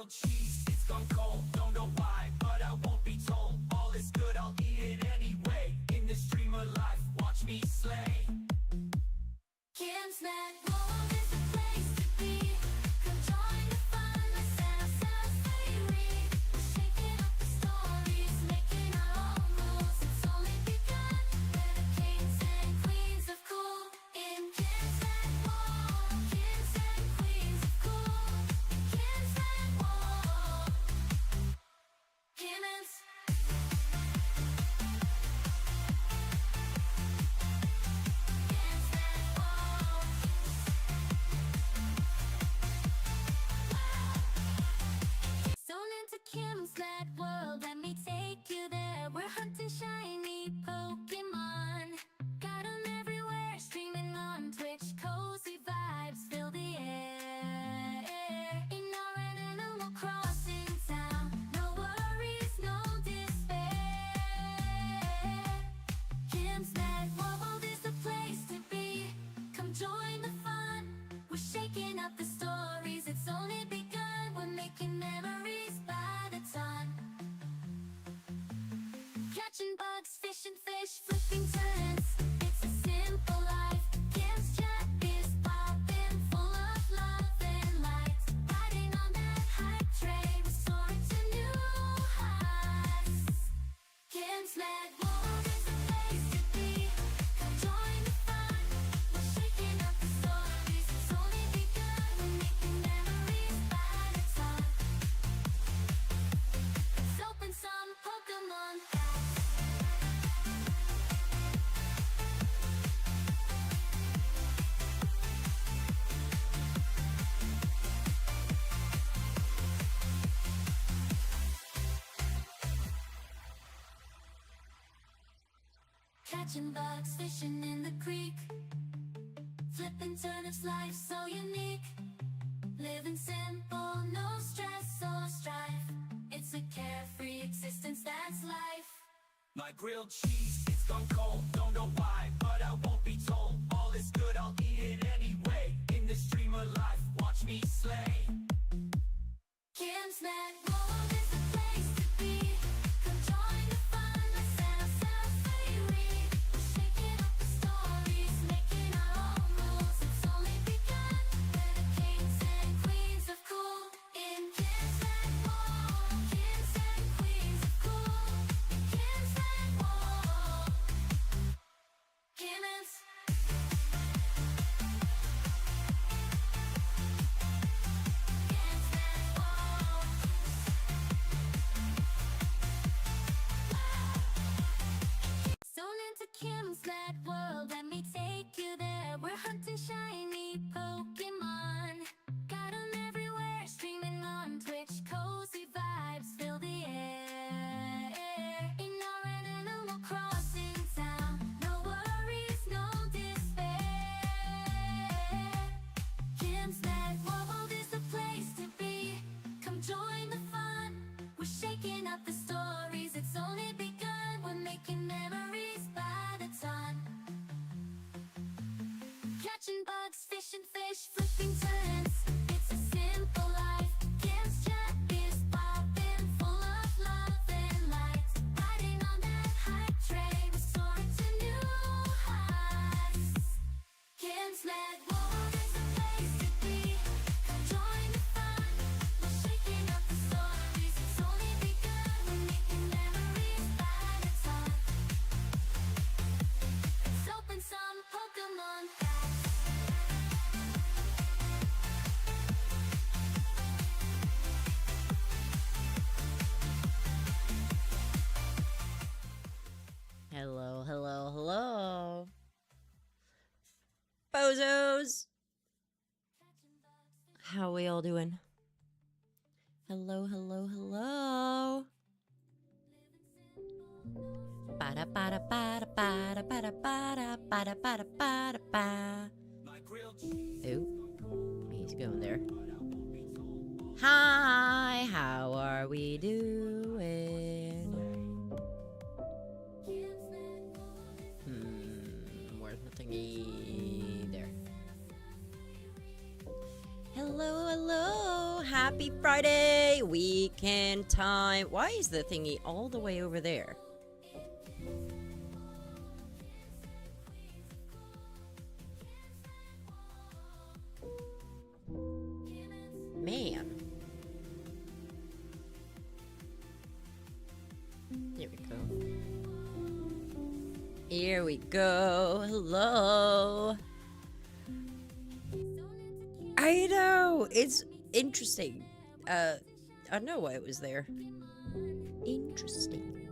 grilled cheese, it's gone cold. Don't know why, but I won't be told. All is good, I'll eat it anyway. In this dream of life, watch me slay. Kim's Mad World is the place to be. Come join the fun, let's set ourselves free. We're shaking up the stories, making our own rules. It's only begun. We're the kings and queens of cool. In Kim's Mad World, kings and queens of cool. In Kim's Mad World, Kim's. Kim's Mad World, let me take you there. We're hunting shiny Pokemon. Got 'em everywhere, streaming on Twitch. Cozy vibes fill the air. In our Animal Crossing town, no worries, no despair. Kim's Mad World is the place to be. Come join the fun. We're shaking up the stories, it's only begun. We're making memories by the ton. Catching bugs, fishing fish, flipping turns. It's a simple life. Kim's chat is popping, full of love and light. Riding on that hype train, we're soaring to new heights. Kim's Mad World is the place to be. Come join the fun. We're shaking up the stories, it's only begun. We're making memories by the ton. Let's open some Pokemon packs. Catching bugs, fishing in the creek. Flipping turnips, life so unique. Living simple, no stress or strife. It's a carefree existence, that's life. My grilled cheese, it's gone cold. Don't know why, but I won't be told. All is good, I'll eat it anyway. In this dream of life, watch me slay. Kim's Mad World is the place to be. Come join the fun, let's set ourselves free. We're shaking up the stories, making our own rules. It's only begun. We're the kings and queens of cool. In Kim's Mad World, kings and queens of cool. In Kim's Mad World, Kim's. Soon into Kim's Mad World, let me take you there. We're hunting shiny Pokemon. Got 'em everywhere, streaming on Twitch. Cozy vibes fill the air. In our Animal Crossing town, no worries, no despair. Kim's Mad World is the place to be. Come join the fun. We're shaking up the stories, it's only begun. We're making memories by the ton. Catching bugs, fishing fish, flipping turns. It's a simple life. Kim's chat is popping, full of love and light. Riding on that hype train, we're soaring to new heights. Kim's Mad World is the place to be. Come join the fun. We're shaking up the stories, it's only begun. We're making memories by the ton. Let's open some Pokemon packs. Hello, hello, hello. Bozos! How we all doing? Hello, hello, hello. Bada bada bada bada bada bada bada bada bada ba. My grilled cheese. Oh, he's going there. Hi, how are we doing? Where's the thingy? There. Hello, hello. Happy Friday! Weekend time. Why is the thingy all the way over there? Man. Here we go. Here we go. Hello. I know. It's interesting. I don't know why it was there. Interesting.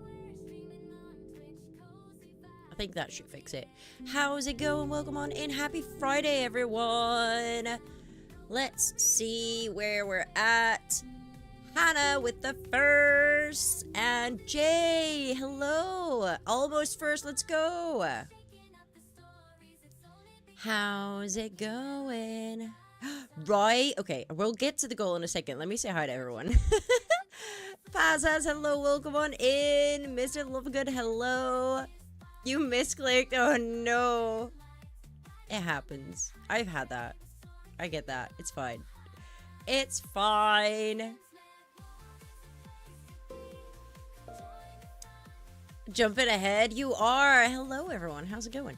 I think that should fix it. How's it going? Welcome on in. Happy Friday, everyone. Let's see where we're at. Hannah with the first. And Jay, hello. Almost first. Let's go. How's it going? Right. Okay. We'll get to the goal in a second. Let me say hi to everyone. Paz says hello. Welcome on in. Mr. Lovegood, hello. You misclicked. Oh, no. It happens. I've had that. I get that. It's fine. It's fine. Jumping ahead. You are. Hello, everyone. How's it going?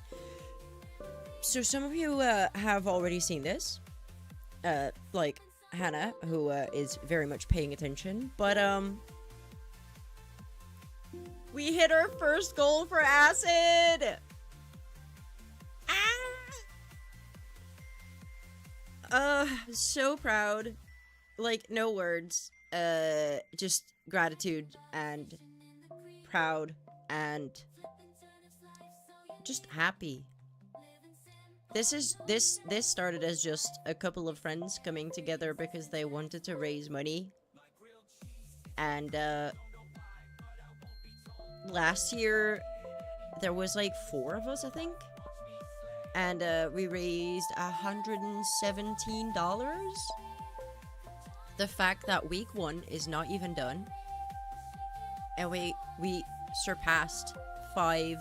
So some of you have already seen this. Like Hannah, who is very much paying attention. But, we hit our first goal for acid! So proud. Like, no words. Just gratitude and proud and just happy. This started as just a couple of friends coming together because they wanted to raise money. And, last year, there was like 4 of us, I think. And, we raised $117. The fact that week 1 is not even done. And we surpassed $500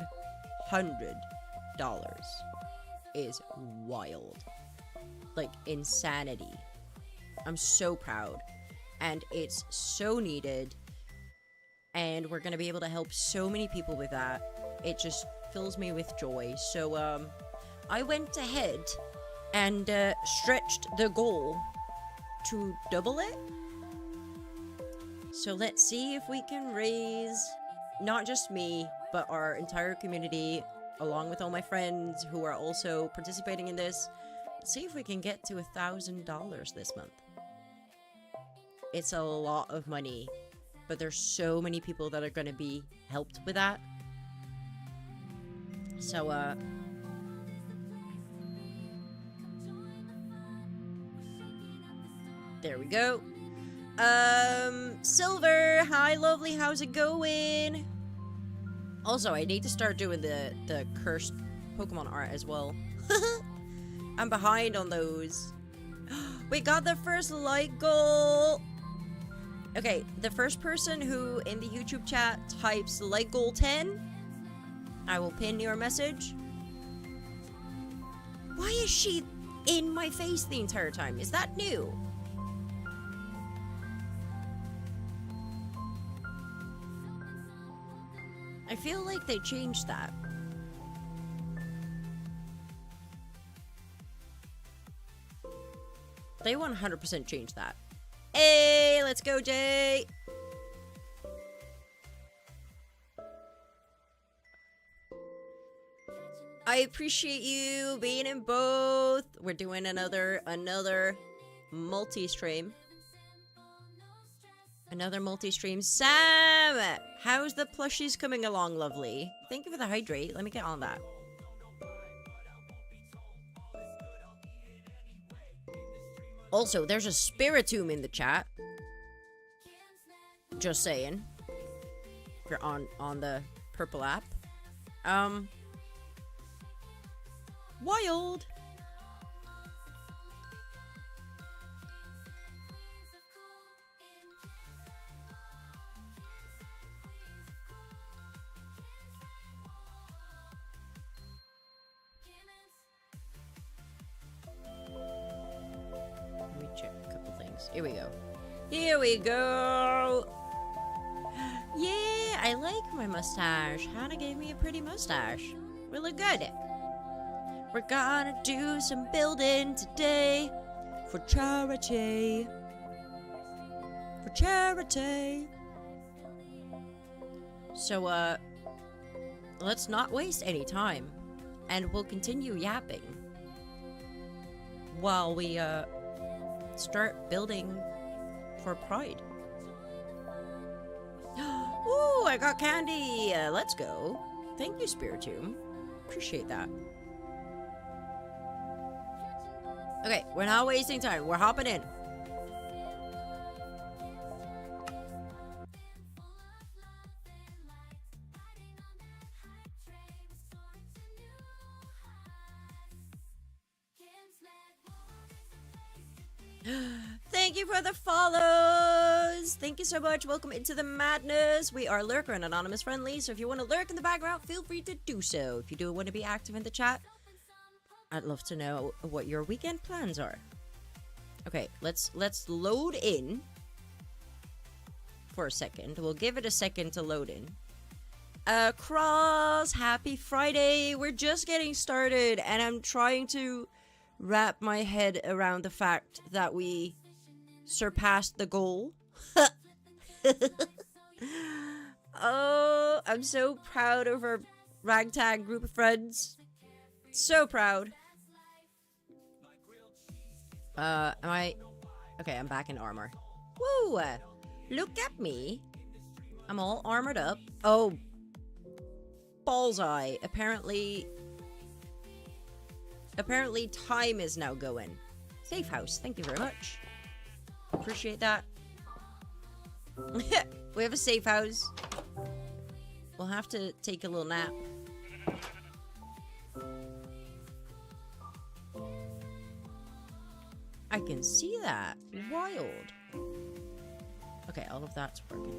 is wild. Like, insanity. I'm so proud. And it's so needed. And we're gonna be able to help so many people with that. It just fills me with joy. So, I went ahead and stretched the goal to double it. So let's see if we can raise not just me, but our entire community, along with all my friends who are also participating in this. Let's see if we can get to $1,000 this month. It's a lot of money, but there's so many people that are going to be helped with that. So, there we go. Silver, hi lovely, how's it going? Also, I need to start doing the cursed Pokemon art as well. I'm behind on those. We got the first like goal. Okay, the first person who in the YouTube chat types like goal 10, I will pin your message. Why is she in my face the entire time? Is that new? I feel like they changed that. They 100% changed that. Hey, let's go, Jay! I appreciate you being in both. We're doing another multi-stream. Another multi-stream. Sam! How's the plushies coming along, lovely? Thank you for the hydrate. Let me get on that. Also, there's a Spiritomb in the chat. Just saying. If you're on the purple app. Wild! Let me check a couple things. Here we go. Here we go. Yeah, I like my mustache. Hannah gave me a pretty mustache. We look good. We're gonna do some building today for charity. For charity. So, let's not waste any time. And we'll continue yapping while we, start building for Pride. Ooh, I got candy. Let's go. Thank you, Spiritomb. Appreciate that. Okay, we're not wasting time. We're hopping in. Thank you for the follows. Thank you so much. Welcome into the madness. We are lurker and anonymous friendly, so if you want to lurk in the background, feel free to do so. If you do want to be active in the chat, I'd love to know what your weekend plans are. Okay, let's load in for a second. We'll give it a second to load in. Cross, happy Friday. We're just getting started, and I'm trying to wrap my head around the fact that we surpassed the goal. Oh, I'm so proud of our ragtag group of friends. So proud. Am I... Okay, I'm back in armor. Woo! Look at me. I'm all armored up. Oh. Bullseye. Apparently time is now going. Safe house. Thank you very much. Appreciate that. We have a safe house. We'll have to take a little nap. I can see that. Wild. Okay, all of that's working.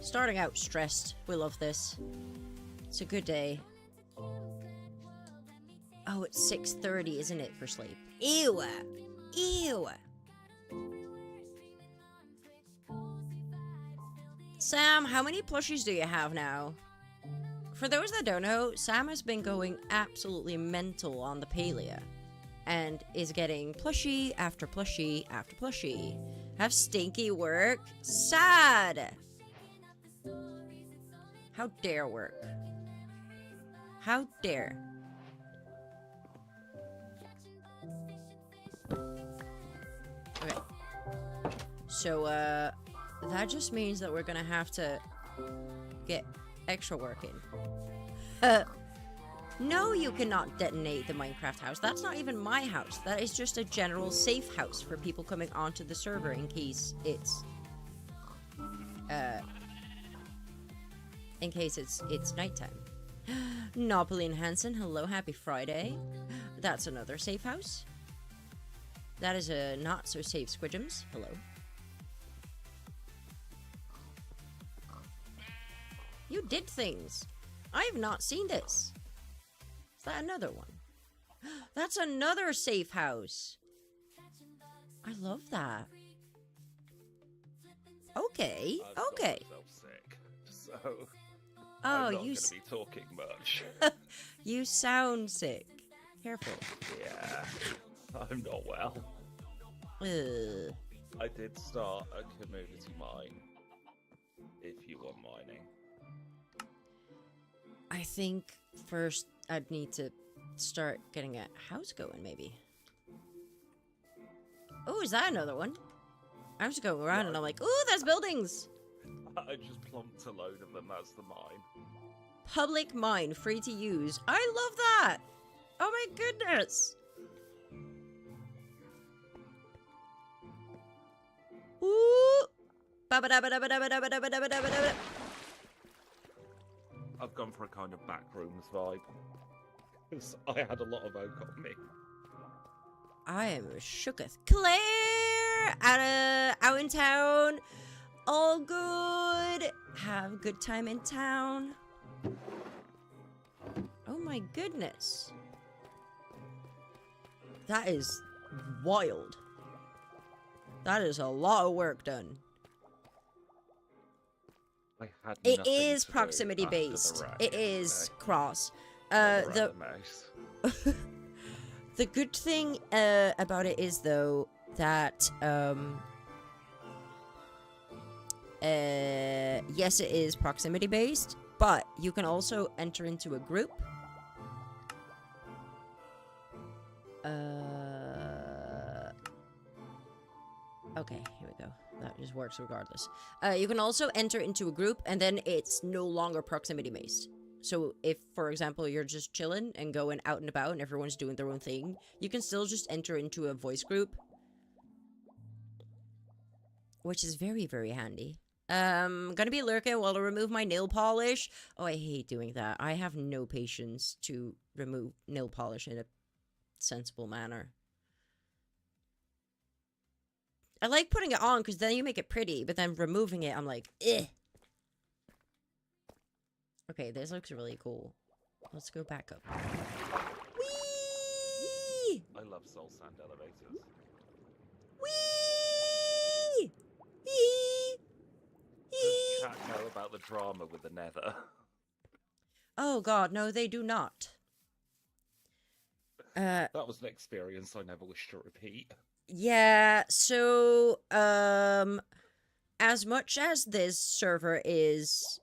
Starting out stressed. We love this. It's a good day. Oh, it's 6:30, isn't it, for sleep? Ew! Ew! Sam, how many plushies do you have now? For those that don't know, Sam has been going absolutely mental on the Palia. And is getting plushie after plushie after plushie. Have stinky work? Sad! How dare work? How dare? Okay. So, that just means that we're gonna have to get extra work in. No, you cannot detonate the Minecraft house. That's not even my house. That is just a general safe house for people coming onto the server in case it's nighttime. Nopeline Hansen, hello, happy Friday. That's another safe house. That is a not so safe Squidgems. Hello. You did things. I have not seen this. Is that another one? That's another safe house. I love that. Okay, okay. Sick, so Oh, I'm not you. gonna be talking much. You sound sick. Careful. Yeah, I'm not well. Ugh. I did start a community mine. If you want mining. I think first I'd need to start getting a house going, maybe. Oh, is that another one? I'm just going around and I'm like, ooh, there's buildings! I just plumped a load of them as the mine. Public mine, free to use. I love that! Oh my goodness! Ooh! Ba-ba-da-ba-da-ba-da-ba-da-ba-da-ba-da-ba-da. I've gone for a kind of backrooms vibe. 'Cause I had a lot of oak on me. I am shooketh. Claire! Out in town. All good. Have a good time in town. Oh my goodness. That is wild. That is a lot of work done. I had It nothing is to do proximity after the based. wreck It is yesterday. cross. When we were The at the mouse. the good thing about it is though that yes, it is proximity based, but you can also enter into a group. Okay, here we go. That just works regardless. You can also enter into a group, and then it's no longer proximity based. So if, for example, you're just chilling and going out and about and everyone's doing their own thing, you can still just enter into a voice group. Which is very, very handy. Gonna be lurking while I remove my nail polish. Oh, I hate doing that. I have no patience to remove nail polish in a sensible manner. I like putting it on because then you make it pretty, but then removing it, I'm like, eh. Okay, this looks really cool. Let's go back up. Whee! I love soul sand elevators. Whee! Does chat know about the drama with the nether? Oh god, no, they do not. That was an experience I never wish to repeat. Yeah, so, as much as this server is,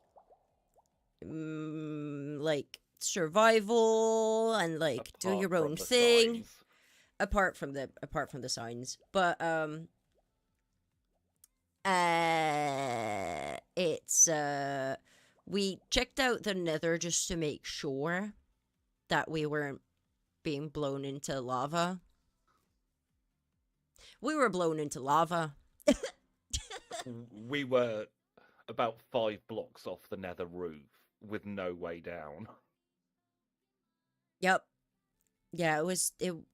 like, survival and, like, do your own thing, apart from the signs, but, it's, we checked out the nether just to make sure that we weren't being blown into lava. We were blown into lava. We were about 5 blocks off the nether roof with no way down. Yep. Yeah,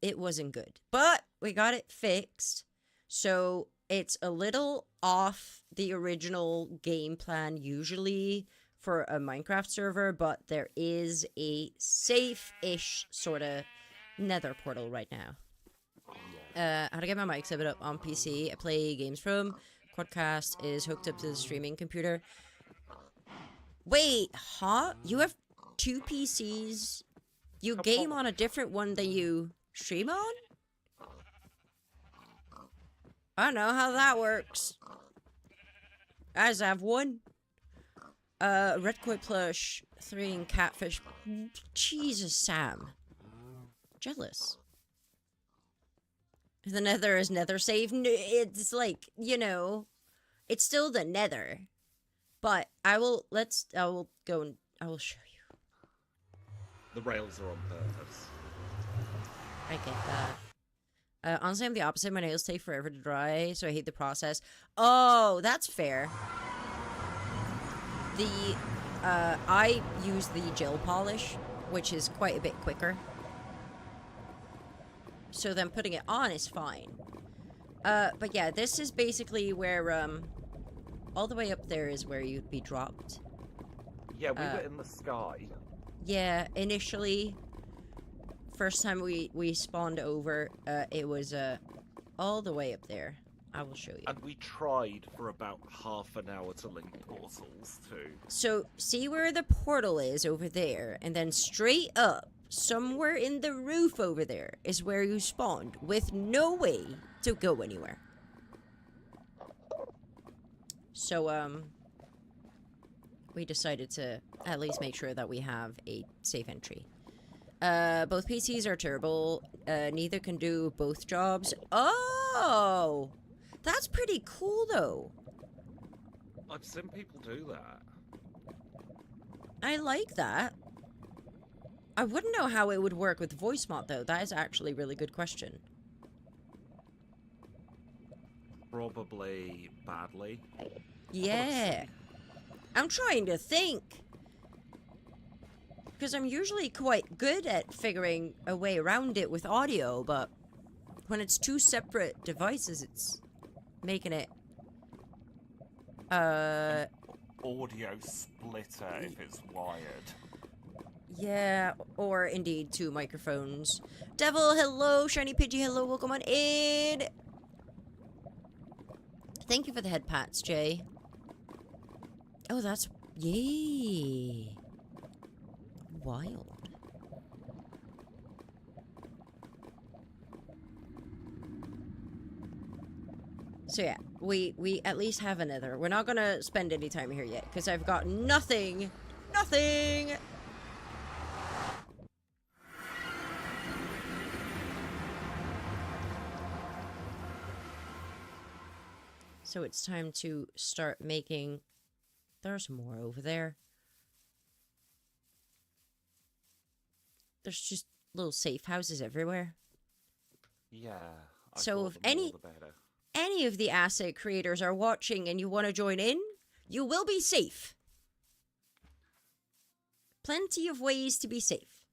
it wasn't good. But we got it fixed. So it's a little off the original game plan usually for a Minecraft server, but there is a safe-ish sort of nether portal right now. How to get my mic set up on PC. I play games from. Quadcast is hooked up to the streaming computer. Wait, huh? You have 2 PCs? You game on a different one than you stream on? I don't know how that works. I just have 1. Red Koi plush, 3 and catfish. Jesus, Sam. Jealous. The nether is nether safe. It's like, you know, it's still the nether. But I will go and I will show you. The rails are on purpose. I get that. Honestly, I'm the opposite. My nails take forever to dry, so I hate the process. Oh, that's fair. I use the gel polish, which is quite a bit quicker. So then putting it on is fine. But yeah, this is basically where, all the way up there is where you'd be dropped. Yeah, we were in the sky. Yeah, initially, first time we spawned over, it was, all the way up there. I will show you. And we tried for about half an hour to link portals, too. So, see where the portal is over there, and then straight up, somewhere in the roof over there, is where you spawned, with no way to go anywhere. So, we decided to at least make sure that we have a safe entry. Both PCs are terrible. Neither can do both jobs. Oh! That's pretty cool, though. I've seen people do that. I like that. I wouldn't know how it would work with voice mod, though. That is actually a really good question. Probably badly. Yeah. I'm trying to think. Because I'm usually quite good at figuring a way around it with audio, but when it's 2 separate devices, it's making it... Audio splitter if it's wired. Yeah, or indeed 2 microphones. Devil, hello. Shiny Pidgey, hello. Welcome on in. Thank you for the head pats, Jay. Oh, that's... Yay. Wild. So yeah, we at least have another. We're not gonna spend any time here yet, because I've got nothing. Nothing! So it's time to start making... There's more over there. There's just little safe houses everywhere. Yeah. I So thought if the more any the better. of the asset creators are watching and you want to join in, you will be safe. Plenty of ways to be safe.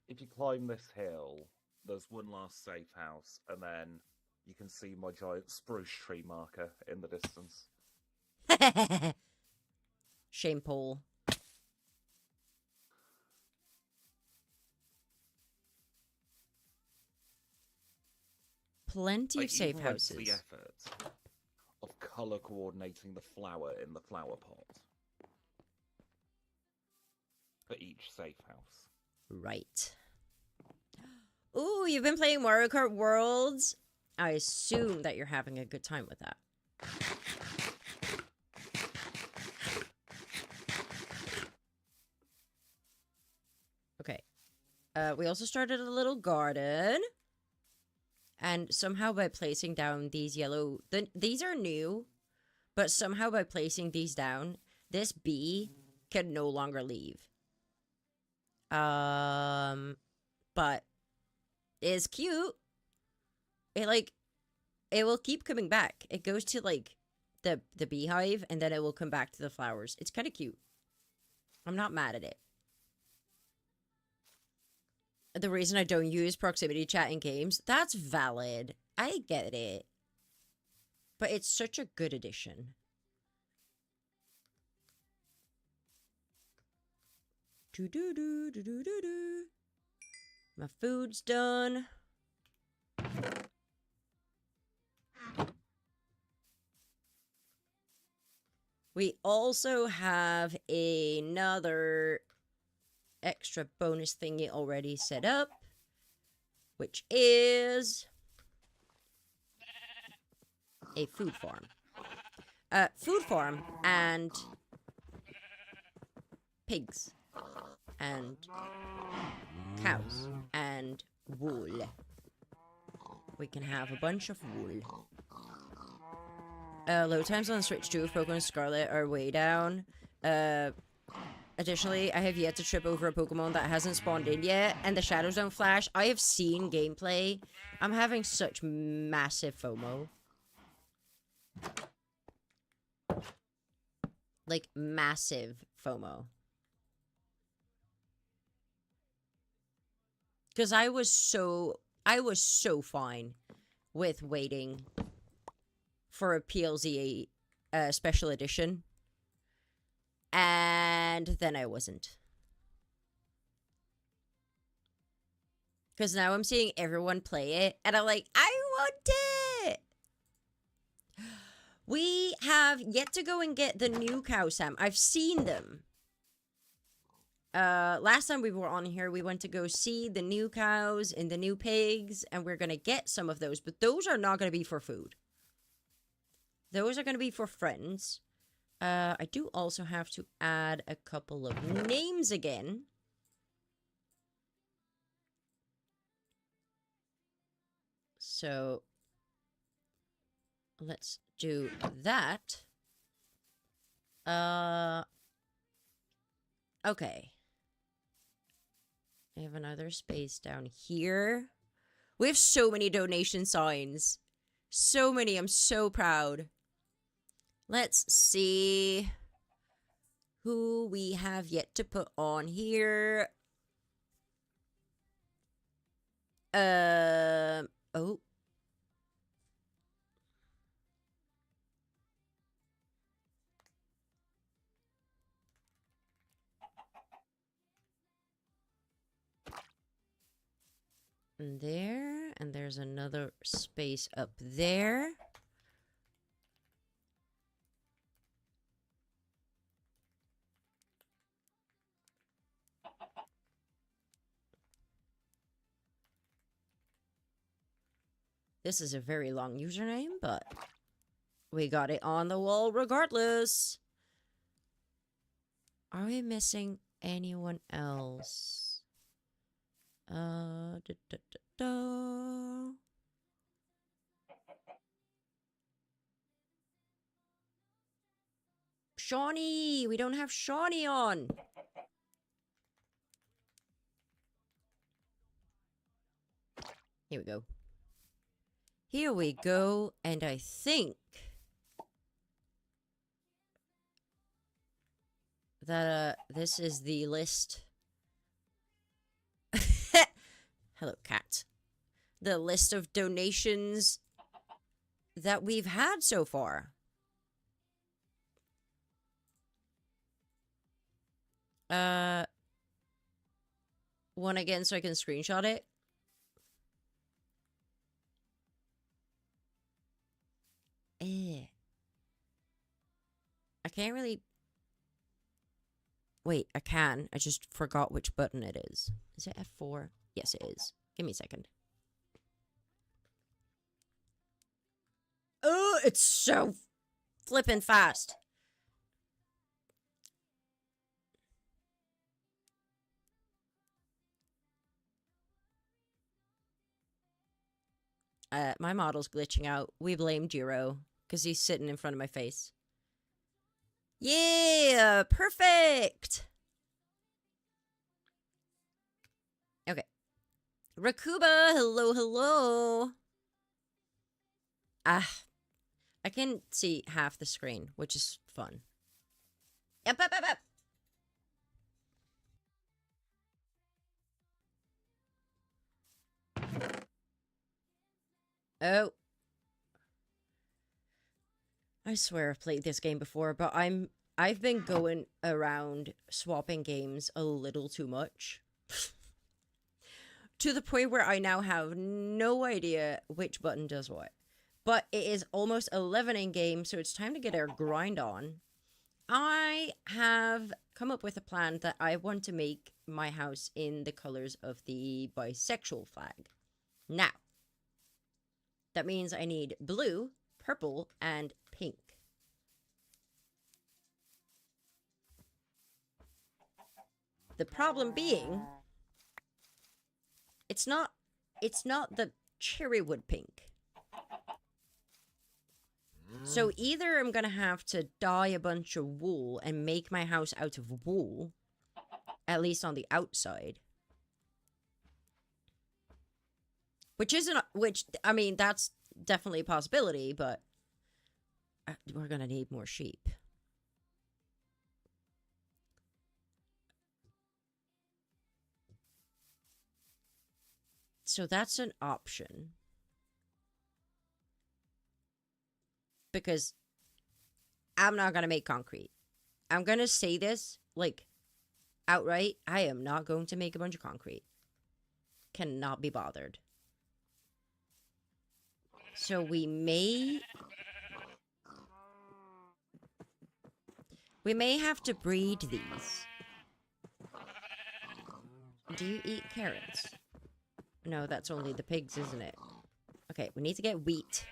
If you climb this hill, there's one last safe house, and then you can see my giant spruce tree marker in the distance. Shame Paul. Plenty of safe houses. The effort of color coordinating the flower in the flower pot for each safe house. Right. Ooh, you've been playing Mario Kart Worlds? I assume that you're having a good time with that. Okay. We also started a little garden. And somehow by placing down these yellow... These are new. But somehow by placing these down, this bee can no longer leave. But it's cute. It will keep coming back. It goes to like the beehive and then it will come back to the flowers. It's kind of cute. I'm not mad at it. The reason I don't use proximity chat in games, that's valid. I get it. But it's such a good addition. Do-do-do-do-do-do-do. My food's done. We also have another extra bonus thingy already set up, which is a food farm. Food farm and pigs and cows and wool. We can have a bunch of wool. Load times on Switch 2 of Pokemon Scarlet are way down. Additionally, I have yet to trip over a Pokemon that hasn't spawned in yet, and the shadows don't flash. I have seen gameplay. I'm having such massive FOMO. Like, massive FOMO. Because I was so fine with waiting for a PLZ special edition. And then I wasn't. Because now I'm seeing everyone play it, and I'm like, I want it! We have yet to go and get the new cow, Sam. I've seen them. Last time we were on here, we went to go see the new cows and the new pigs, and we're gonna get some of those, but those are not gonna be for food. Those are gonna be for friends. I do also have to add a couple of names again. So, let's do that. Okay. I have another space down here. We have so many donation signs. So many. I'm so proud. Let's see who we have yet to put on here. Oh. And there, and there's another space up there. This is a very long username, but we got it on the wall regardless. Are we missing anyone else? Da, da, da, da. Shawnee! We don't have Shawnee on! Here we go. Here we go, and I think that this is the list. Hello, cat. The list of donations that we've had so far. One again so I can screenshot it. I can't really... Wait, I can. I just forgot which button it is. Is it F4? Yes, it is. Give me a second. Oh, it's so flippin' fast. My model's glitching out. We blame Jiro, because he's sitting in front of my face. Yeah, perfect! Okay. Rakuba, hello, hello! Ah, I can see half the screen, which is fun. Yep. Oh. I swear I've played this game before, but I've been going around swapping games a little too much. To the point where I now have no idea which button does what. But it is almost 11 in game, so it's time to get our grind on. I have come up with a plan that I want to make my house in the colors of the bisexual flag. Now, that means I need blue, purple, and pink. The problem being, it's not the cherrywood pink. So either I'm gonna have to dye a bunch of wool and make my house out of wool, at least on the outside. Which, I mean, that's definitely a possibility, but we're gonna need more sheep. So that's an option. Because I'm not gonna make concrete. I'm gonna say this, like, outright. I am not going to make a bunch of concrete. Cannot be bothered. So we may have to breed these. Do you eat carrots? No, that's only the pigs, isn't it? Okay, we need to get wheat.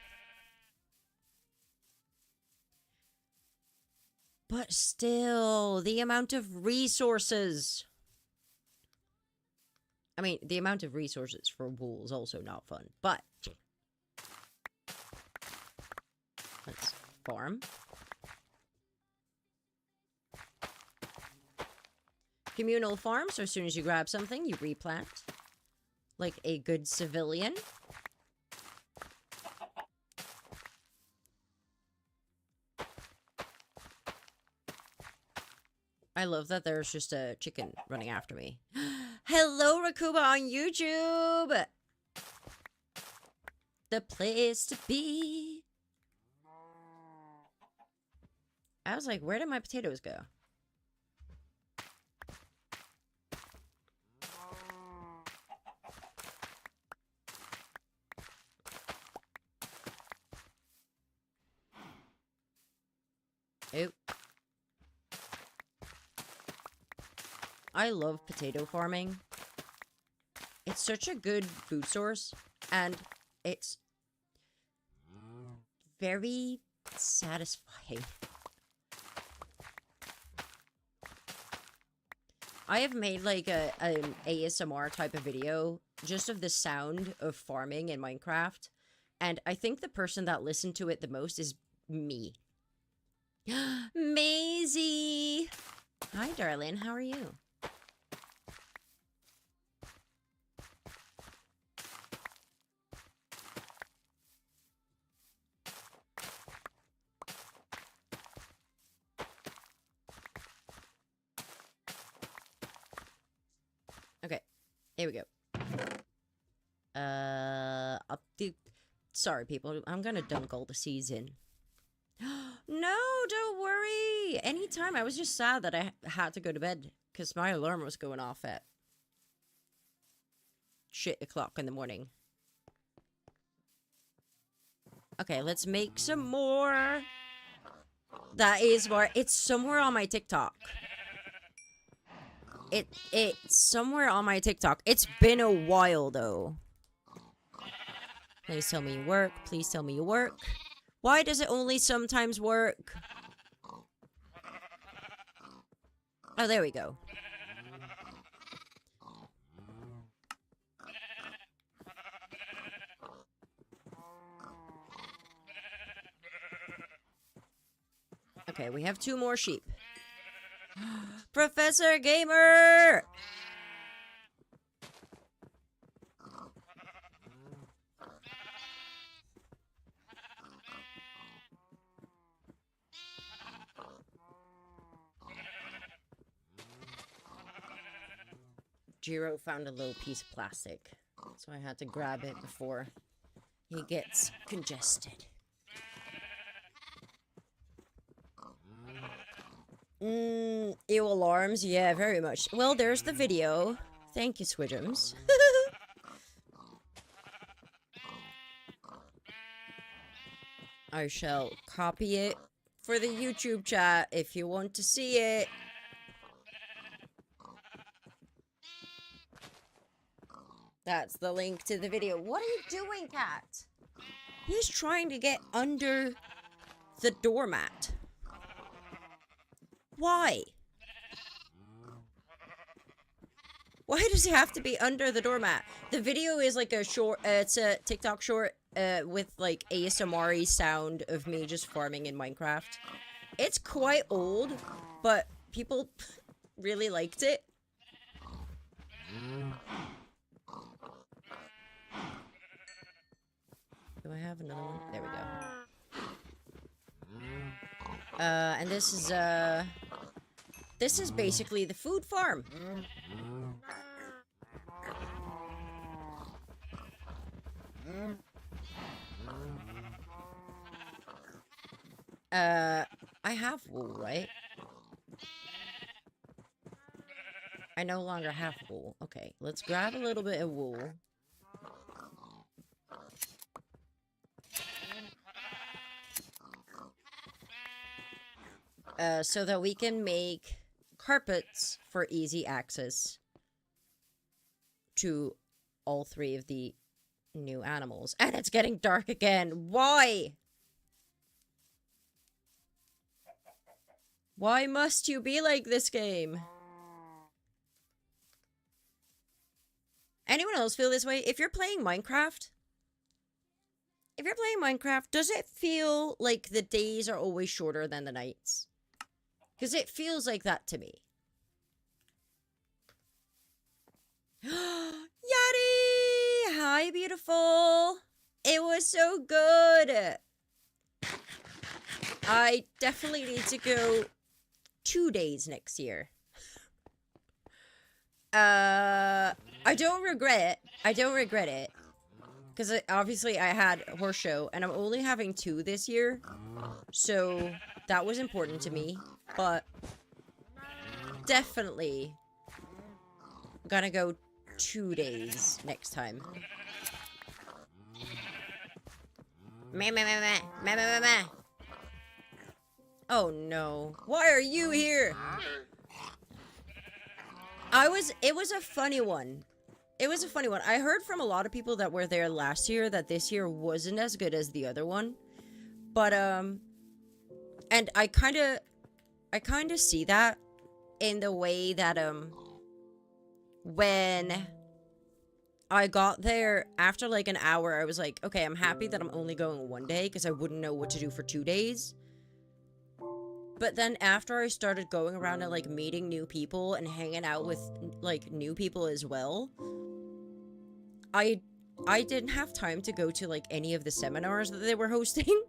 But still, the amount of resources. I mean, the amount of resources for wool is also not fun, but let's farm. Communal farm, so as soon as you grab something, you replant. Like a good civilian. I love that there's just a chicken running after me. Hello, Rakuba on YouTube! The place to be. I was like, where did my potatoes go? I love potato farming. It's such a good food source, and it's very satisfying. I have made like an ASMR type of video just of the sound of farming in Minecraft, and I think the person that listened to it the most is me. Maisie! Hi, darling. How are you? Okay, here we go. Sorry, people. I'm gonna dunk all the seeds in. No, don't worry. Anytime. I was just sad that I had to go to bed because my alarm was going off at shit o'clock in the morning. Okay, let's make some more. That is more. It's somewhere on my TikTok. It's somewhere on my TikTok. It's been a while though. Please tell me you work. Please tell me you work. Why does it only sometimes work? Oh, there we go. Okay, we have 2 more sheep. Professor Gamer! Jiro found a little piece of plastic, so I had to grab it before he gets congested. Ew alarms, yeah, very much. Well, there's the video. Thank you, Swidgems. I shall copy it for the YouTube chat if you want to see it. That's the link to the video. What are you doing, cat? He's trying to get under the doormat. Why? Why does he have to be under the doormat? The video is like a short, it's a TikTok short with like ASMR-y sound of me just farming in Minecraft. It's quite old, but people really liked it. Do I have another one? There we go. And this is basically the food farm. I have wool, right? I no longer have wool. Okay, let's grab a little bit of wool. So that we can make carpets for easy access to all 3 of the new animals. And it's getting dark again. Why? Why must you be like this game? Anyone else feel this way? If you're playing Minecraft, does it feel like the days are always shorter than the nights? Because it feels like that to me. Yadi! Hi, beautiful. It was so good. I definitely need to go 2 days next year. I don't regret it. Because obviously I had horse show, and I'm only having 2 this year. So that was important to me. But definitely gonna go 2 days next time. Meh, meh, meh, meh. Meh, meh, meh, meh. Oh no. Why are you here? It was a funny one. It was a funny one. I heard from a lot of people that were there last year that this year wasn't as good as the other one. But, and I kind of see that in the way that, when I got there after like an hour, I was like, okay, I'm happy that I'm only going one day because I wouldn't know what to do for 2 days. But then after I started going around and like meeting new people and hanging out with like new people as well, I didn't have time to go to like any of the seminars that they were hosting.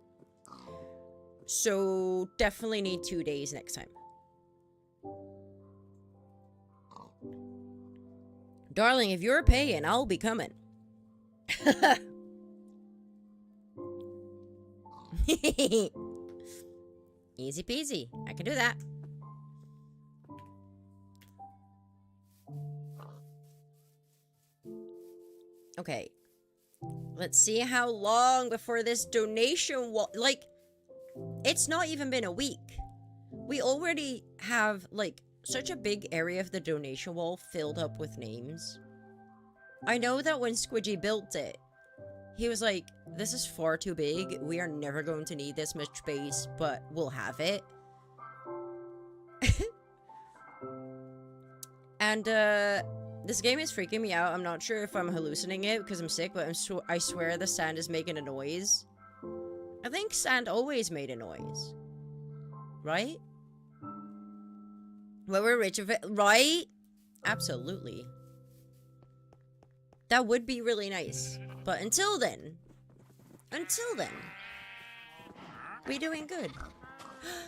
So definitely need 2 days next time. Darling, if you're paying, I'll be coming. Easy peasy. I can do that. Okay. Let's see how long before this donation wall... Like, it's not even been a week. We already have, like, such a big area of the donation wall filled up with names. I know that when Squidgy built it, he was like, this is far too big. We are never going to need this much space, but we'll have it. And, this game is freaking me out. I'm not sure if I'm hallucinating it because I'm sick, but I swear the sand is making a noise. I think sand always made a noise. Right? When we're rich of it, right? Absolutely. That would be really nice. But until then, we doing good.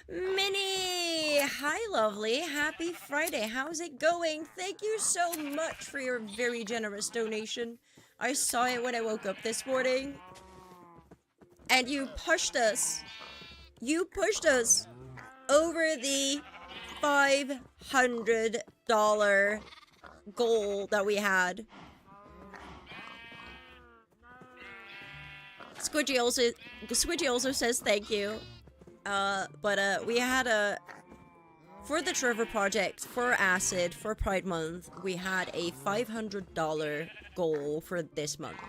Minnie! Hi, lovely. Happy Friday. How's it going? Thank you so much for your very generous donation. I saw it when I woke up this morning. And you pushed us. You pushed us over the $500 goal that we had. Squidgy also says thank you. But we had for the Trevor project, for Acid, for Pride Month, we had a $500 goal for this month.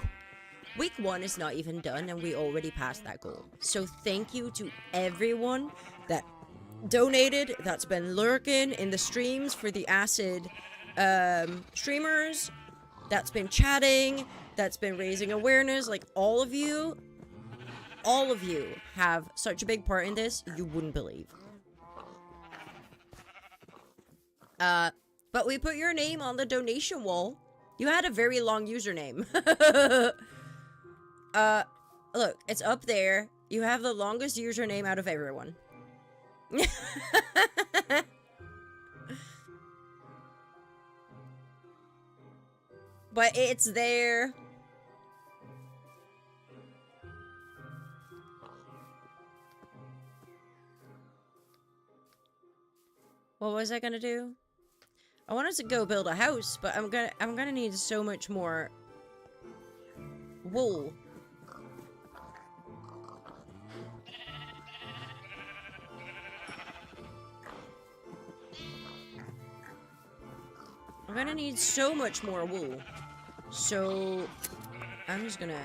Week 1 is not even done and we already passed that goal. So thank you to everyone that donated, that's been lurking in the streams for the Acid streamers, that's been chatting, that's been raising awareness. Like, all of you have such a big part in this, you wouldn't believe. But we put your name on the donation wall. You had a very long username. Look, it's up there. You have the longest username out of everyone. But it's there. What was I gonna do? I wanted to go build a house, but I'm gonna need so much more wool. I'm gonna need so much more wool. So I'm just gonna...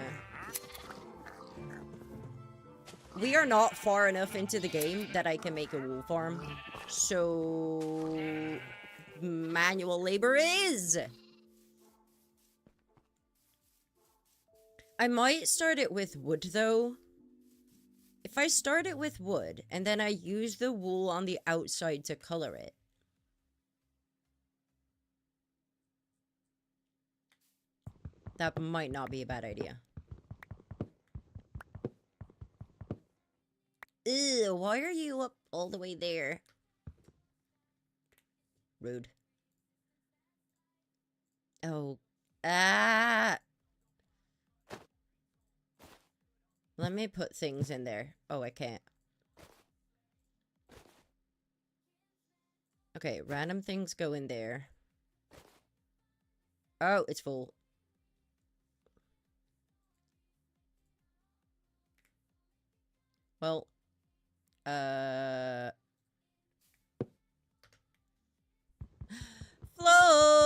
We are not far enough into the game that I can make a wool farm. So manual labor is. I might start it with wood though. If I start it with wood and then I use the wool on the outside to color it. That might not be a bad idea. Ew, why are you up all the way there? Rude. Oh. Ah! Let me put things in there. Oh, I can't. Okay, random things go in there. Oh, it's full. Well, floor!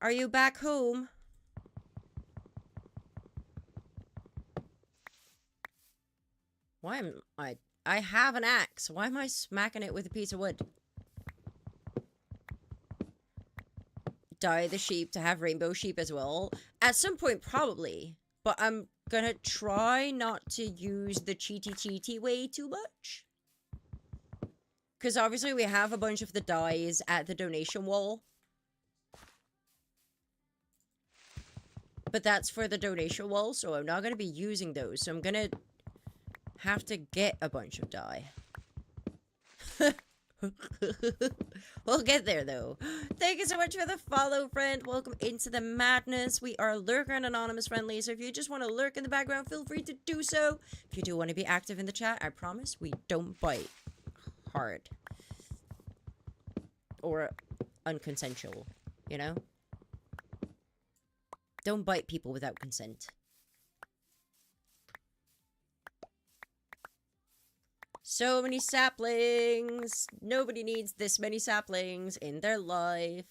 Are you back home? Why am I have an axe. Why am I smacking it with a piece of wood? Dye the sheep to have rainbow sheep as well. At some point, probably. But I'm gonna try not to use the cheaty way too much. Because obviously we have a bunch of the dyes at the donation wall. But that's for the donation wall, so I'm not gonna be using those. So I'm gonna have to get a bunch of dye. We'll get there, though. Thank you so much for the follow, friend. Welcome into the madness. We are lurker and anonymous friendly, so if you just want to lurk in the background, feel free to do so. If you do want to be active in the chat, I promise we don't bite hard. Or unconsensual, you know? Don't bite people without consent. So many saplings. Nobody needs this many saplings in their life.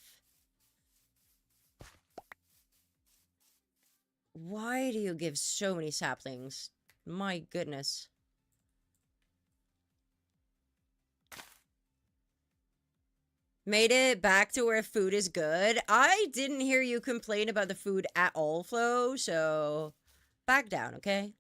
Why do you give so many saplings? My goodness. Made it back to where food is good. I didn't hear you complain about the food at all, Flo, so back down, okay?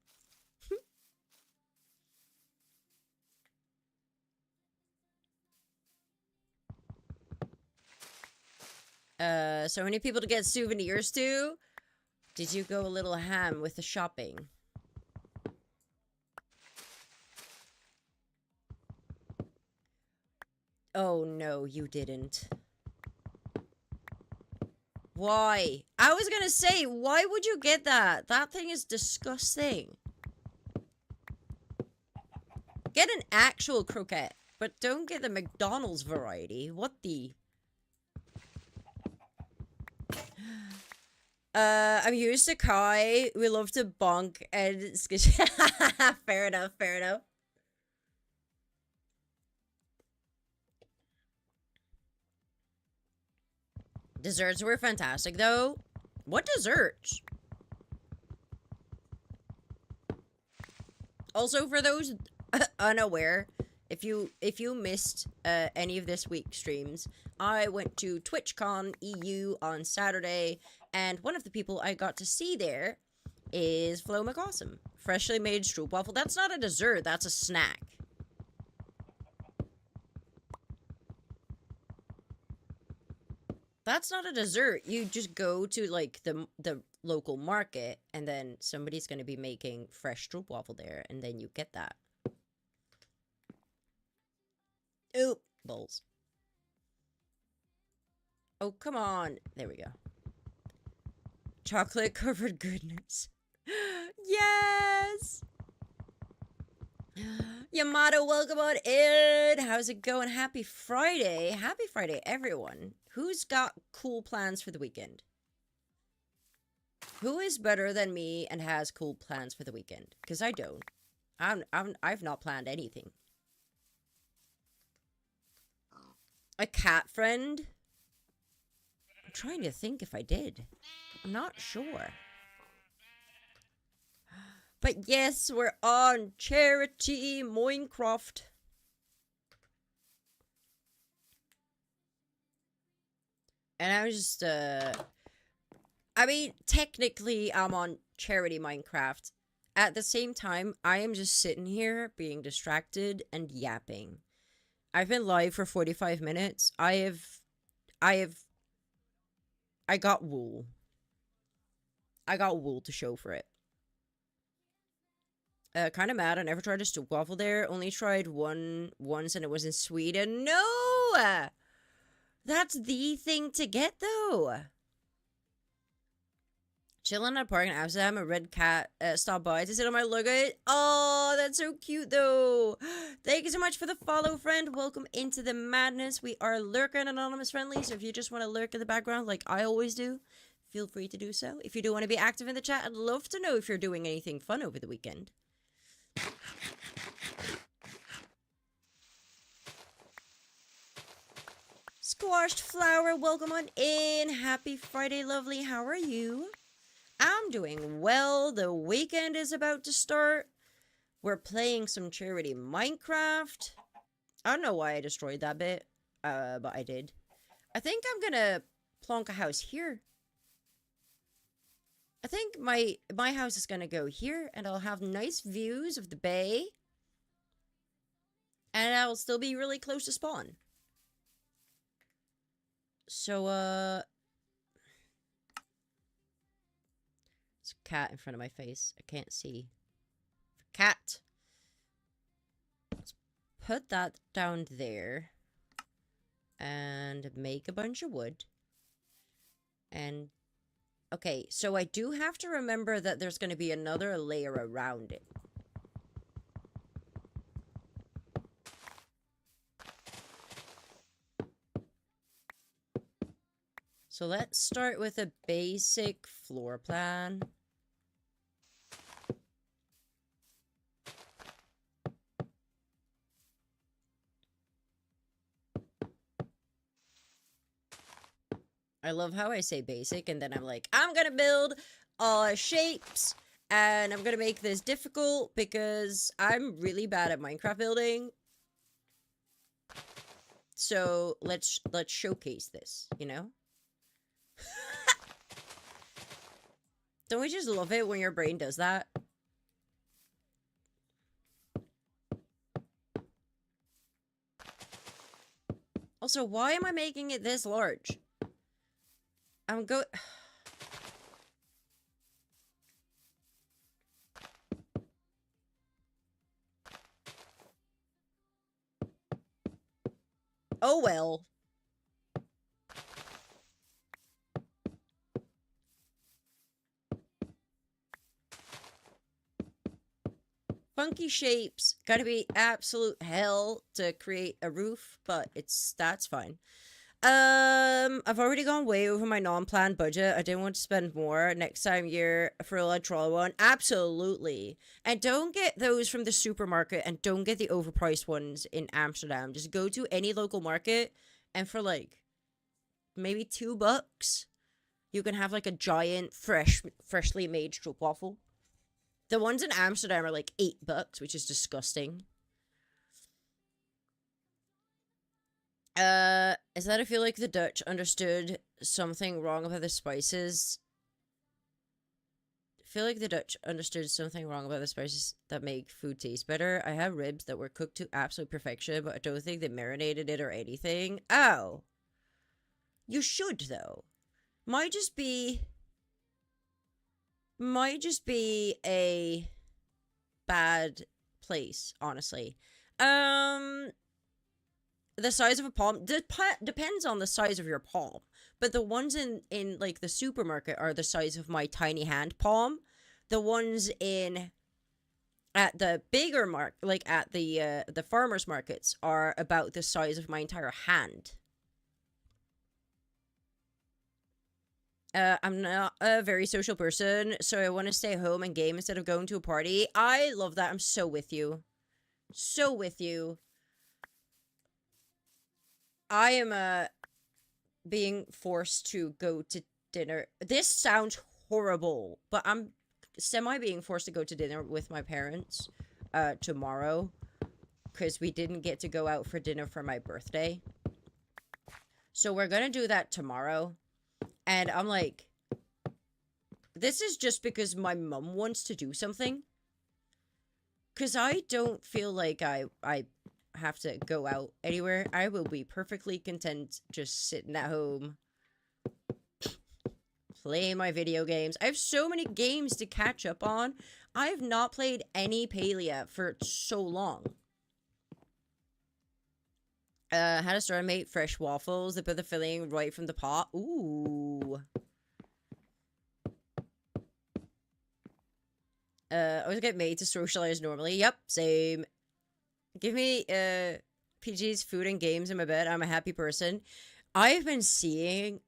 So many people to get souvenirs to. Did you go a little ham with the shopping? Oh, no, you didn't. Why? I was gonna say, why would you get that? That thing is disgusting. Get an actual croquette, but don't get the McDonald's variety. What the... I'm used to Kai. We love to bonk and... Fair enough, fair enough. Desserts were fantastic, though. What desserts? Also, for those unaware, if you missed any of this week's streams, I went to TwitchCon EU on Saturday, and one of the people I got to see there is Flo McAwesome. Freshly made stroopwafel. That's not a dessert, that's a snack. That's not a dessert. You just go to, like, the local market, and then somebody's gonna be making fresh stroopwafel there, and then you get that. Oop, balls. Oh, come on. There we go. Chocolate covered goodness. Yes! Yamato, welcome on in. How's it going? Happy Friday. Happy Friday, everyone. Who's got cool plans for the weekend? Who is better than me and has cool plans for the weekend? Because I don't. I've not planned anything. A cat friend? I'm trying to think if I did. I'm not sure. But yes, we're on Charity Minecraft. And I was just, I mean, technically, I'm on Charity Minecraft. At the same time, I am just sitting here being distracted and yapping. I've been live for 45 minutes. I got wool. I got wool to show for it. Kind of mad. I never tried a stroopwafel there. Only tried once, and it was in Sweden. No! That's the thing to get, though. Chilling at a park in Amsterdam, a red cat stopped by to sit on my luggage. Oh, that's so cute, though. Thank you so much for the follow, friend. Welcome into the madness. We are lurker and anonymous friendly, so if you just want to lurk in the background like I always do, feel free to do so. If you do want to be active in the chat, I'd love to know if you're doing anything fun over the weekend. Squashed Flower, welcome on in. Happy Friday, lovely. How are you? I'm doing well. The weekend is about to start. We're playing some charity Minecraft. I don't know why I destroyed that bit, but I did. I think I'm gonna plonk a house here. I think my house is gonna go here, and I'll have nice views of the bay. And I'll still be really close to spawn. So, there's a cat in front of my face. I can't see. Cat! Let's put that down there. And make a bunch of wood. And, okay, so I do have to remember that there's going to be another layer around it. So let's start with a basic floor plan. I love how I say basic and then I'm like, I'm gonna build shapes and I'm gonna make this difficult because I'm really bad at Minecraft building. So let's showcase this, you know? Don't we just love it when your brain does that? Also, why am I making it this large? I'm go- Oh well. Funky shapes. Gotta be absolute hell to create a roof, but that's fine. I've already gone way over my non-planned budget. I didn't want to spend more. Next time you're for a troll one. Absolutely. And don't get those from the supermarket and don't get the overpriced ones in Amsterdam. Just go to any local market and for like maybe $2, you can have like a giant freshly made stroopwafel. The ones in Amsterdam are like $8, which is disgusting. Is that I feel like the Dutch understood something wrong about the spices? I feel like the Dutch understood something wrong about the spices that make food taste better. I had ribs that were cooked to absolute perfection, but I don't think they marinated it or anything. Oh. You should, though. Might just be a bad place, honestly. The size of a palm depends on the size of your palm, but the ones in like the supermarket are the size of my tiny hand palm. The ones at the bigger like at the farmers markets are about the size of my entire hand. I'm not a very social person, so I want to stay home and game instead of going to a party. I love that. I'm so with you. So with you. I am, being forced to go to dinner. This sounds horrible, but I'm being forced to go to dinner with my parents, tomorrow. Because we didn't get to go out for dinner for my birthday. So we're gonna do that tomorrow. And I'm like, this is just because my mom wants to do something. Because I don't feel like I have to go out anywhere. I will be perfectly content just sitting at home, playing my video games. I have so many games to catch up on. I have not played any Palia for so long. How to start and make fresh waffles. They put the filling right from the pot. Ooh. I always get made to socialize normally. Yep, same. Give me, PG's food and games in my bed. I'm a happy person. I've been seeing...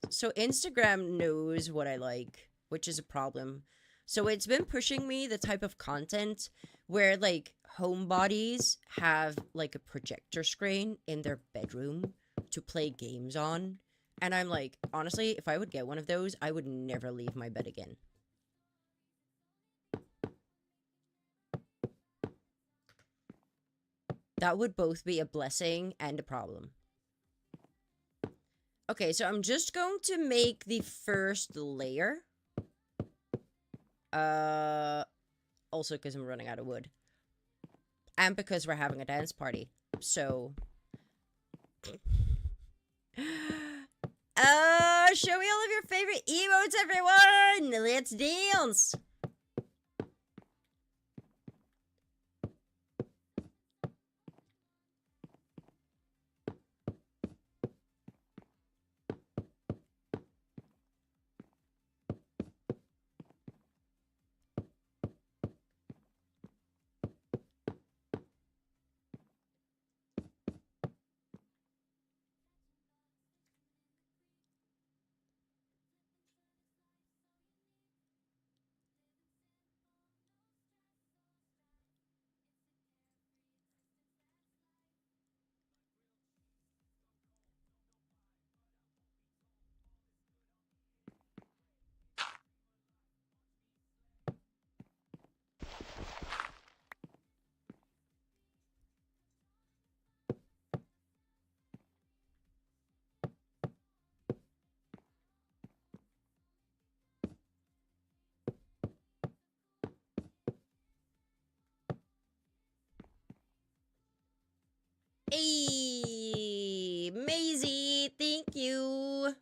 So Instagram knows what I like, which is a problem. So it's been pushing me the type of content where, like, homebodies have, like, a projector screen in their bedroom to play games on. And I'm like, honestly, if I would get one of those, I would never leave my bed again. That would both be a blessing and a problem. Okay, so I'm just going to make the first layer. Also because I'm running out of wood. And because we're having a dance party. So... show me all of your favorite emotes, everyone! Let's dance! Hey, Maisie, thank you.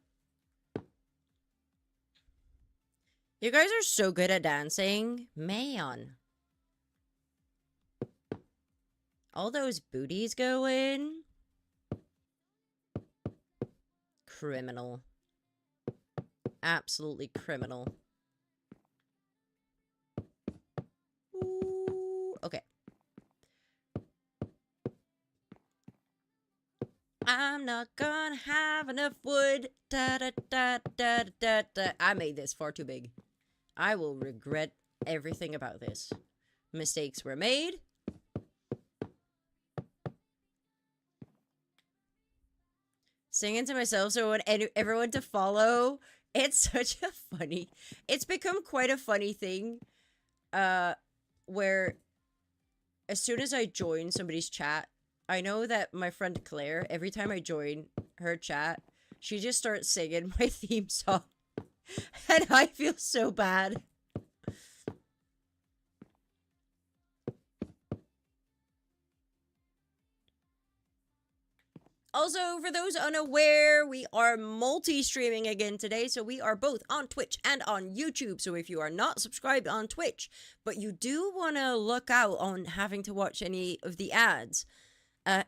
You guys are so good at dancing. Man. All those booties going. Criminal. Absolutely criminal. Ooh, okay. I'm not gonna have enough wood. Da da da da da da. I made this far too big. I will regret everything about this. Mistakes were made. Singing to myself so I want everyone to follow. It's such a funny... It's become quite a funny thing. Where as soon as I join somebody's chat, I know that my friend Claire, every time I join her chat, she just starts singing my theme song. And I feel so bad. Also, for those unaware, we are multi-streaming again today, so we are both on Twitch and on YouTube. So if you are not subscribed on Twitch, but you do want to look out on having to watch any of the ads,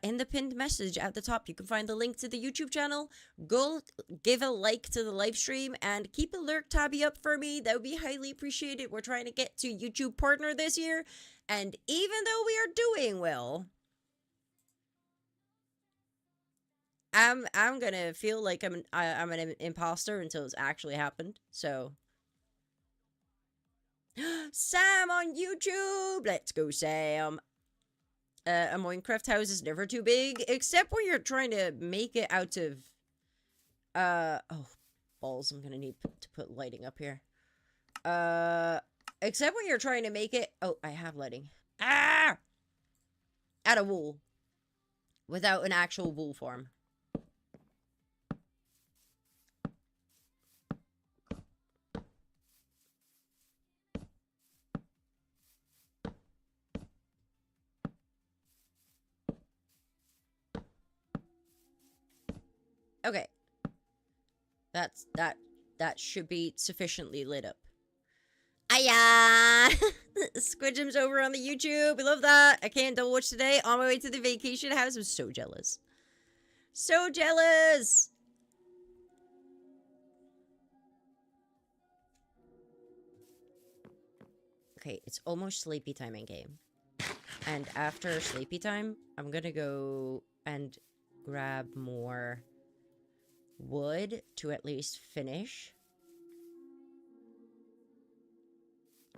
in the pinned message at the top, you can find the link to the YouTube channel. Go give a like to the live stream and keep a lurk tabby up for me. That would be highly appreciated. We're trying to get to YouTube partner this year, and even though we are doing well, I'm gonna feel like I'm an imposter until it's actually happened. So, Sam on YouTube. Let's go, Sam. A Minecraft house is never too big, except when you're trying to make it out of, oh, balls, I'm gonna need to put lighting up here. Except when you're trying to make it, oh, I have lighting. Ah! Out of wool. Without an actual wool farm. Okay. That should be sufficiently lit up. Aya! Squidgem's over on the YouTube. We love that. I can't double watch today. On my way to the vacation house. I'm so jealous. So jealous! Okay, it's almost sleepy time in game. And after sleepy time, I'm gonna go and grab more wood to at least finish.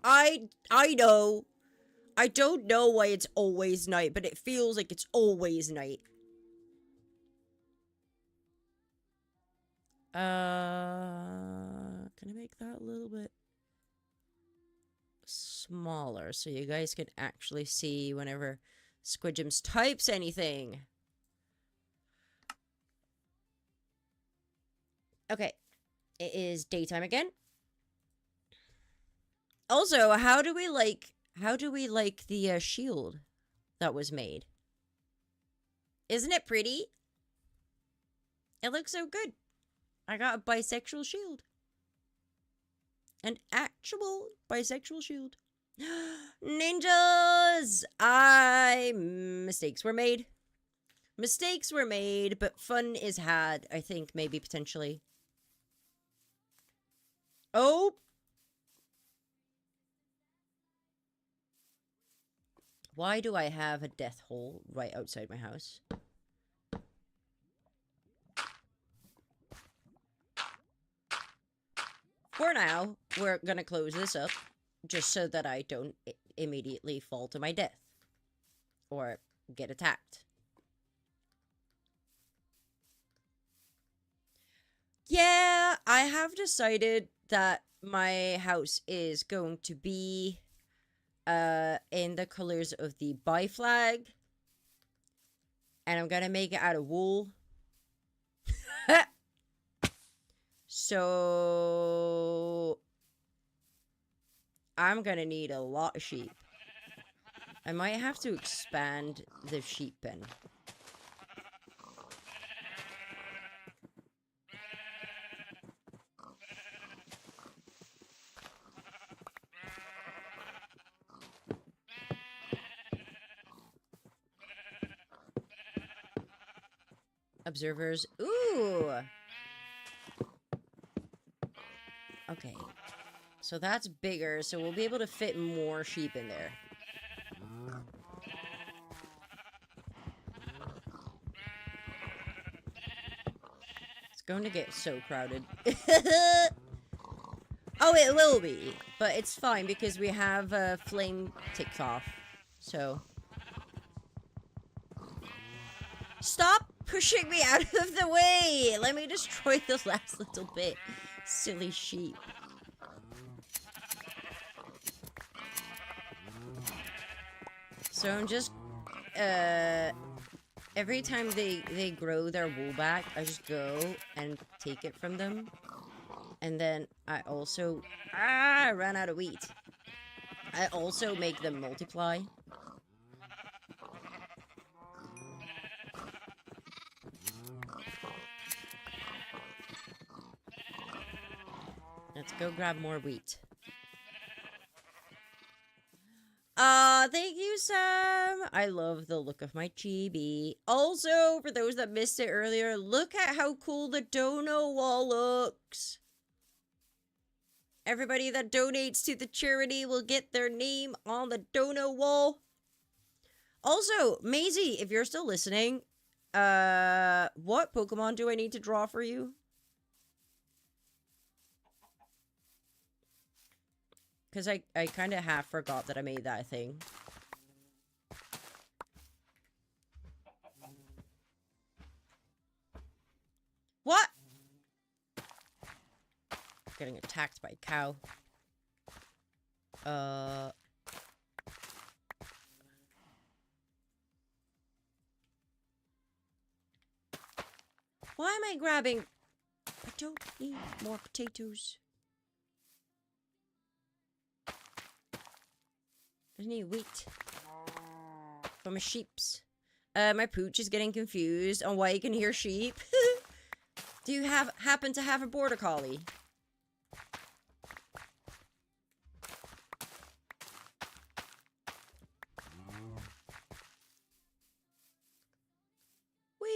I know. I don't know why it's always night, but it feels like it's always night. Can I make that a little bit smaller so you guys can actually see whenever Squidgems types anything? Okay, it is daytime again. Also, how do we like the shield that was made? Isn't it pretty? It looks so good. I got a bisexual shield. An actual bisexual shield. Ninjas! Mistakes were made. Mistakes were made, but fun is had, I think, maybe, potentially. Oh! Why do I have a death hole right outside my house? For now, we're gonna close this up, just so that I don't immediately fall to my death. Or get attacked. Yeah, I have decided that my house is going to be in the colors of the bi flag. And I'm gonna make it out of wool. So I'm gonna need a lot of sheep. I might have to expand the sheep pen. Observers. Ooh! Okay. So that's bigger, so we'll be able to fit more sheep in there. It's going to get so crowded. Oh, it will be. But it's fine because we have a flame ticked off. So. Stop pushing me out of the way! Let me destroy the last little bit. Silly sheep. So I'm just, every time they grow their wool back, I just go and take it from them. And then I also, I ran out of wheat. I also make them multiply. Let's go grab more wheat. Thank you, Sam. I love the look of my chibi. Also, for those that missed it earlier, look at how cool the dono wall looks. Everybody that donates to the charity will get their name on the dono wall. Also, Maisie, if you're still listening, what Pokemon do I need to draw for you? Because I kind of half forgot that I made that thing. What? Getting attacked by a cow. Why am I grabbing? I don't need more potatoes. I need wheat. For my sheeps. My pooch is getting confused on why you can hear sheep. Do you happen to have a border collie? Whee!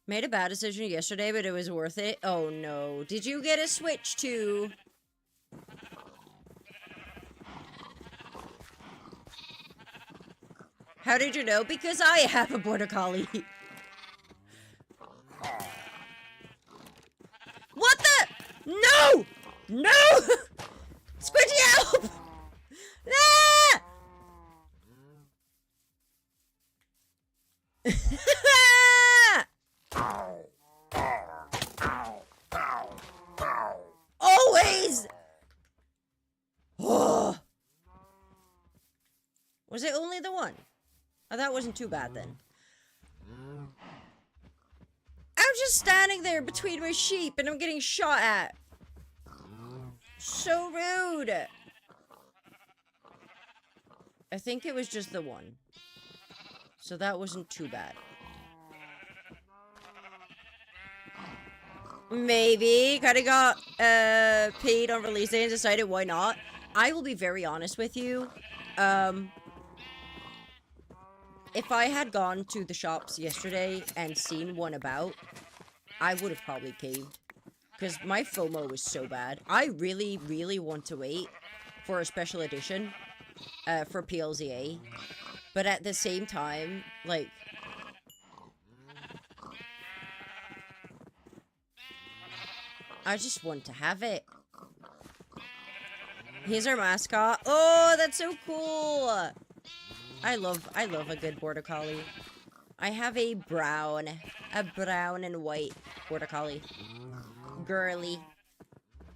Made a bad decision yesterday, but it was worth it. Oh no. Did you get a Switch too? How did you know? Because I have a border collie. What the? No! No! Squidgy, help! Ah! Always! Oh. Was it only the one? Oh, that wasn't too bad then. I'm just standing there between my sheep and I'm getting shot at. So rude. I think it was just the one. So that wasn't too bad. Maybe. Kind of got paid on release day and decided why not. I will be very honest with you. If I had gone to the shops yesterday and seen one about, I would have probably caved. Because my FOMO was so bad. I really, really want to wait for a special edition for PLZA. But at the same time, like... I just want to have it. Here's our mascot. Oh, that's so cool! I love a good border collie. I have a brown and white border collie. Girly.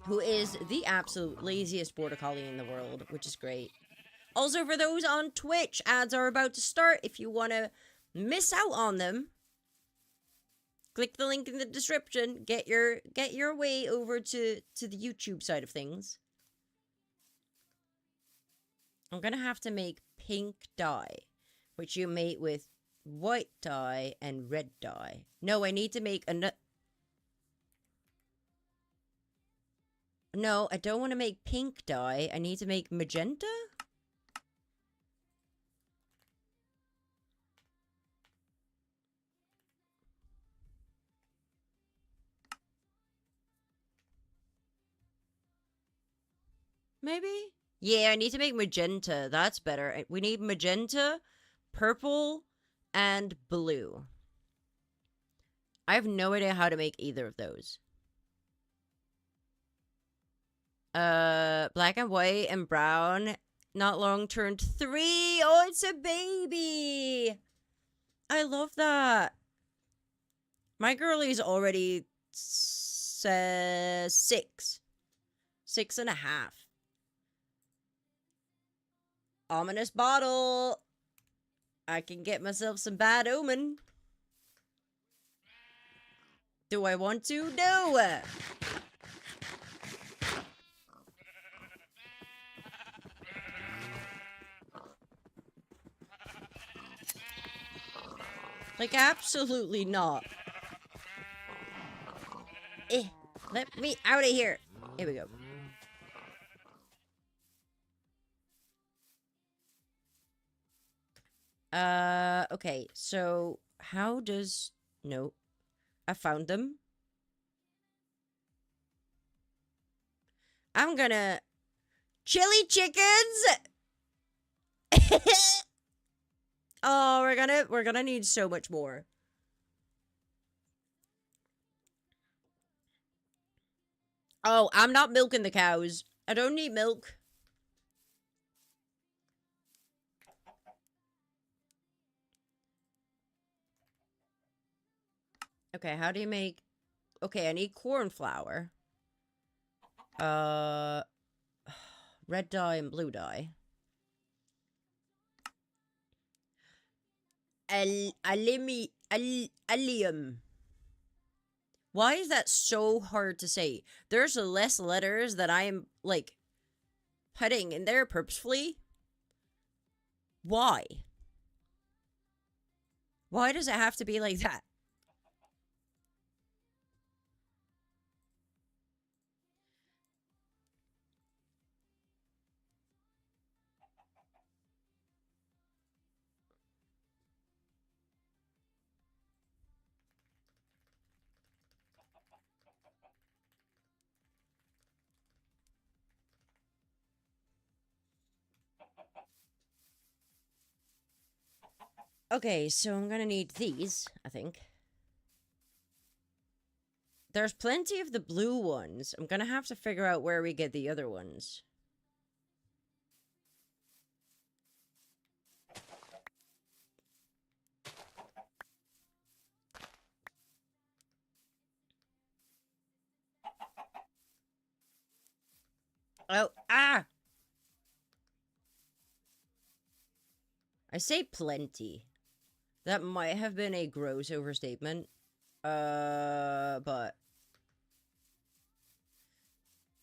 Who is the absolute laziest border collie in the world, which is great. Also, for those on Twitch, ads are about to start. If you want to miss out on them, click the link in the description. Get your way over to the YouTube side of things. I'm gonna have to make pink dye, which you mate with white dye and red dye. No, I need to make a... No, I don't want to make pink dye. I need to make magenta? Maybe? Yeah, I need to make magenta. That's better. We need magenta, purple, and blue. I have no idea how to make either of those. Black and white and brown. Not long turned 3. Oh, it's a baby. I love that. My girlie's already 6. 6.5. Ominous bottle. I can get myself some bad omen. Do I want to? No. Like, absolutely not. Let me out of here. Here we go. Okay, so how does... No. I found them. I'm gonna... Chili chickens! Oh, we're gonna need so much more. Oh, I'm not milking the cows. I don't need milk. Okay, how do you make... Okay, I need corn flour. Red dye and blue dye. Allium. Why is that so hard to say? There's less letters that I'm, like, putting in there purposefully. Why? Why does it have to be like that? Okay, so I'm gonna need these, I think. There's plenty of the blue ones. I'm gonna have to figure out where we get the other ones. Ah! I say plenty. That might have been a gross overstatement. But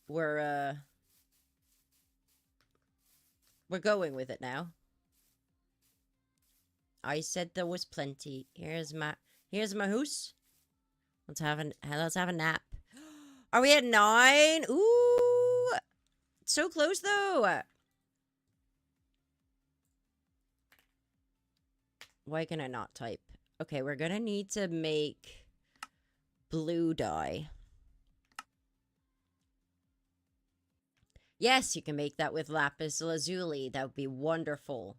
we're going with it now. I said there was plenty. Here's my hoose. Let's have a nap. Are we at 9? Ooh, so close though. Why can I not type? Okay, we're gonna need to make blue dye. Yes, you can make that with lapis lazuli. That would be wonderful.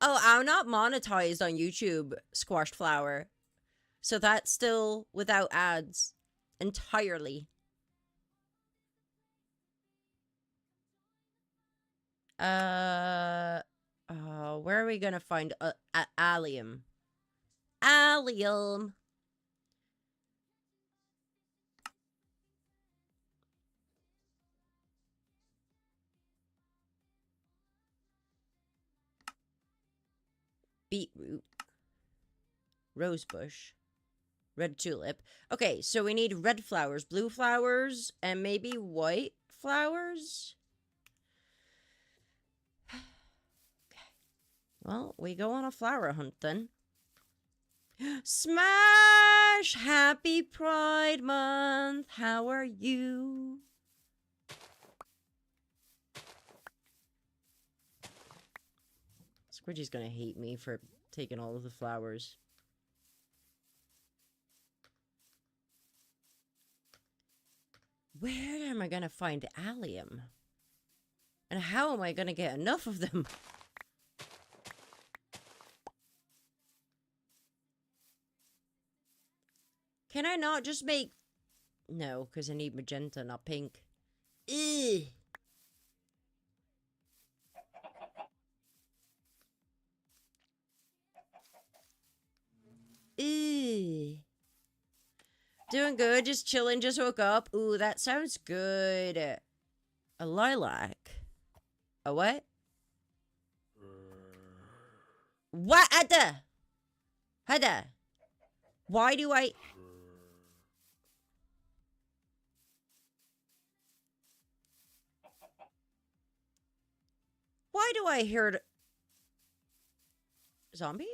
Oh, I'm not monetized on YouTube, Squashed Flower. So that's still without ads entirely. Where are we gonna find allium? Allium. Beetroot. Rosebush. Red tulip. Okay, so we need red flowers, blue flowers, and maybe white flowers. Well, we go on a flower hunt then. Smash! Happy Pride Month! How are you? Squidgy's gonna hate me for taking all of the flowers. Where am I gonna find allium? And how am I gonna get enough of them? Can I not just make... No, because I need magenta, not pink. Ugh. Ugh. Doing good, just chilling, just woke up. Ooh, that sounds good. A lilac. A what? What? Hada. Why do I... Why do I hear... Zombie?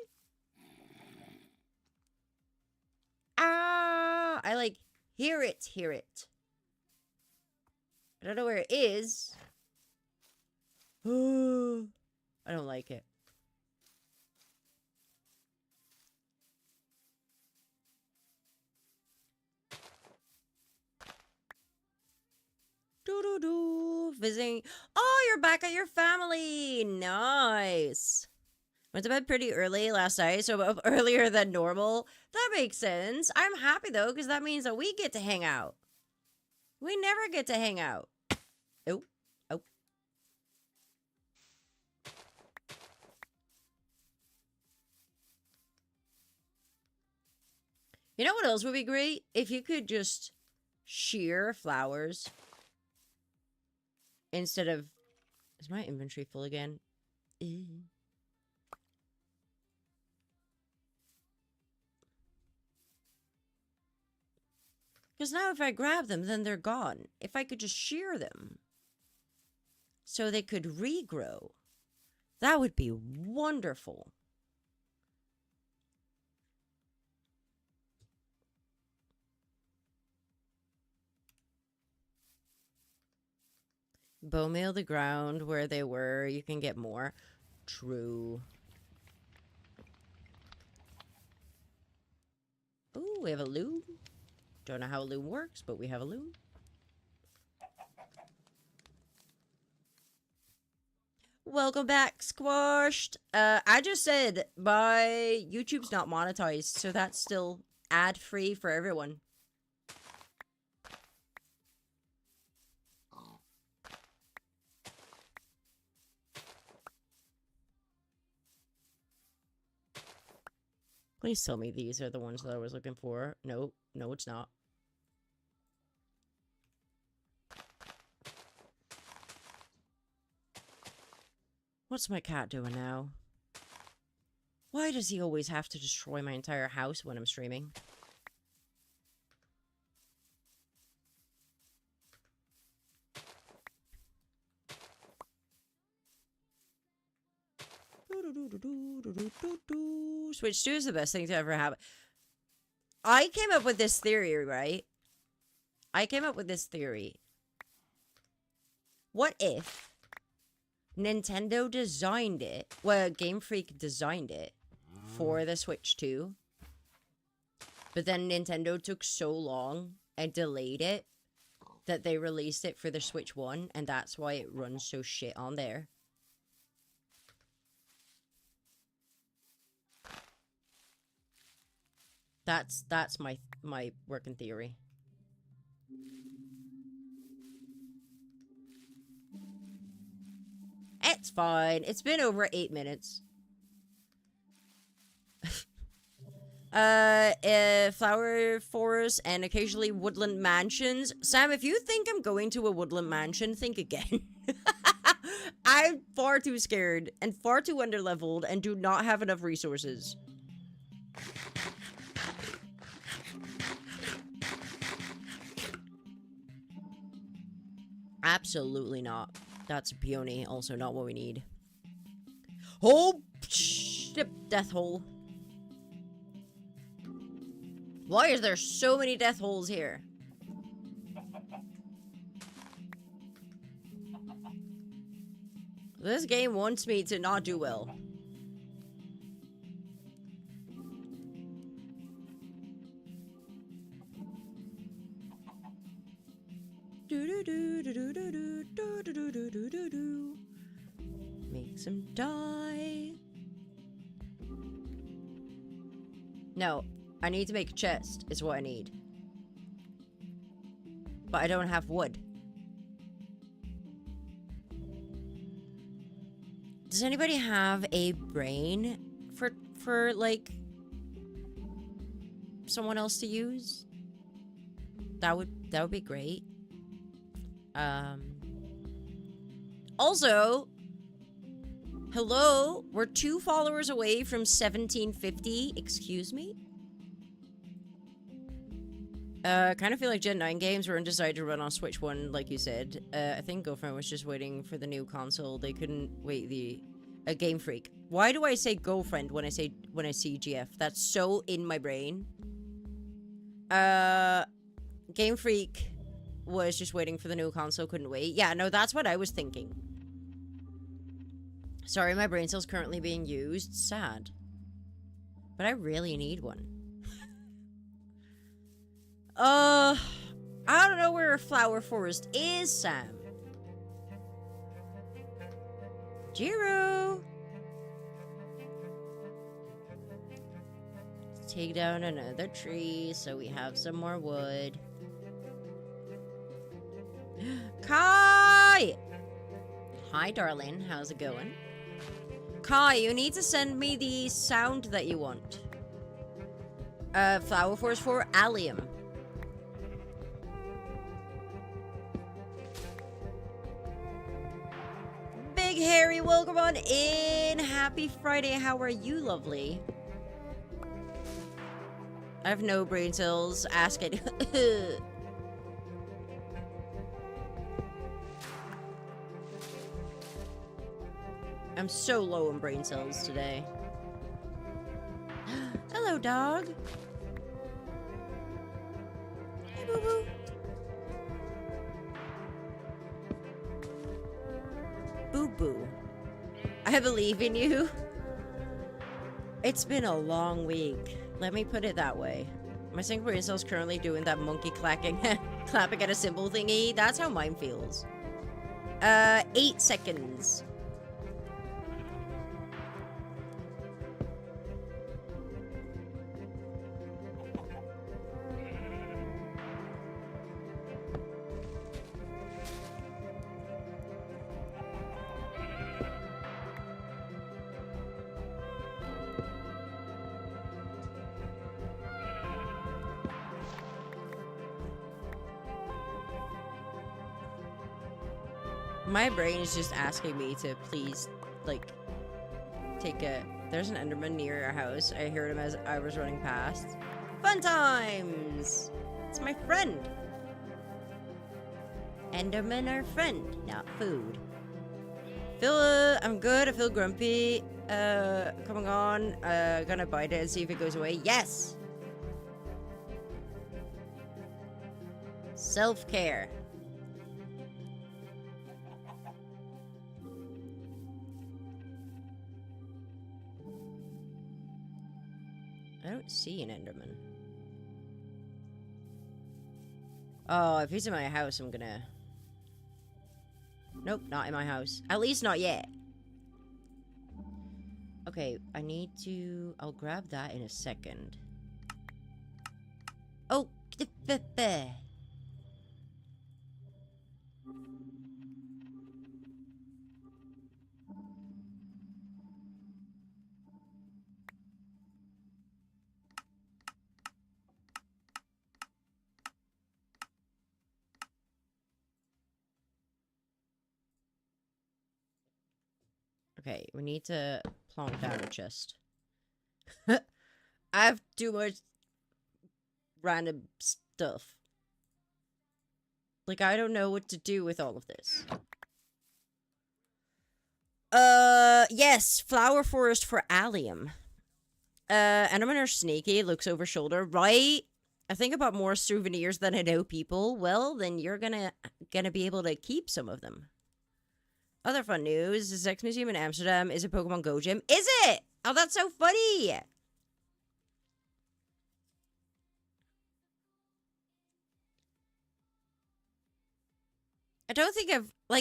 Ah! I like... Hear it. I don't know where it is. I don't like it. Visiting. Oh, you're back at your family. Nice. Went to bed pretty early last night, so up earlier than normal. That makes sense. I'm happy though, because that means that we get to hang out. We never get to hang out. Oh. You know what else would be great? If you could just shear flowers instead of... Is my inventory full again? Because now if I grab them, then they're gone. If I could just shear them so they could regrow, that would be wonderful. Bone meal the ground where they were. You can get more. True. Ooh, we have a loom. Don't know how a loom works, but we have a loom. Welcome back, Squashed. I just said my YouTube's not monetized, so that's still ad-free for everyone. Please tell me these are the ones that I was looking for. No, no, it's not. What's my cat doing now? Why does he always have to destroy my entire house when I'm streaming? Switch 2 is the best thing to ever happen. I came up with this theory, right? I came up with this theory. What if Nintendo designed it, well, Game Freak designed it for the Switch 2, but then Nintendo took so long and delayed it that they released it for the Switch 1, and that's why it runs so shit on there. That's my working theory. It's fine. It's been over 8 minutes. Flower forests and occasionally woodland mansions. Sam, if you think I'm going to a woodland mansion, think again. I'm far too scared and far too underleveled and do not have enough resources. Absolutely not. That's peony. Also not what we need. Oh, shit, death hole. Why is there so many death holes here? This game wants me to not do well. Makes him die. No, I need to make a chest, is what I need. But I don't have wood. Does anybody have a brain for like someone else to use? That would be great. Also, hello, we're 2 followers away from 1750. Excuse me? Kind of feel like Gen 9 games were undecided to run on Switch 1, like you said. I think Girlfriend was just waiting for the new console. They couldn't wait a Game Freak. Why do I say Girlfriend when I see GF? That's so in my brain. Game Freak was just waiting for the new console, couldn't wait. Yeah, no, that's what I was thinking. Sorry, my brain cell's currently being used. Sad. But I really need one. I don't know where a flower forest is, Sam. Jiro! Let's take down another tree so we have some more wood. Kai! Hi, darling. How's it going? Kai, you need to send me the sound that you want. Flower forest for allium. Big Harry, welcome on in. Happy Friday. How are you, lovely? I have no brain cells. Ask it. I'm so low on brain cells today. Hello, dog. Hey, boo-boo. Boo-boo. I believe in you. It's been a long week. Let me put it that way. My single brain cell's currently doing that monkey clapping at a symbol thingy. That's how mine feels. 8 seconds. My brain is just asking me to please, like, take a... There's an Enderman near our house. I heard him as I was running past. Fun times! It's my friend. Endermen are friend, not food. I'm good. I feel grumpy. Coming on. Gonna bite it and see if it goes away. Yes! Self-care. I don't see an Enderman. Oh, if he's in my house, I'm gonna... Nope, not in my house. At least not yet. Okay, I need to... I'll grab that in a second. Oh! Okay, we need to plonk down a chest. I have too much random stuff. Like, I don't know what to do with all of this. Yes, flower forest for allium. Endermen are sneaky, looks over shoulder, right? I think about more souvenirs than I know people. Well, then you're gonna be able to keep some of them. Other fun news, the Sex Museum in Amsterdam is a Pokemon Go gym. Is it? Oh, that's so funny! I don't think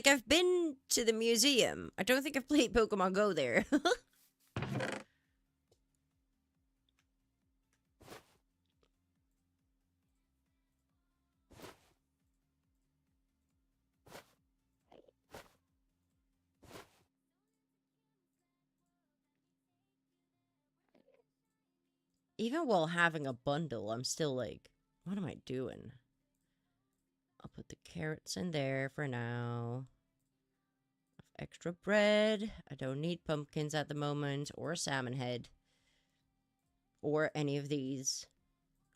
I've been to the museum. I don't think I've played Pokemon Go there. Even while having a bundle, I'm still like, what am I doing? I'll put the carrots in there for now. Extra bread. I don't need pumpkins at the moment, or a salmon head. Or any of these.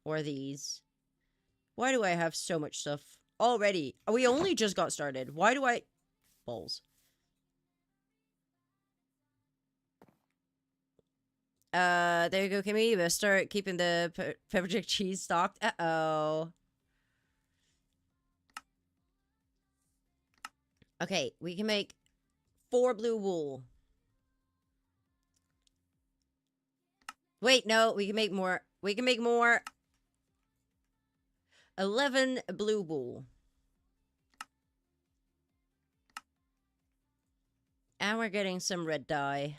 Or these. Why do I have so much stuff already? We only just got started. Why do I... Balls. There you go, Kimmy. You better start keeping the pepper jack cheese stocked. Uh-oh. Okay, we can make 4 blue wool. Wait, no, we can make more. We can make more. 11 blue wool. And we're getting some red dye.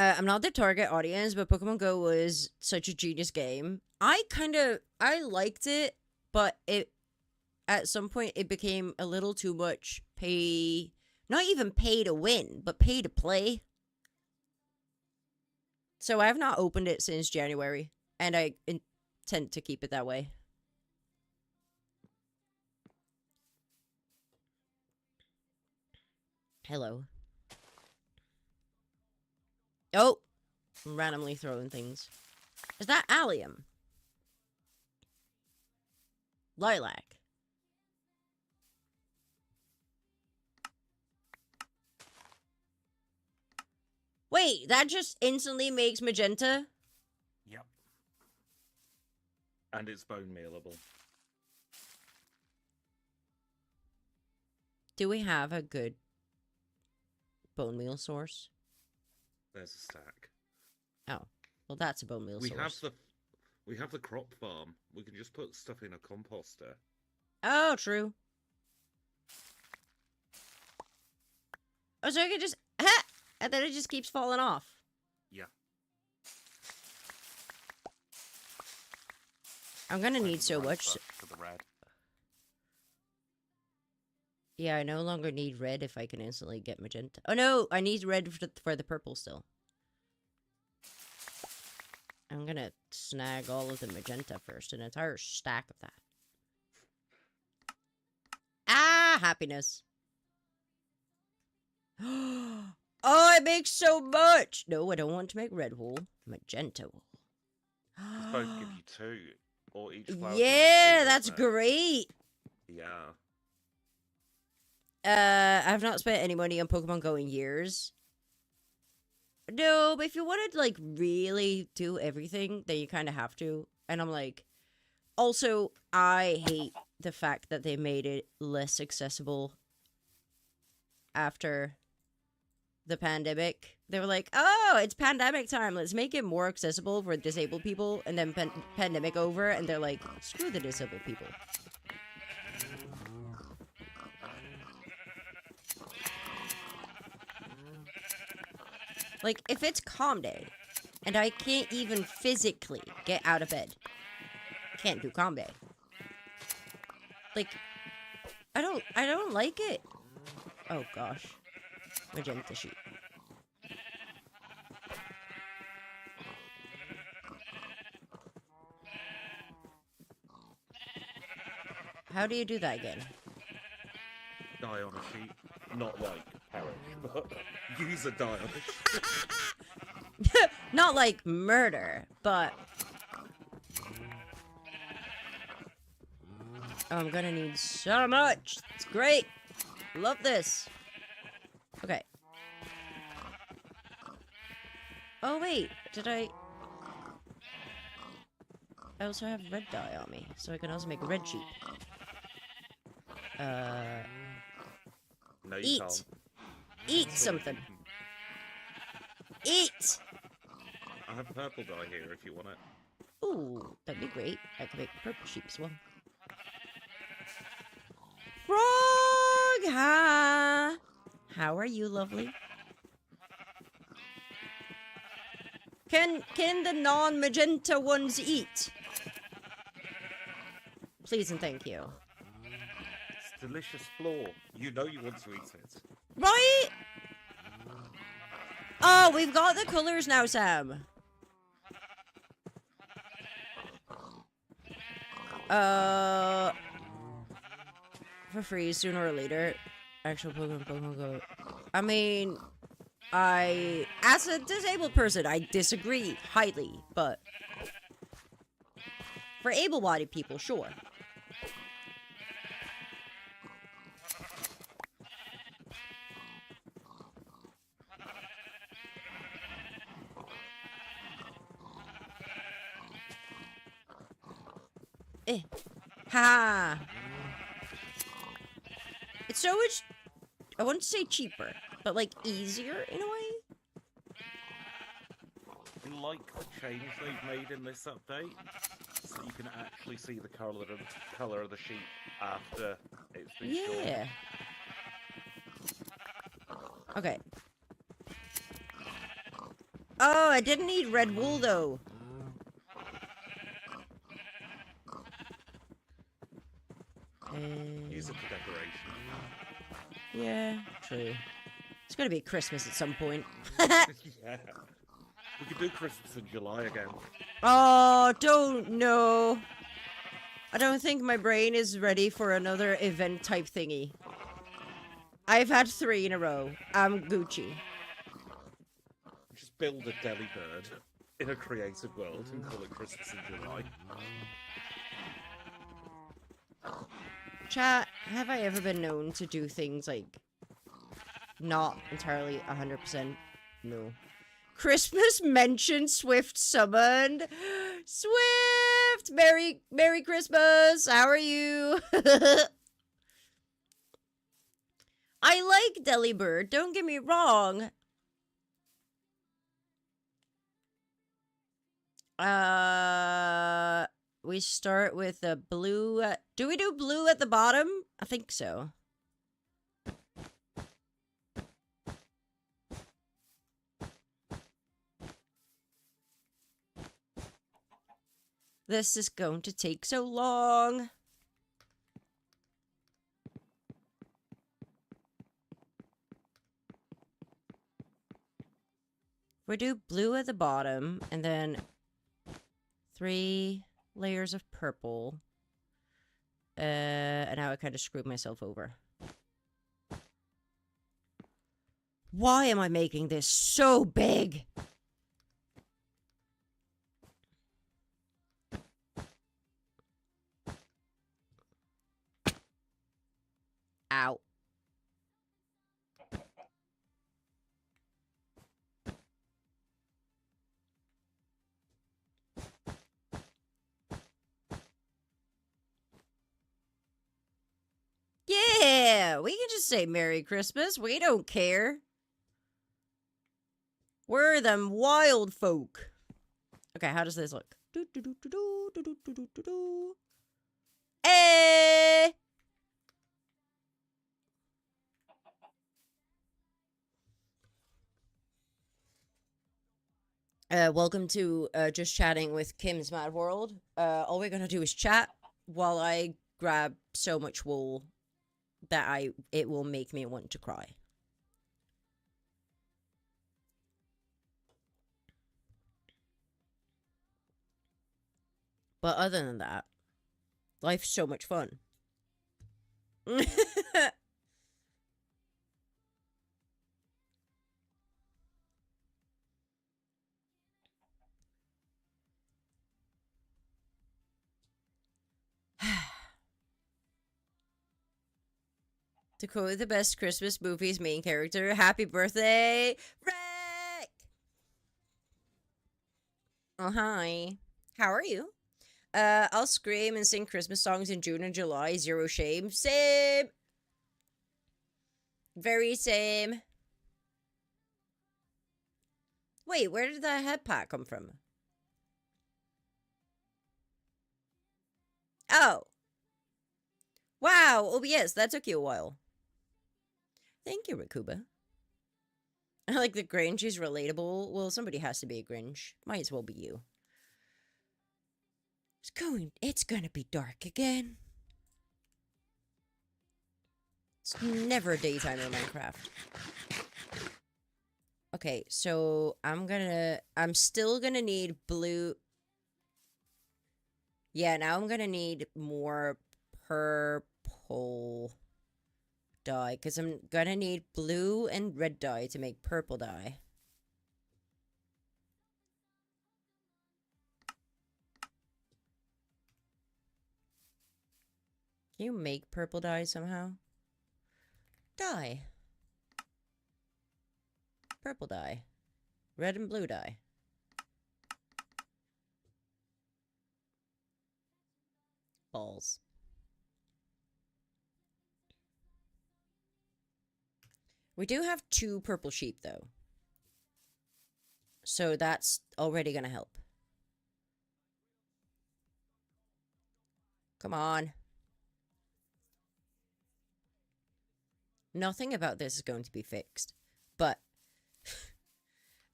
I'm not the target audience, but Pokemon Go was such a genius game. I liked it, but at some point it became a little too much not even pay to win, but pay to play. So I have not opened it since January, and I intend to keep it that way. Hello. Oh! I'm randomly throwing things. Is that allium? Lilac. Wait, that just instantly makes magenta? Yep. And it's bone mealable. Do we have a good bone meal source? There's a stack. Oh, well, that's a bone meal source. We have the crop farm. We can just put stuff in a composter. Oh, true. Oh, so I can just... Ha! And then it just keeps falling off. Yeah. I'm gonna need so much... For the red. Yeah, I no longer need red if I can instantly get magenta. Oh no, I need red for the purple still. I'm gonna snag all of the magenta first, an entire stack of that. Happiness. Oh, it makes so much. No, I don't want to make red wool. Magenta wool. It's supposed to give you 2, or each flower. Yeah, gives you 2, that's isn't it? great. Yeah. I've not spent any money on Pokemon Go in years. No, but if you want to, like, really do everything, then you kind of have to. And I'm like, also, I hate the fact that they made it less accessible after the pandemic. They were like, oh, it's pandemic time. Let's make it more accessible for disabled people. And then pandemic over, and they're like, screw the disabled people. Like, if it's calm day, and I can't even physically get out of bed, can't do calm day. Like, I don't like it. Oh gosh. Magenta sheet. How do you do that again? Die on a sheet. Not like perish, but use a die on a sheet. Not like murder, but... Oh, I'm gonna need so much. It's great. Love this. Okay. Oh, wait. Did I also have red dye on me, so I can also make a red sheet. No, you Eat. can't. Eat something. Eat! I have purple dye here if you want it. Ooh, that'd be great. I could make purple sheep as well. Frog! Ha! How are you, lovely? Can the non-magenta ones eat? Please and thank you. It's delicious floor. You know you want to eat it. Right? Oh, we've got the colors now, Sam. For free, sooner or later. Actual Pokemon Go. I mean, as a disabled person, I disagree highly, but for able-bodied people, sure. Ha! It's so much, I wouldn't say cheaper, but like easier in a way. I like the change they've made in this update, so you can actually see the color of the sheep after it's been shorn. Yeah. Okay. Oh, I didn't need red wool though. Use it for decoration. Yeah, true. It's gonna be Christmas at some point. Yeah. We could do Christmas in July again. Oh, don't know. I don't think my brain is ready for another event type thingy. I've had 3 in a row. I'm Gucci. Just build a deli bird in a creative world and call it Christmas in July. Chat, have I ever been known to do things like not entirely 100%? No. Christmas mentioned, Swift summoned. Swift! Merry Christmas! How are you? I like Delibird, don't get me wrong. We start with a blue. Do we do blue at the bottom? I think so. This is going to take so long. We do blue at the bottom, and then 3 layers of purple. I and now I kind of screwed myself over. Why am I making this so big? Ow. Yeah, we can just say Merry Christmas. We don't care. We're them wild folk. Okay, how does this look? Do, do, do, do, do, do, do, do, do, do. Hey! Welcome to Just Chatting with Kim's Mad World. All we're gonna do is chat while I grab so much wool that it will make me want to cry. But other than that, life's so much fun. To quote the best Christmas movie's main character, happy birthday, Rick! Oh, hi. How are you? I'll scream and sing Christmas songs in June and July. Zero shame. Same. Very same. Wait, where did that head pat come from? Oh. Wow. Oh, yes, that took you a while. Thank you, Rakuba. I like the Grinch is relatable. Well, somebody has to be a Grinch. Might as well be you. It's gonna be dark again. It's never daytime in Minecraft. Okay, so I'm still gonna need blue. Yeah, now I'm gonna need more purple dye, because I'm gonna need blue and red dye to make purple dye. Can you make purple dye somehow? Dye. Purple dye. Red and blue dye. Balls. We do have 2 purple sheep, though. So that's already gonna help. Come on. Nothing about this is going to be fixed. But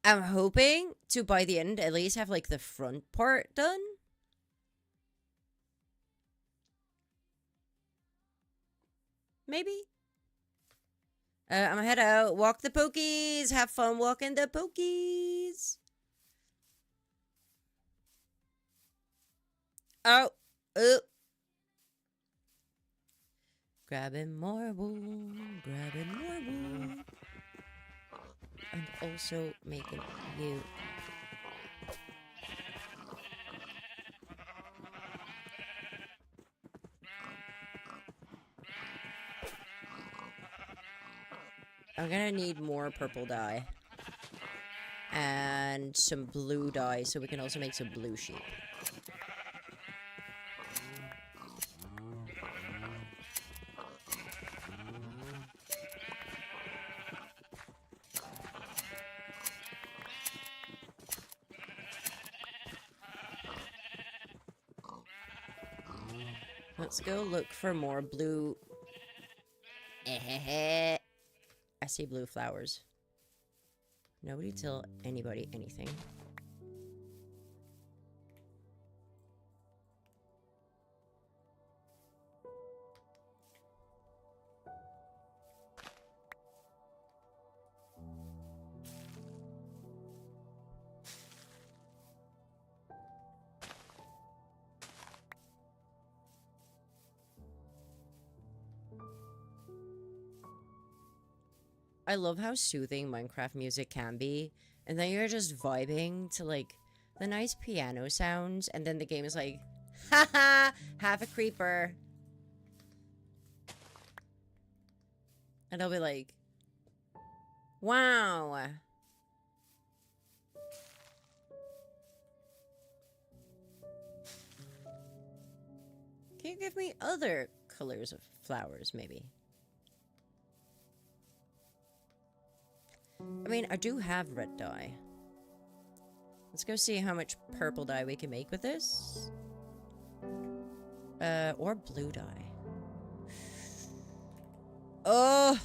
I'm hoping to, by the end, at least have, like, the front part done. Maybe? I'm gonna head out, walk the pokies, have fun walking the pokies. Oh, grabbing more wool, and also making you. I'm gonna need more purple dye. And some blue dye, so we can also make some blue sheep. Let's go look for more blue. I see blue flowers. Nobody tell anybody anything. I love how soothing Minecraft music can be. And then you're just vibing to, like, the nice piano sounds. And then the game is like, haha, have a creeper. And I'll be like, wow. Can you give me other colors of flowers, maybe? I mean, I do have red dye. Let's go see how much purple dye we can make with this. Or blue dye. Oh!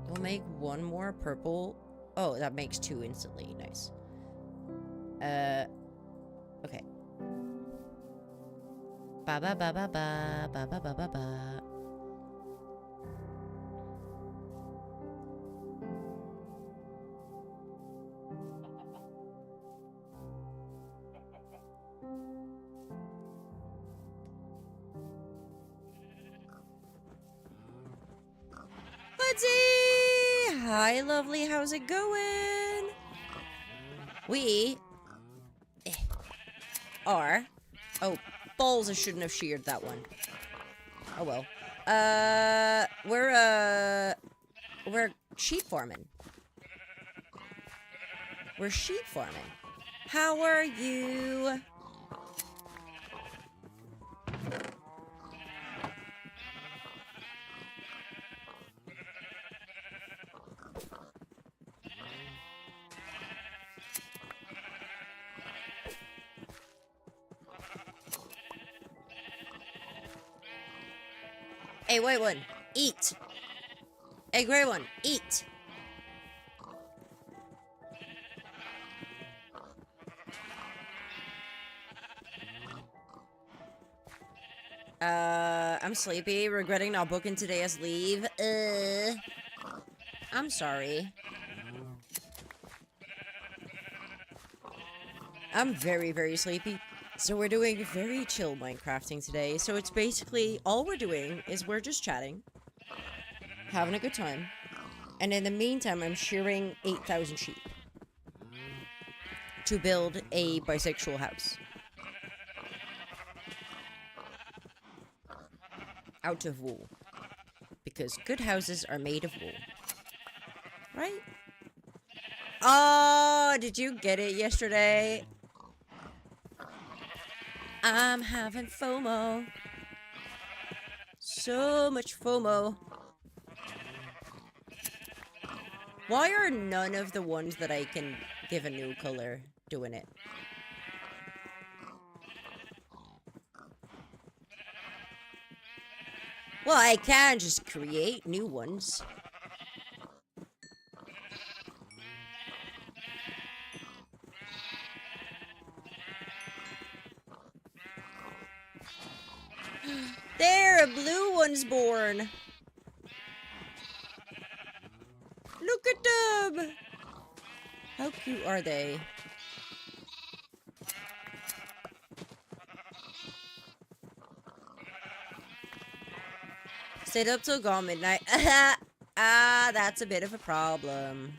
We'll make one more purple. Oh, that makes 2 instantly. Nice. Okay. Ba ba ba ba ba ba ba ba ba ba. Buddy! Hi, lovely. How's it going? We are... Oh, balls, I shouldn't have sheared that one. Oh, well. We're sheep farming. We're sheep farming. How are you? Hey, white one, eat. Hey, gray one, eat. I'm sleepy, regretting not booking today as leave. I'm sorry. I'm very, very sleepy. So we're doing very chill Minecrafting today. So it's basically, all we're doing is we're just chatting, having a good time. And in the meantime, I'm shearing 8,000 sheep to build a bisexual house. Out of wool. Because good houses are made of wool. Right? Oh, did you get it yesterday? I'm having FOMO. So much FOMO. Why are none of the ones that I can give a new color doing it? Well, I can just create new ones. There, a blue one's born. Look at them. How cute are they? Stayed up till gone midnight. That's a bit of a problem.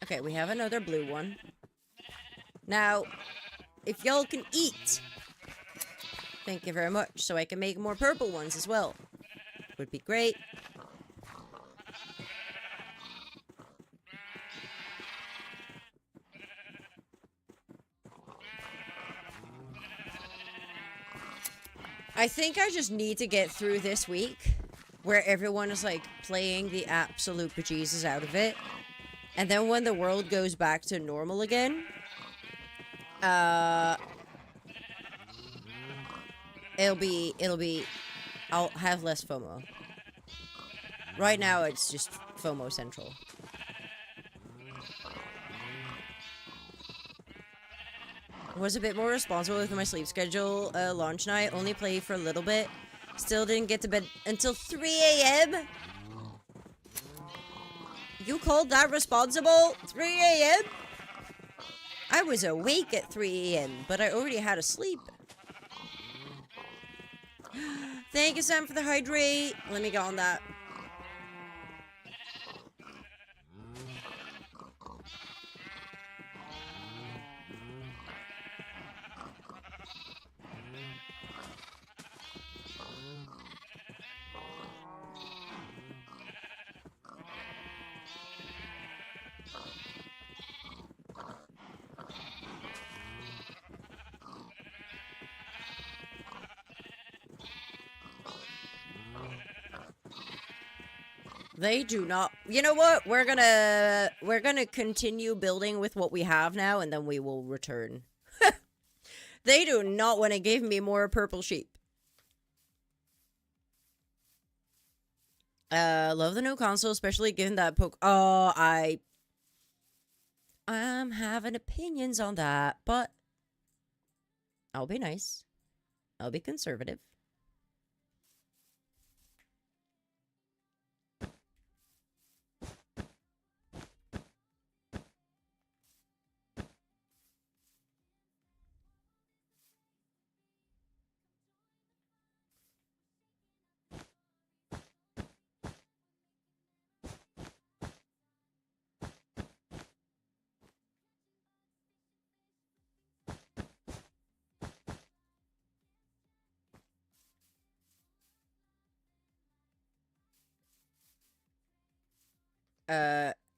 Okay, we have another blue one. Now, if y'all can eat, thank you very much, so I can make more purple ones as well. Would be great. I think I just need to get through this week where everyone is like playing the absolute bejesus out of it. And then when the world goes back to normal again, I'll have less FOMO. Right now it's just FOMO central. Was a bit more responsible with my sleep schedule. Launch night, only played for a little bit. Still didn't get to bed until 3 a.m. You called that responsible? 3 a.m.? I was awake at 3 a.m., but I already had a sleep. Thank you, Sam, for the hydrate. Let me get on that. They do not. You know what? We're gonna continue building with what we have now, and then we will return. They do not want to give me more purple sheep. Love the new console, especially given that I'm having opinions on that, but I'll be nice. I'll be conservative.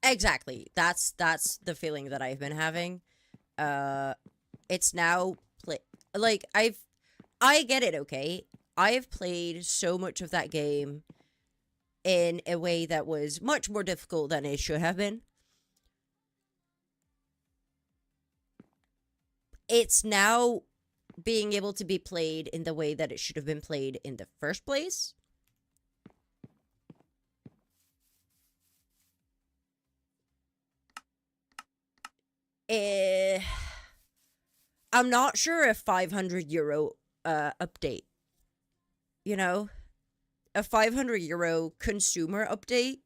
Exactly. That's the feeling that I've been having. It's now like I get it, okay? I've played so much of that game in a way that was much more difficult than it should have been. It's now being able to be played in the way that it should have been played in the first place. I'm not sure if €500 update, you know, a €500 consumer update,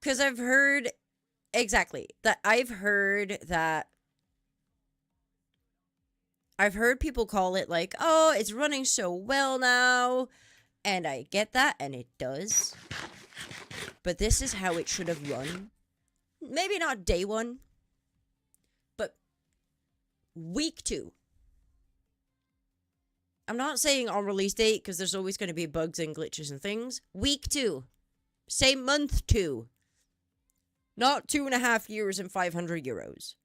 because I've heard people call it like, oh, it's running so well now, and I get that, and it does, but this is how it should have run. Maybe not day 1, but week 2. I'm not saying on release date, because there's always going to be bugs and glitches and things. Week 2. Say month 2. Not 2.5 years and €500.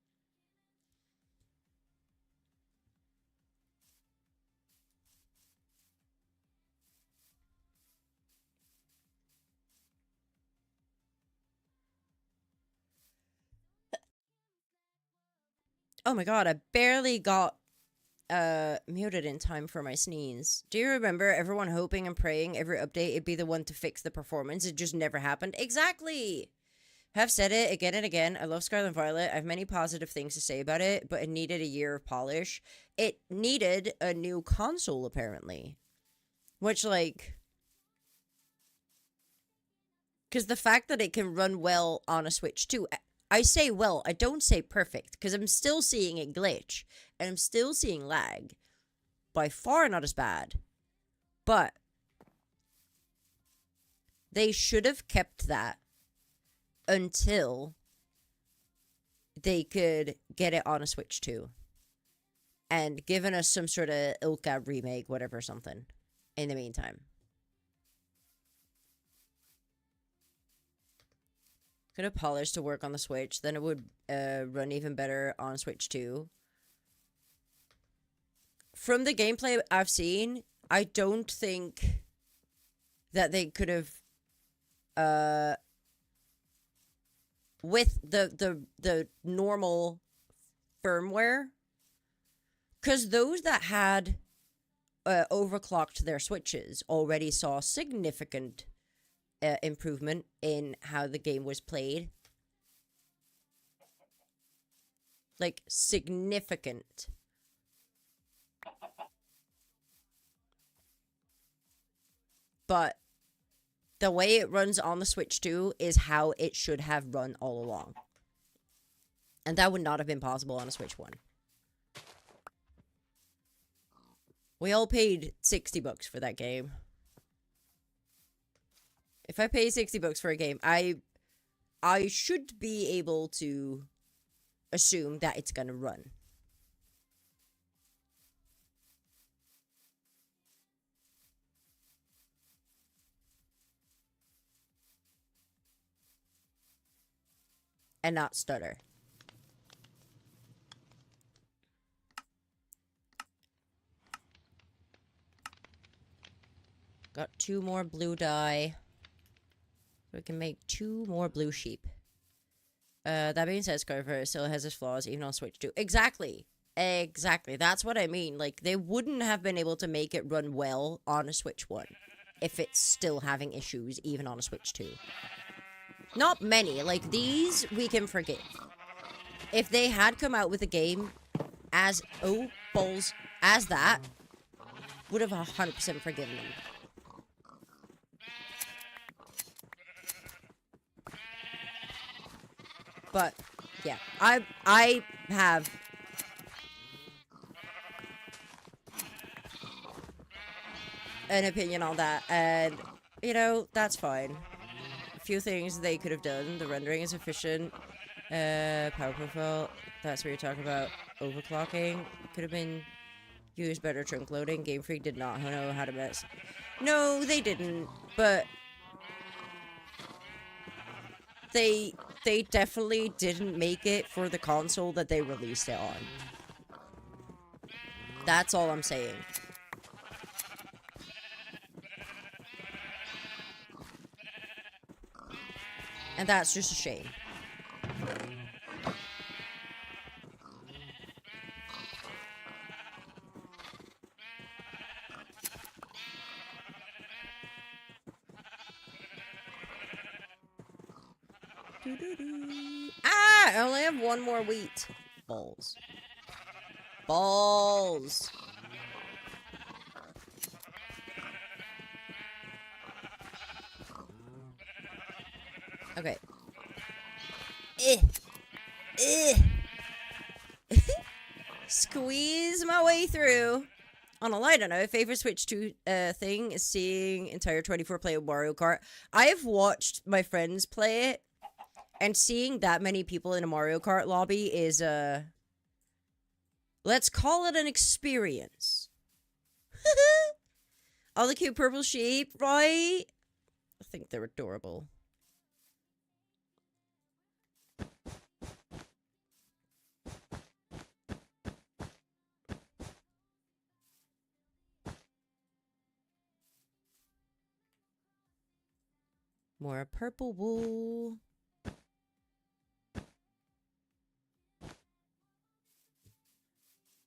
Oh my god, I barely got muted in time for my sneeze. Do you remember everyone hoping and praying every update it'd be the one to fix the performance? It just never happened. Exactly! Have said it again and again. I love Scarlet Violet. I have many positive things to say about it, but it needed a year of polish. It needed a new console, apparently. Which, like... because the fact that it can run well on a Switch, too... I say well, I don't say perfect, because I'm still seeing it glitch, and I'm still seeing lag. By far not as bad. But they should have kept that until they could get it on a Switch too. And given us some sort of Ilka remake, whatever, something, in the meantime. Could have polished to work on the Switch, then it would run even better on Switch 2. From the gameplay I've seen, I don't think that they could have, with the normal firmware, because those that had overclocked their Switches already saw significant improvement in how the game was played. Like, significant. But the way it runs on the Switch 2 is how it should have run all along. And that would not have been possible on a Switch 1. We all paid $60 for that game. If I pay $60 for a game, I should be able to assume that it's gonna run. And not stutter. Got 2 more blue dye. We can make 2 more blue sheep. That being said, Trevor still has its flaws, even on Switch 2. Exactly. Exactly. That's what I mean. Like, they wouldn't have been able to make it run well on a Switch 1 if it's still having issues, even on a Switch 2. Not many. Like, these, we can forgive. If they had come out with a game as, oh, balls, as that, would have 100% forgiven them. But, yeah, I have an opinion on that, and, you know, that's fine. A few things they could have done. The rendering is efficient. Power profile, that's what you're talking about. Overclocking could have been used better. Trunk loading. Game Freak did not know how to mess. No, they didn't, but they definitely didn't make it for the console that they released it on. That's all I'm saying. And that's just a shame. Ah! I only have 1 more wheat. Balls. Balls. Okay. Squeeze my way through. On a lighter note, favorite Switch 2 thing is seeing entire 24-player Mario Kart. I have watched my friends play it, and seeing that many people in a Mario Kart lobby is, let's call it an experience. All the cute purple sheep, right? I think they're adorable. More purple wool.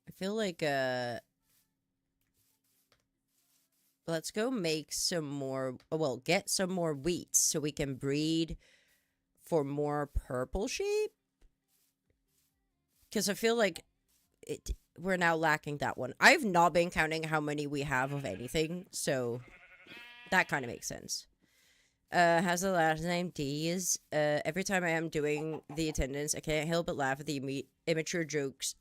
I feel like, let's go make some more, well, get some more wheat so we can breed for more purple sheep. Because I feel like we're now lacking that one. I've not been counting how many we have of anything, so that kind of makes sense. Has the last name D's. Every time I am doing the attendance, I can't help but laugh at the immature jokes.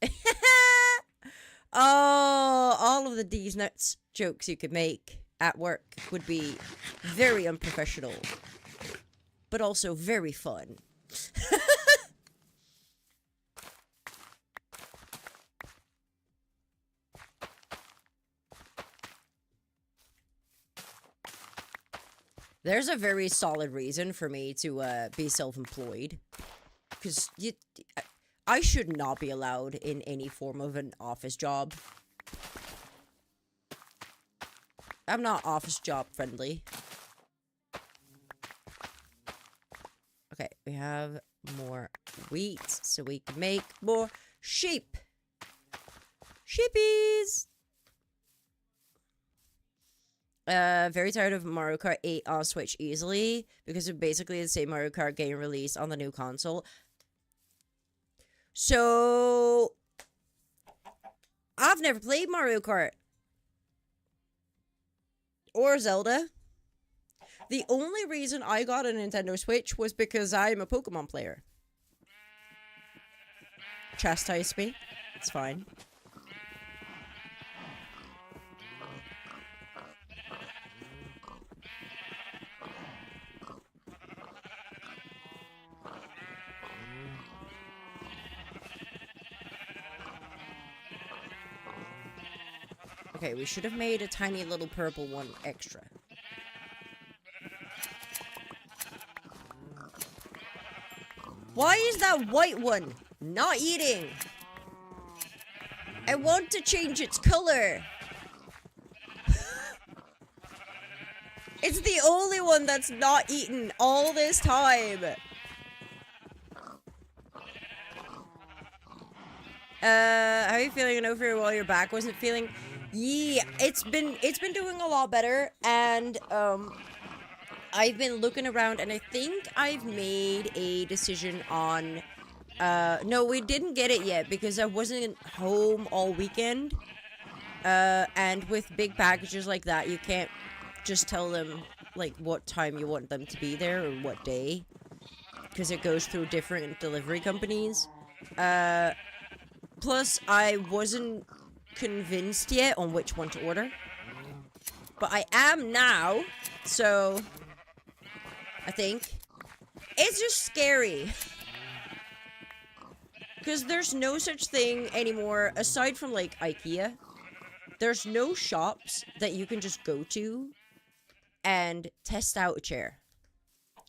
Oh, all of the D's nuts jokes you could make at work would be very unprofessional, but also very fun. There's a very solid reason for me to be self-employed, because I should not be allowed in any form of an office job. I'm not office job friendly. Okay, we have more wheat, so we can make more sheep. Sheepies! Very tired of Mario Kart 8 on Switch easily, because it's basically the same Mario Kart game released on the new console. So, I've never played Mario Kart. Or Zelda. The only reason I got a Nintendo Switch was because I'm a Pokemon player. chastise me. It's fine. Okay, we should have made a tiny little purple one extra. Why is that white one not eating? I want to change its color. It's the only one that's not eaten all this time. How are you feeling? I know for a while your back wasn't feeling. Yeah, it's been doing a lot better, and I've been looking around, and I think I've made a decision on. No, we didn't get it yet because I wasn't home all weekend. And with big packages like that, you can't just tell them like what time you want them to be there or what day, because it goes through different delivery companies. Plus, I wasn't convinced yet on which one to order, but I am now. So I think it's just scary. Because there's no such thing anymore, aside from, like, IKEA. There's no shops that you can just go to and test out a chair.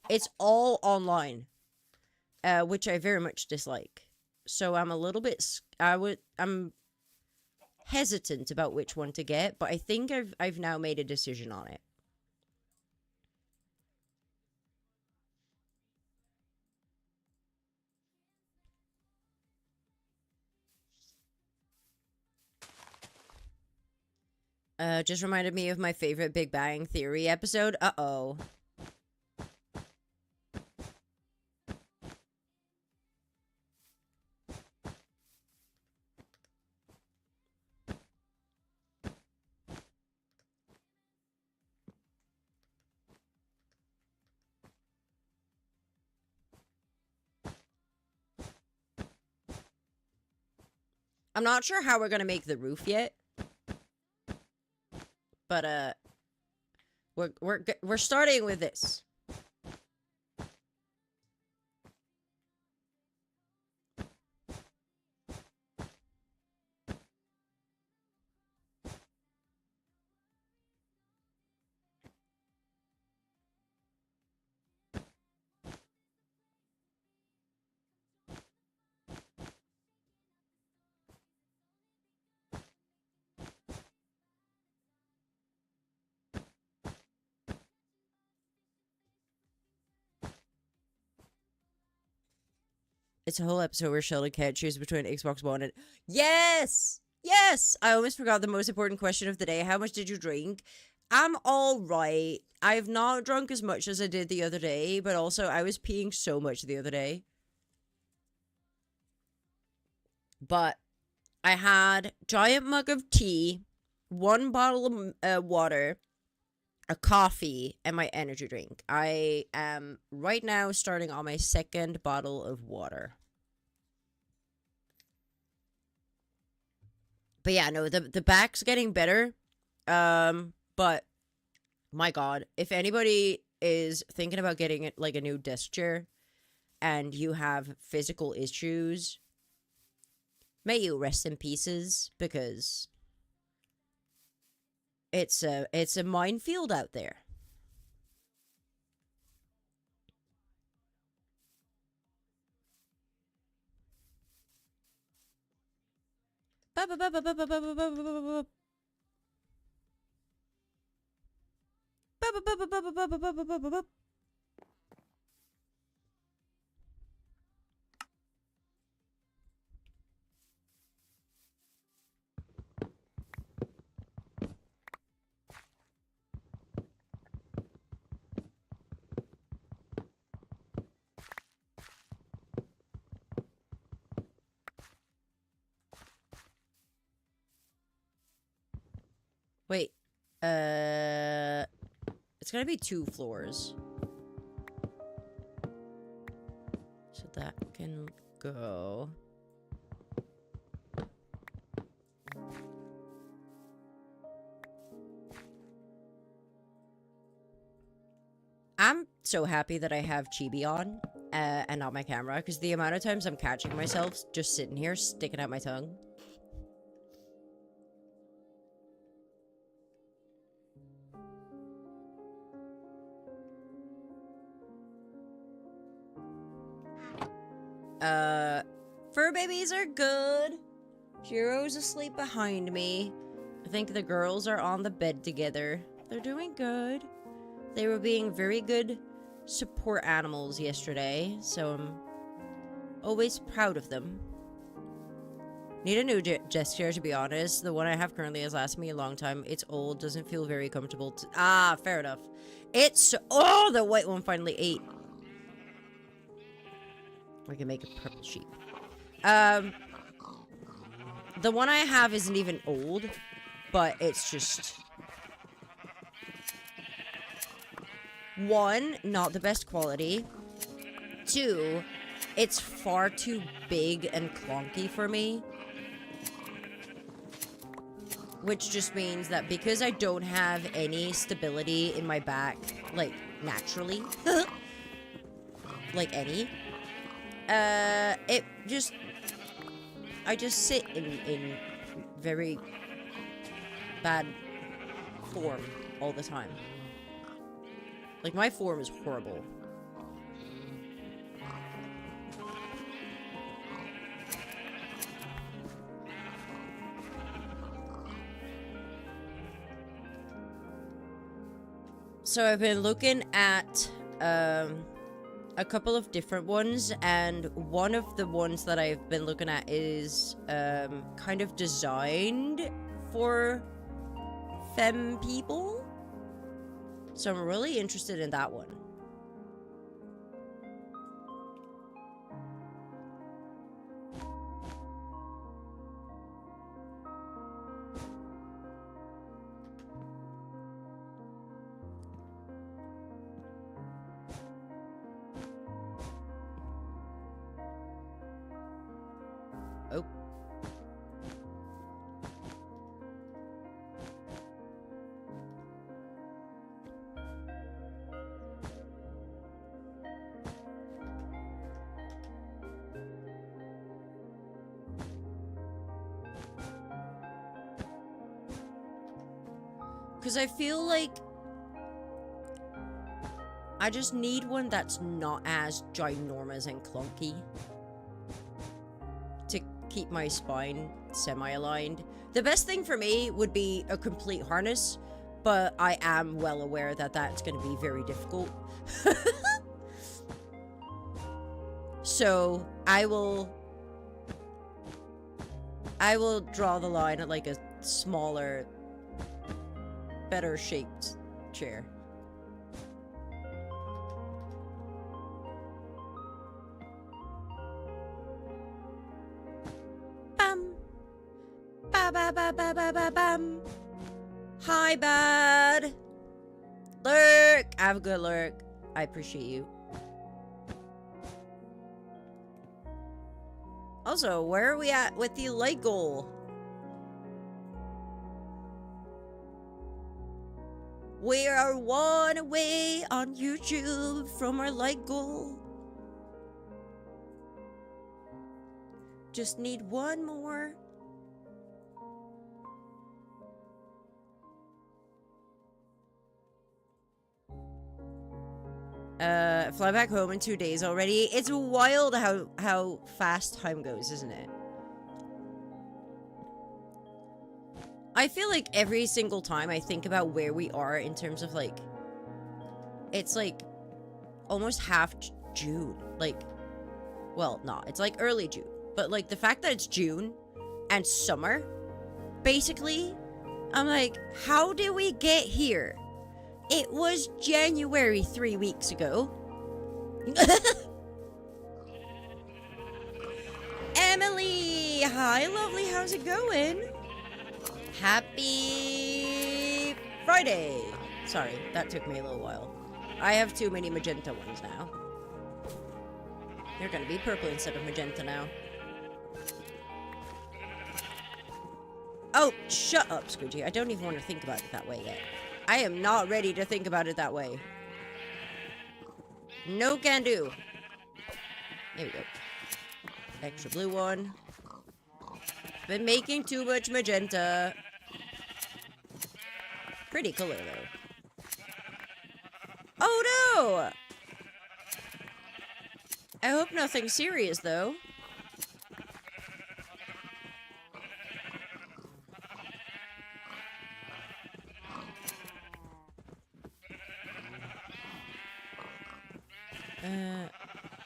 It's all online, which I very much dislike. So I'm a little bit, I'm hesitant about which one to get, but I think I've now made a decision on it. Just reminded me of my favorite Big Bang Theory episode. Uh-oh. I'm not sure how we're gonna make the roof yet. But, we're starting with this. It's a whole episode where Sheldon can't choose between Xbox One and... Yes! Yes! I almost forgot the most important question of the day. How much did you drink? I'm alright. I've not drunk as much as I did the other day, but also I was peeing so much the other day. But I had a giant mug of tea, 1 bottle of water, a coffee, and my energy drink. I am right now starting on my 2nd bottle of water. But yeah, no, the back's getting better. But my God, if anybody is thinking about getting it like a new desk chair and you have physical issues, may you rest in pieces, because it's a minefield out there. Wait, it's gonna be 2 floors. So that can go. so happy that I have Chibi on and not my camera, because the amount of times I'm catching myself just sitting here sticking out my tongue. Fur babies are good. Jiro's asleep behind me. I think the girls are on the bed together. They're doing good. They were being very good support animals yesterday, so I'm always proud of them. Need a new gesture, to be honest. The one I have currently has lasted me a long time. It's old, doesn't feel very comfortable. Fair enough. It's... Oh, the white one finally ate. We can make a purple sheep. The one I have isn't even old, but it's just... One, not the best quality. Two, it's far too big and clunky for me. Which just means that because I don't have any stability in my back, like, naturally, like any, it just, I just sit in very bad form all the time. Like, my form is horrible. So I've been looking at a couple of different ones, and one of the ones that I've been looking at is kind of designed for femme people. So I'm really interested in that one. Oh. Because I feel like I just need one that's not as ginormous and clunky to keep my spine semi-aligned. The best thing for me would be a complete harness, but I am well aware that that's going to be very difficult. So I will draw the line at like a smaller, better shaped chair. Bam. Ba ba ba ba ba ba bam. Hi, bud. Lurk. Have a good lurk. I appreciate you. Also, where are we at with the light goal? We are one away on YouTube from our light goal. Just need one more. Fly back home in 2 days already. It's wild how fast time goes, isn't it? I feel like every single time I think about where we are in terms of, like, it's, like, almost half June. Like, well, no, it's, like, early June. But, like, the fact that it's June and summer, basically, I'm like, how did we get here? It was January 3 weeks ago. Emily! Hi, lovely, how's it going? Happy Friday! Sorry, that took me a little while. I have too many magenta ones now. They're gonna be purple instead of magenta now. Oh, shut up, Squidgy. I don't even want to think about it that way yet. I am not ready to think about it that way. No can do. There we go. Extra blue one. Been making too much magenta. Pretty color though. Oh no! I hope nothing serious though.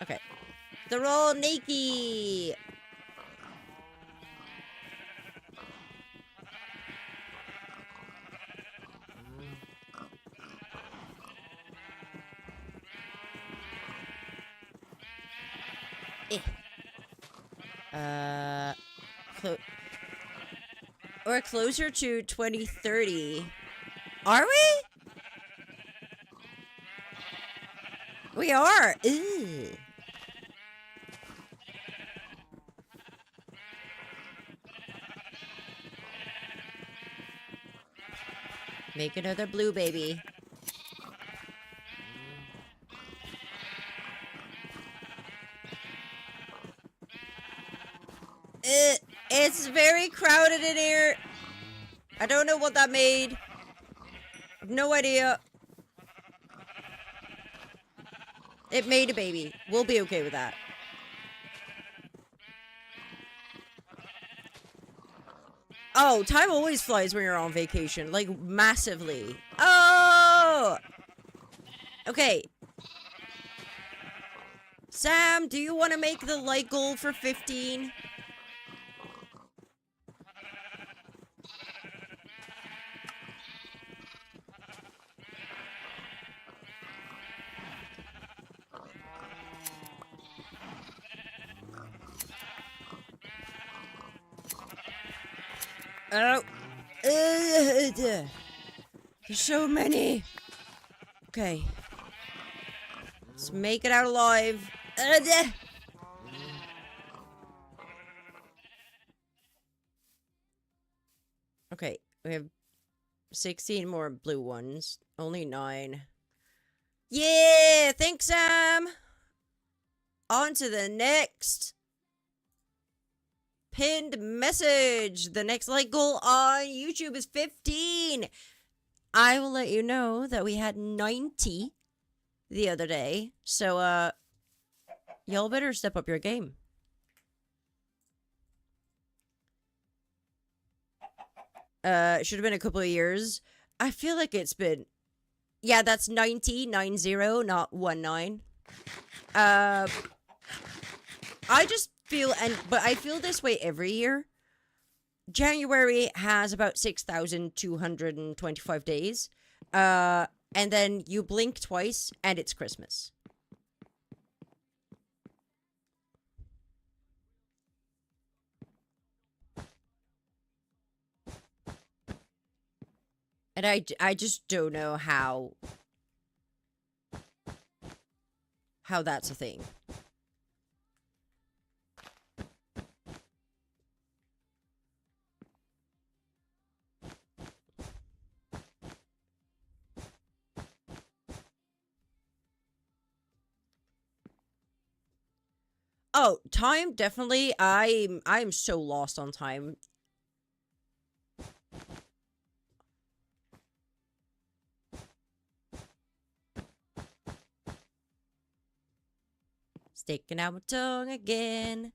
Okay. They're all naked. We're closer to 2030. Are we? We are. Ew. Make another blue baby. It's very crowded in here. I don't know what that made. No idea. It made a baby. We'll be okay with that. Oh, time always flies when you're on vacation. Like, massively. Oh! Okay. Sam, do you want to make the light goal for 15? Oh. There's so many. Okay. Let's make it out alive. Okay, we have 16 more blue ones. Only 9. Yeah! Thanks, Sam! On to the next pinned message. The next like goal on YouTube is 15. I will let you know that we had 90 the other day. So, y'all better step up your game. Should have been a couple of years. I feel like it's been... Yeah, that's 90, 90, not 19. I just feel... But I feel this way every year. January has about 6,225 days. And then you blink twice, and it's Christmas. And I just don't know how that's a thing. Oh, time, definitely. I'm so lost on time. Sticking out my tongue again.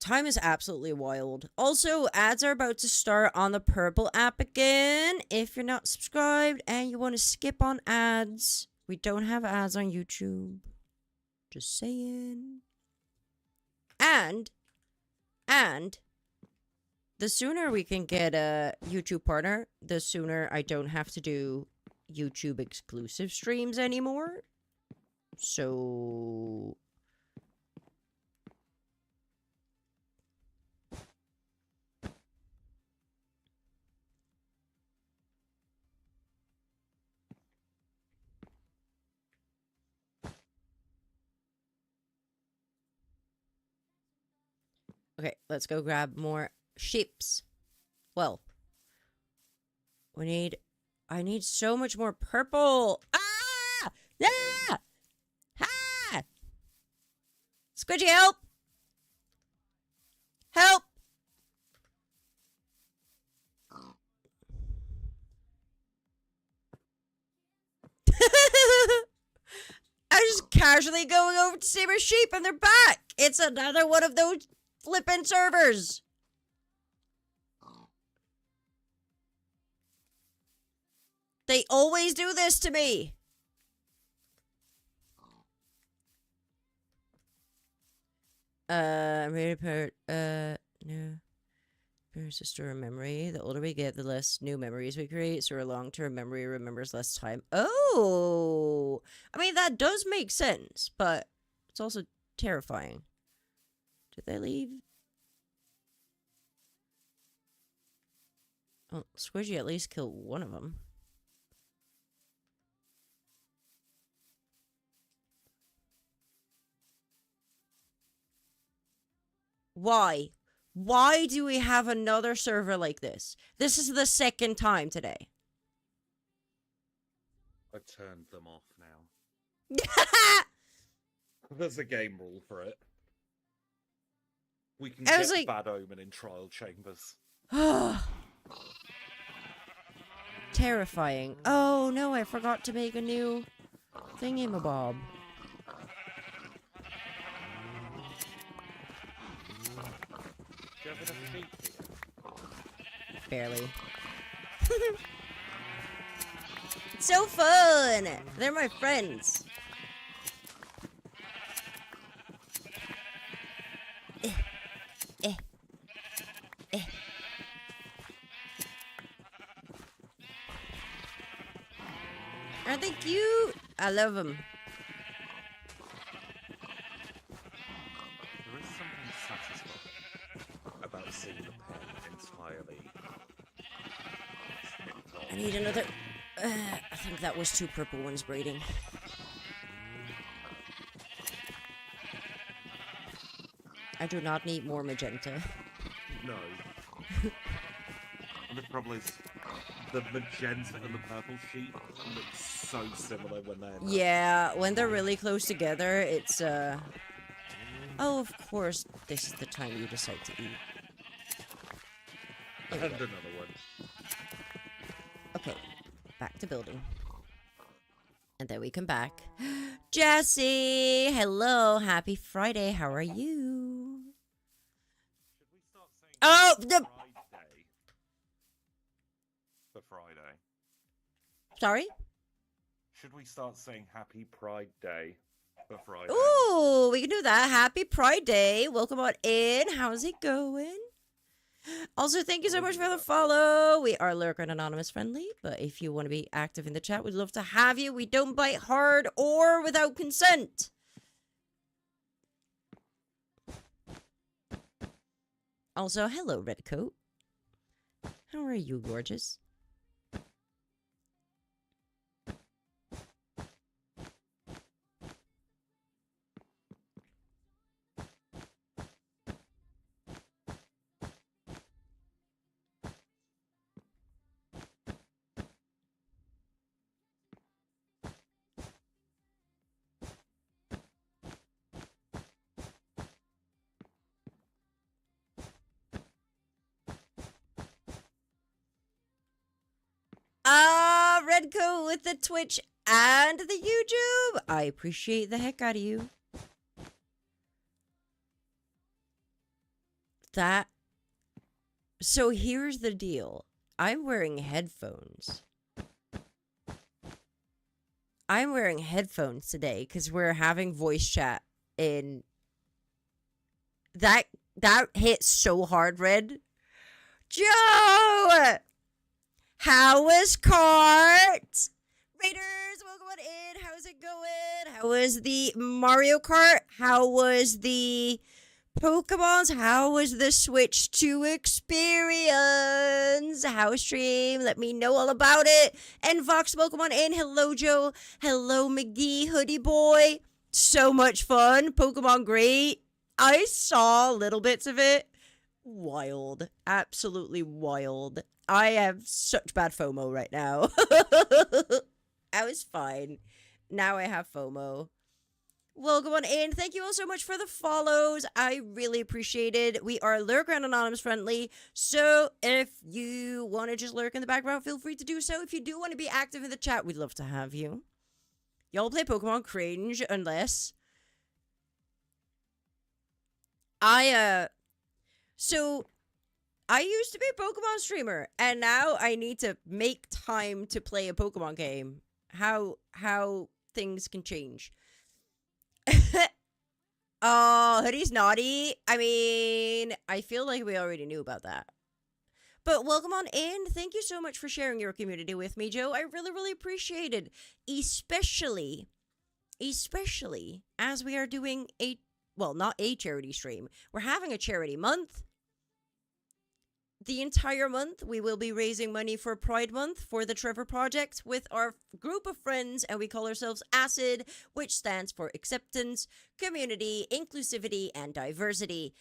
Time is absolutely wild. Also, ads are about to start on the purple app again. If you're not subscribed and you want to skip on ads, we don't have ads on YouTube. Just saying. And The sooner we can get a YouTube partner, the sooner I don't have to do YouTube exclusive streams anymore. So... Okay, let's go grab more sheeps. Well, I need so much more purple. Ah! Ah! Ah! Squidgy, help! Help! I was just casually going over to see my sheep and they're back. It's another one of those flippin' servers. They always do this to me. I'm ready to no. Here's to store a memory. The older we get, the less new memories we create, so our long-term memory remembers less time. Oh! I mean, that does make sense, but it's also terrifying. Did they leave? Oh, Squidgy at least killed one of them. Why? Why do we have another server like this? This is the second time today. I turned them off now. There's a game rule for it. We can I get was like- Bad Omen in trial chambers. Terrifying. Oh no, I forgot to make a new thingamabob. Do you have enough sheep here? Barely. It's so fun! They're my friends. Aren't they cute? I love them. There is something satisfying about seeing the pen entirely. I need another... I think that was two purple ones breeding. I do not need more magenta. No. And the problem is, the magenta and the purple sheep look so similar when they're... Yeah, when they're really close together, it's, Oh, of course, this is the time you decide to eat. And another one. Okay, back to building. And then we come back. Jesse! Hello, happy Friday, how are you? Should we start saying Oh, Pride the... Day for Friday? Sorry? Should we start saying Happy Pride Day for Friday? Ooh, we can do that. Happy Pride Day. Welcome on in. How's it going? Also, thank you so much for the follow. We are Lurker and Anonymous friendly, but if you want to be active in the chat, we'd love to have you. We don't bite hard or without consent. Also, hello, Redcoat. How are you, gorgeous? Redcoat with the Twitch and the YouTube. I appreciate the heck out of you. So here's the deal. I'm wearing headphones. I'm wearing headphones today because we're having voice chat in... That hit so hard, Red. Joe! How was Kart? Raiders, welcome on in. How's it going? How was the Mario Kart? How was the Pokemons? How was the Switch 2 experience? How stream? Let me know all about it. And Vox, welcome on in. Hello, Joe. Hello, McGee, Hoodie Boy. So much fun. Pokemon great. I saw little bits of it. Wild. Absolutely wild. I have such bad FOMO right now. I was fine. Now I have FOMO. Welcome on in. Thank you all so much for the follows. I really appreciate it. We are Lurk Around Anonymous friendly. So if you want to just lurk in the background, feel free to do so. If you do want to be active in the chat, we'd love to have you. Y'all play Pokemon cringe unless... So, I used to be a Pokemon streamer, and now I need to make time to play a Pokemon game. How things can change. Oh, Hoodie's naughty. I mean, I feel like we already knew about that. But welcome on in. Thank you so much for sharing your community with me, Joe. I really, really appreciate it. Especially as we are doing not a charity stream. We're having a charity month. The entire month, we will be raising money for Pride Month for the Trevor Project with our group of friends, and we call ourselves ACID, which stands for Acceptance, Community, Inclusivity, and Diversity.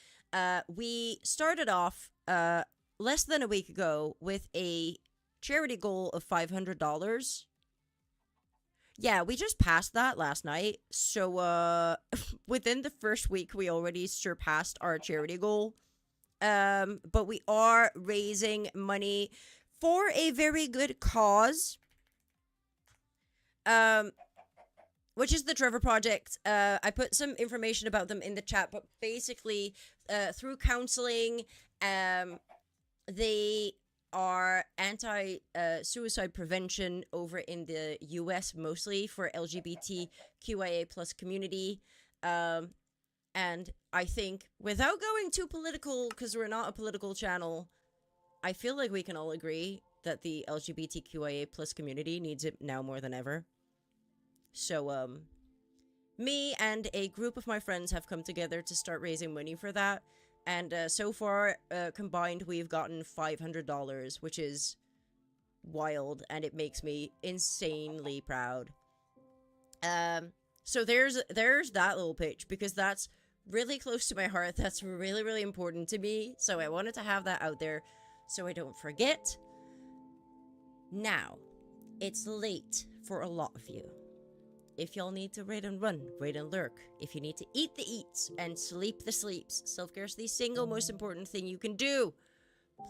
We started off less than a week ago with a charity goal of $500. Yeah, we just passed that last night. So within the first week, we already surpassed our charity goal. But we are raising money for a very good cause, which is the Trevor Project. I put some information about them in the chat, but basically, through counseling, they are anti-suicide prevention over in the US, mostly for LGBTQIA plus community. And I think, without going too political, because we're not a political channel, I feel like we can all agree that the LGBTQIA plus community needs it now more than ever. So, me and a group of my friends have come together to start raising money for that. And so far, combined, we've gotten $500, which is wild, and it makes me insanely proud. So there's that little pitch, because that's really close to my heart. That's really, really important to me. So I wanted to have that out there so I don't forget. Now, it's late for a lot of you. If y'all need to raid and run, raid and lurk. If you need to eat the eats and sleep the sleeps, self-care is the single most important thing you can do.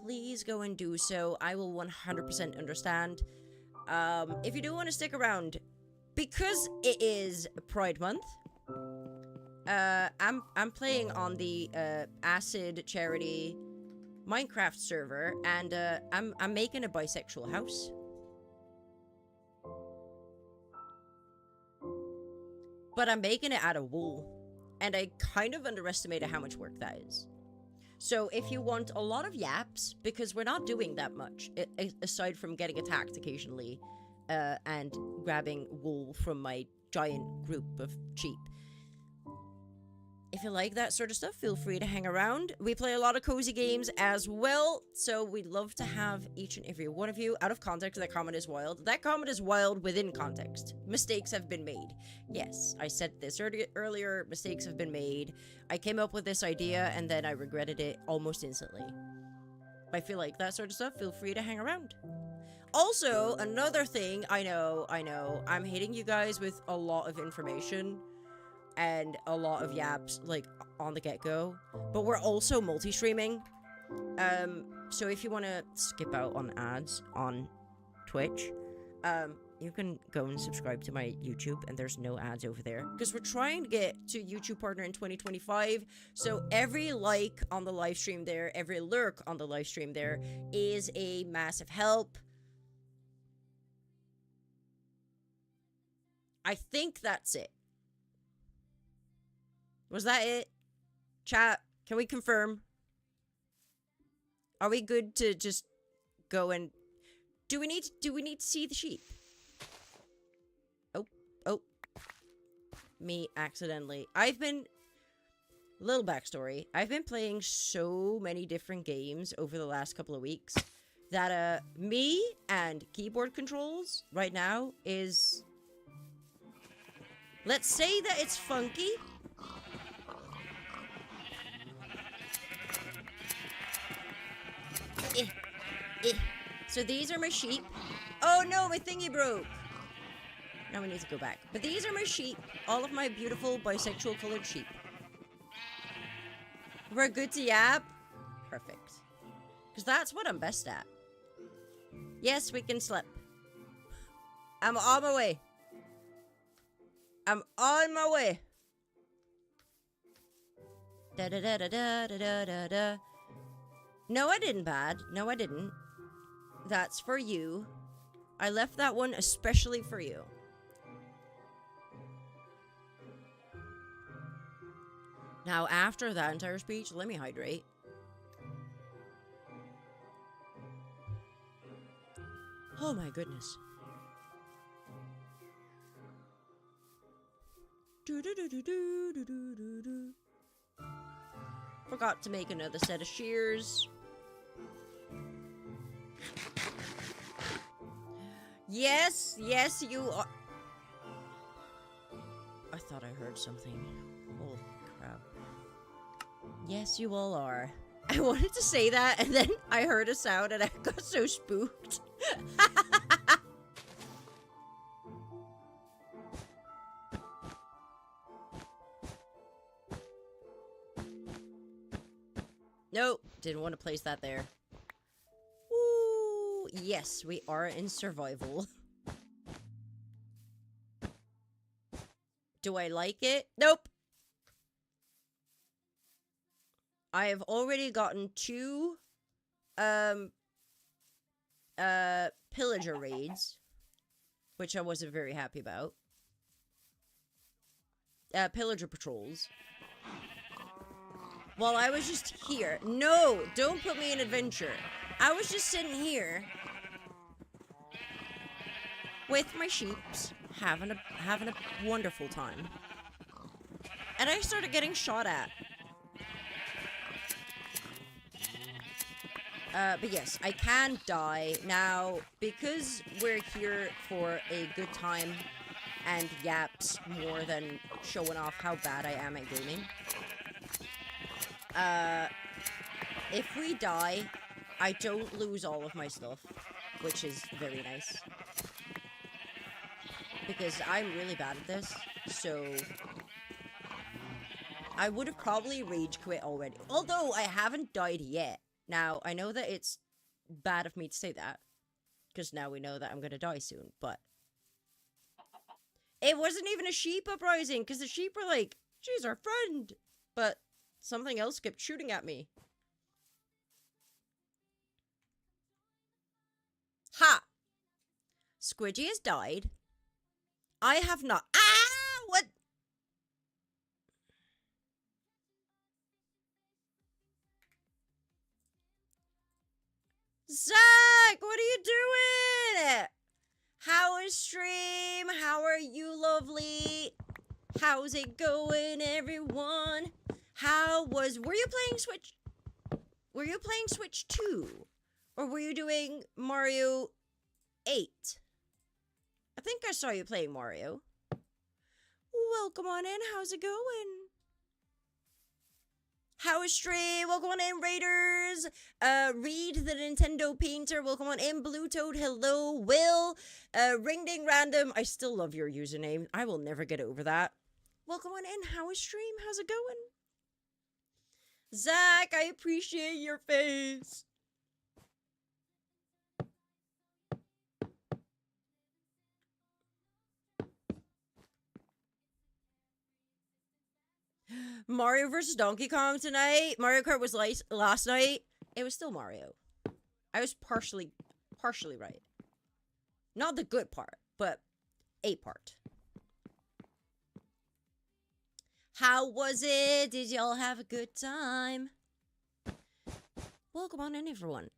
Please go and do so. I will 100% understand. If you do want to stick around, because it is Pride Month, I'm playing on the Acid charity Minecraft server, and I'm making a bisexual house. But I'm making it out of wool, and I kind of underestimated how much work that is. So if you want a lot of yaps, because we're not doing that much, aside from getting attacked occasionally, and grabbing wool from my giant group of sheep. If you like that sort of stuff, feel free to hang around. We play a lot of cozy games as well, so we'd love to have each and every one of you. Out of context, that comment is wild. That comment is wild within context. Mistakes have been made. Yes, I said this earlier, mistakes have been made. I came up with this idea, and then I regretted it almost instantly. If you like that sort of stuff, feel free to hang around. Also, another thing, I know, I'm hitting you guys with a lot of information and a lot of yaps, like, on the get-go, but we're also multi-streaming, so if you want to skip out on ads on Twitch, you can go and subscribe to my YouTube, and there's no ads over there, because we're trying to get to YouTube Partner in 2025, so every like on the live stream there, every lurk on the live stream there, is a massive help. I think that's it. Was that it? Chat, can we confirm? Are we good to just go and... Do we need to see the sheep? Oh. Me accidentally. Little backstory. I've been playing so many different games over the last couple of weeks that, me and keyboard controls right now is... Let's say that it's funky. So these are my sheep. Oh no, my thingy broke. Now we need to go back. But these are my sheep. All of my beautiful bisexual colored sheep. We're good to yap? Perfect. Because that's what I'm best at. Yes, we can slip. I'm on my way. I'm on my way. Da da da da da da da da. No, I didn't, Bad. No, I didn't. That's for you. I left that one especially for you. Now, after that entire speech, let me hydrate. Oh my goodness. Forgot to make another set of shears. Yes, yes, you are. I thought I heard something. Holy crap. Yes, you all are. I wanted to say that, and then I heard a sound, and I got so spooked. Nope, didn't want to place that there. Ooh, yes, we are in survival. Do I like it? Nope. I have already gotten 2 pillager raids, which I wasn't very happy about. Pillager patrols. While I was just here. No, don't put me in adventure. I was just sitting here with my sheeps, having a wonderful time. And I started getting shot at. But yes, I can die. Now, because we're here for a good time and yaps more than showing off how bad I am at gaming. If we die, I don't lose all of my stuff, which is very nice. Because I'm really bad at this, so... I would have probably rage quit already. Although, I haven't died yet. Now, I know that it's bad of me to say that, because now we know that I'm gonna die soon, but... It wasn't even a sheep uprising, because the sheep were like, she's our friend, but something else kept shooting at me. Ha! Squidgy has died. I have not. Ah! What? Zach, what are you doing? How is stream? How are you, lovely? How's it going, everyone? Were you playing Switch? Were you playing Switch 2? Or were you doing Mario 8? I think I saw you playing Mario. Welcome on in. How's it going? How is stream? Welcome on in, Raiders. Reed, the Nintendo Painter. Welcome on in, Blue Toad. Hello, Will. Ring Ding Random. I still love your username. I will never get over that. Welcome on in. How is stream? How's it going? Zach, I appreciate your face. Mario versus Donkey Kong tonight. Mario Kart was last night. It was still Mario. I was partially right. Not the good part, but a part. How was it? Did y'all have a good time? Welcome on in, everyone.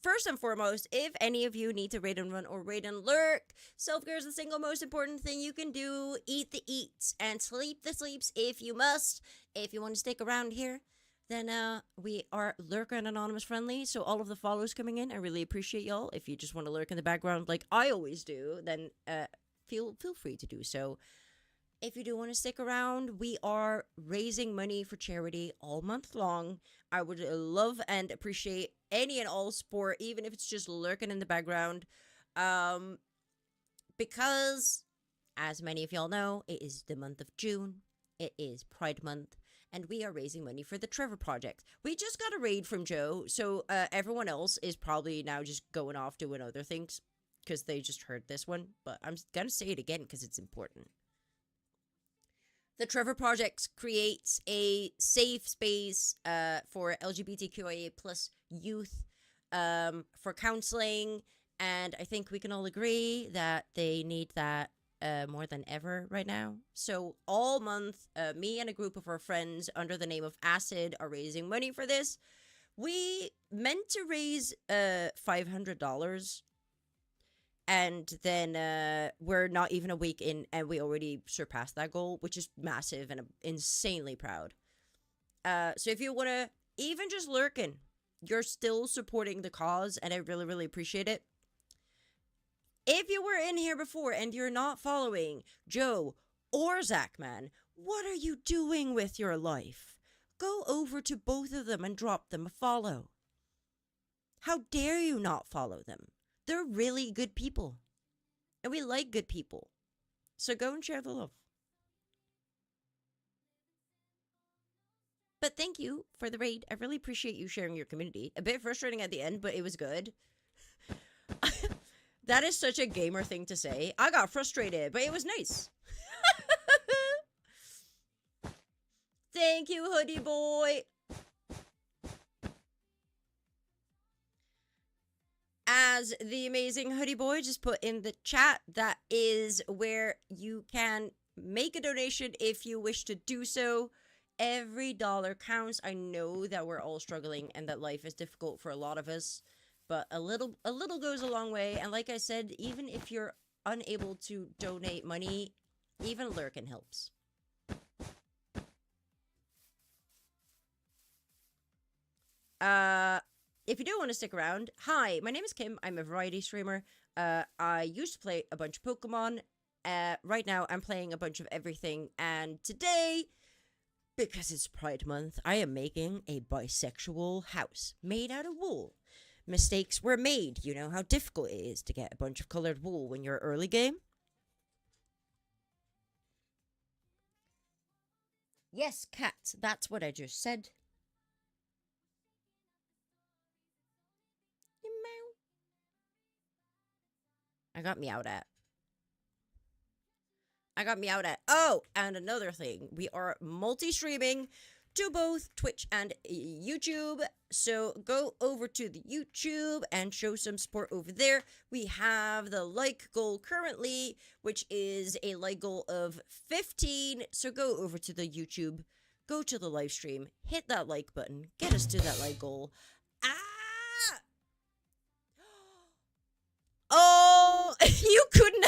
First and foremost, if any of you need to raid and run or raid and lurk, self-care is the single most important thing you can do. Eat the eats and sleep the sleeps if you must. If you want to stick around here, then we are lurker and anonymous friendly, so all of the follows coming in, I really appreciate y'all. If you just want to lurk in the background like I always do, then feel free to do so. If you do want to stick around, we are raising money for charity all month long. I would love and appreciate any and all support, even if it's just lurking in the background. Because, as many of y'all know, it is the month of June. It is Pride Month. And we are raising money for the Trevor Project. We just got a raid from Joe, so everyone else is probably now just going off doing other things because they just heard this one. But I'm going to say it again because it's important. The Trevor Project creates a safe space for LGBTQIA plus youth for counseling, and I think we can all agree that they need that more than ever right now. So all month, me and a group of our friends under the name of Acid are raising money for this. We meant to raise $500. And then we're not even a week in, and we already surpassed that goal, which is massive, and I'm insanely proud. So if you want to even just lurking, you're still supporting the cause, and I really, really appreciate it. If you were in here before and you're not following Joe or Zach, man, what are you doing with your life? Go over to both of them and drop them a follow. How dare you not follow them? They're really good people. And we like good people. So go and share the love. But thank you for the raid. I really appreciate you sharing your community. A bit frustrating at the end, but it was good. That is such a gamer thing to say. I got frustrated, but it was nice. Thank you, hoodie boy. As the amazing hoodie boy just put in the chat, that is where you can make a donation if you wish to do so. Every dollar counts. I know that we're all struggling and that life is difficult for a lot of us, but a little goes a long way. And like I said, even if you're unable to donate money, even lurking helps. If you do want to stick around, hi, my name is Kim. I'm a variety streamer. I used to play a bunch of Pokemon. Right now, I'm playing a bunch of everything. And today, because it's Pride Month, I am making a bisexual house made out of wool. Mistakes were made. You know how difficult it is to get a bunch of colored wool when you're early game? Yes, cat. That's what I just said. I got meowed at. Oh, and another thing. We are multi-streaming to both Twitch and YouTube. So go over to the YouTube and show some support over there. We have the like goal currently, which is a like goal of 15. So go over to the YouTube, go to the live stream, hit that like button, get us to that like goal. Oh, you couldn't.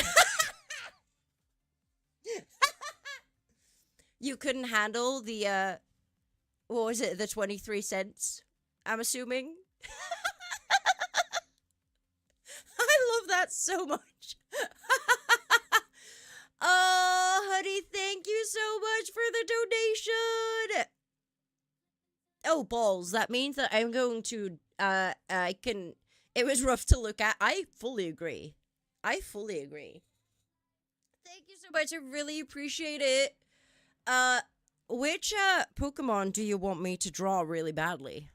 You couldn't handle the, what was it, the 23 cents, I'm assuming? I love that so much. Oh, honey, thank you so much for the donation. Oh, balls, that means that I'm going to, it was rough to look at. I fully agree. Thank you so much. I really appreciate it. Which Pokemon do you want me to draw really badly?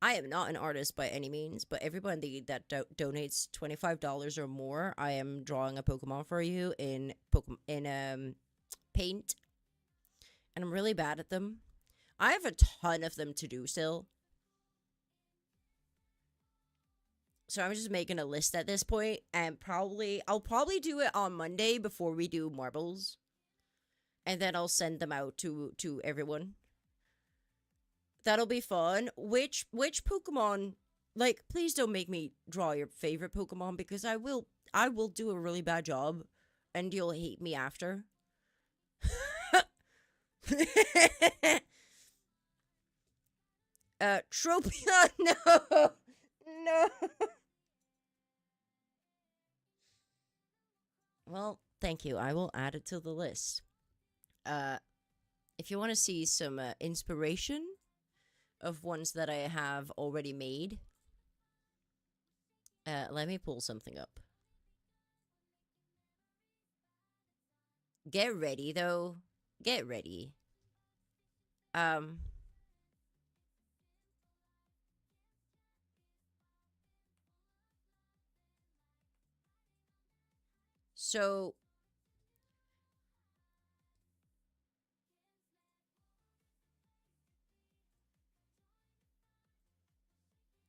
I am not an artist by any means, but everybody that donates $25 or more, I am drawing a Pokemon for you in paint. And I'm really bad at them. I have a ton of them to do still. So I'm just making a list at this point, and I'll probably do it on Monday before we do marbles. And then I'll send them out to everyone. That'll be fun. Which Pokemon, like, please don't make me draw your favorite Pokemon because I will do a really bad job and you'll hate me after. Tropia, no. No. Well, thank you. I will add it to the list. If you want to see some inspiration of ones that I have already made, let me pull something up. Get ready, though. Get ready. So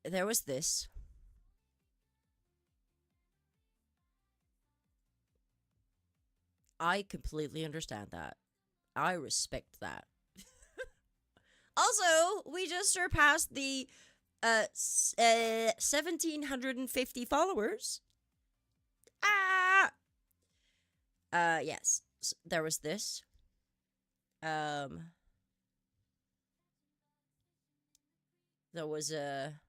there was this. I completely understand that. I respect that. Also, we just surpassed the 1750 followers. Ah. Yes. There was this. There was there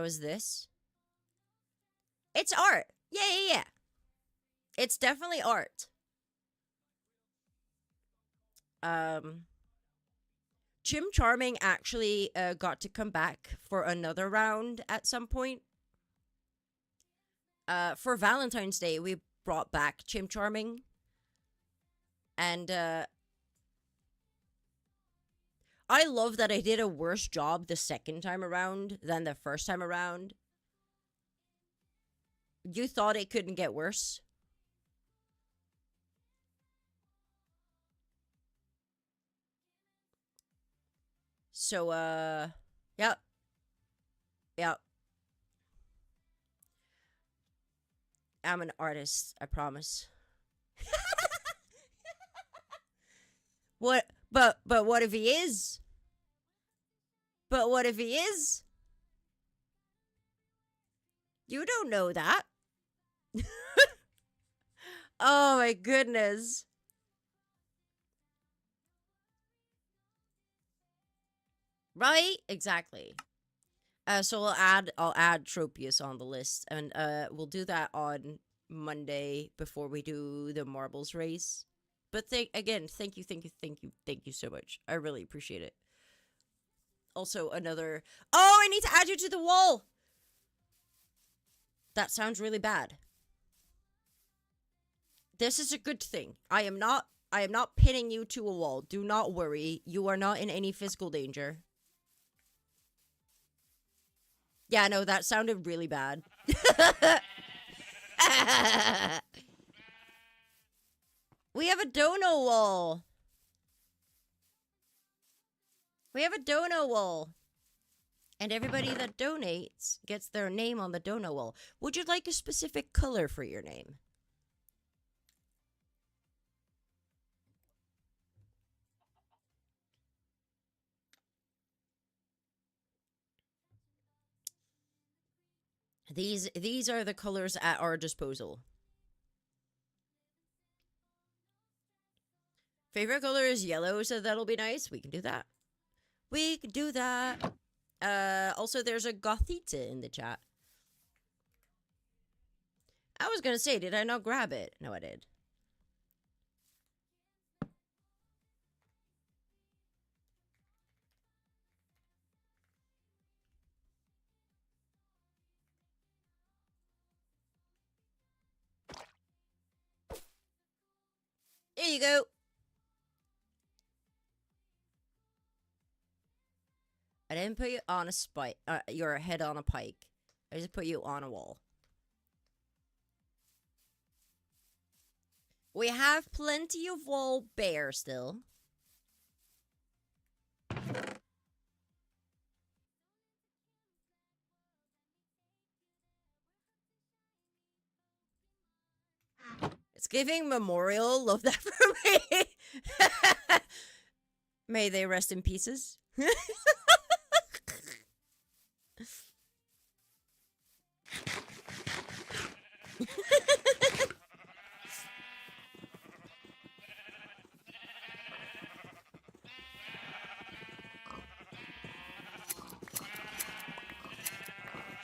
was this. It's art. Yeah. It's definitely art. Chim Charming actually got to come back for another round at some point. For Valentine's Day, we brought back Chim Charming. And I love that I did a worse job the second time around than the first time around. You thought it couldn't get worse? So, yep. Yep. I'm an artist, I promise. What? But what if he is? But what if he is? You don't know that. Oh my goodness. Right? Exactly. So I'll add Tropius on the list, and we'll do that on Monday before we do the marbles race. But thank you so much. I really appreciate it. Also, another. Oh, I need to add you to the wall. That sounds really bad. This is a good thing. I am not pinning you to a wall. Do not worry. You are not in any physical danger. Yeah, no, that sounded really bad. We have a dono wall. We have a dono wall. And everybody that donates gets their name on the dono wall. Would you like a specific color for your name? These are the colors at our disposal. Favorite color is yellow, so that'll be nice. We can do that. We can do that. Also, there's a Gothita in the chat. I was gonna say, did I not grab it? No, I did. There you go. I didn't put you on a spike. Your head on a pike. I just put you on a wall. We have plenty of wall bear still. It's giving memorial. Love that for me. May they rest in pieces.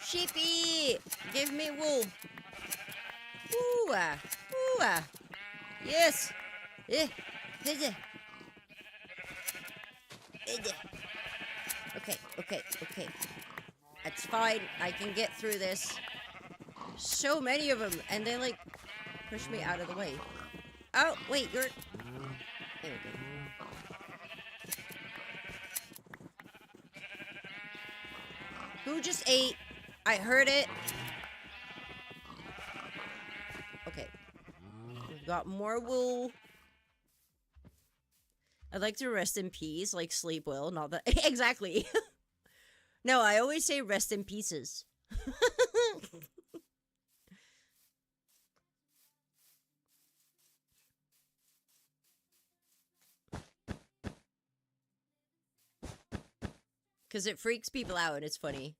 Sheepy! Give me wool. Ooh-ah. Ooh-ah. Yes. Eh. Okay, okay. That's fine. I can get through this. So many of them, and they like push me out of the way. Oh, wait, you're... There we go. Who just ate? I heard it. Okay. We've got more wool. I'd like to rest in peace, like sleep well, not that... Exactly. No, I always say rest in pieces. Because it freaks people out and it's funny.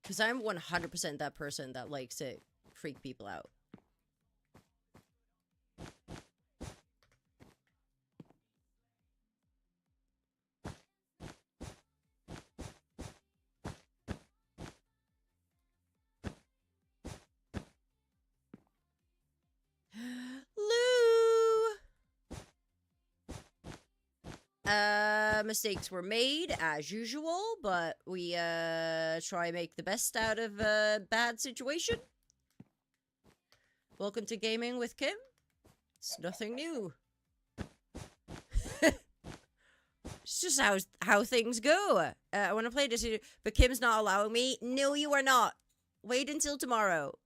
Because I'm 100% that person that likes to freak people out. Mistakes were made, as usual, but we, try and make the best out of a bad situation. Welcome to Gaming with Kim. It's nothing new. It's just how things go. I want to play this, but Kim's not allowing me. No, you are not. Wait until tomorrow.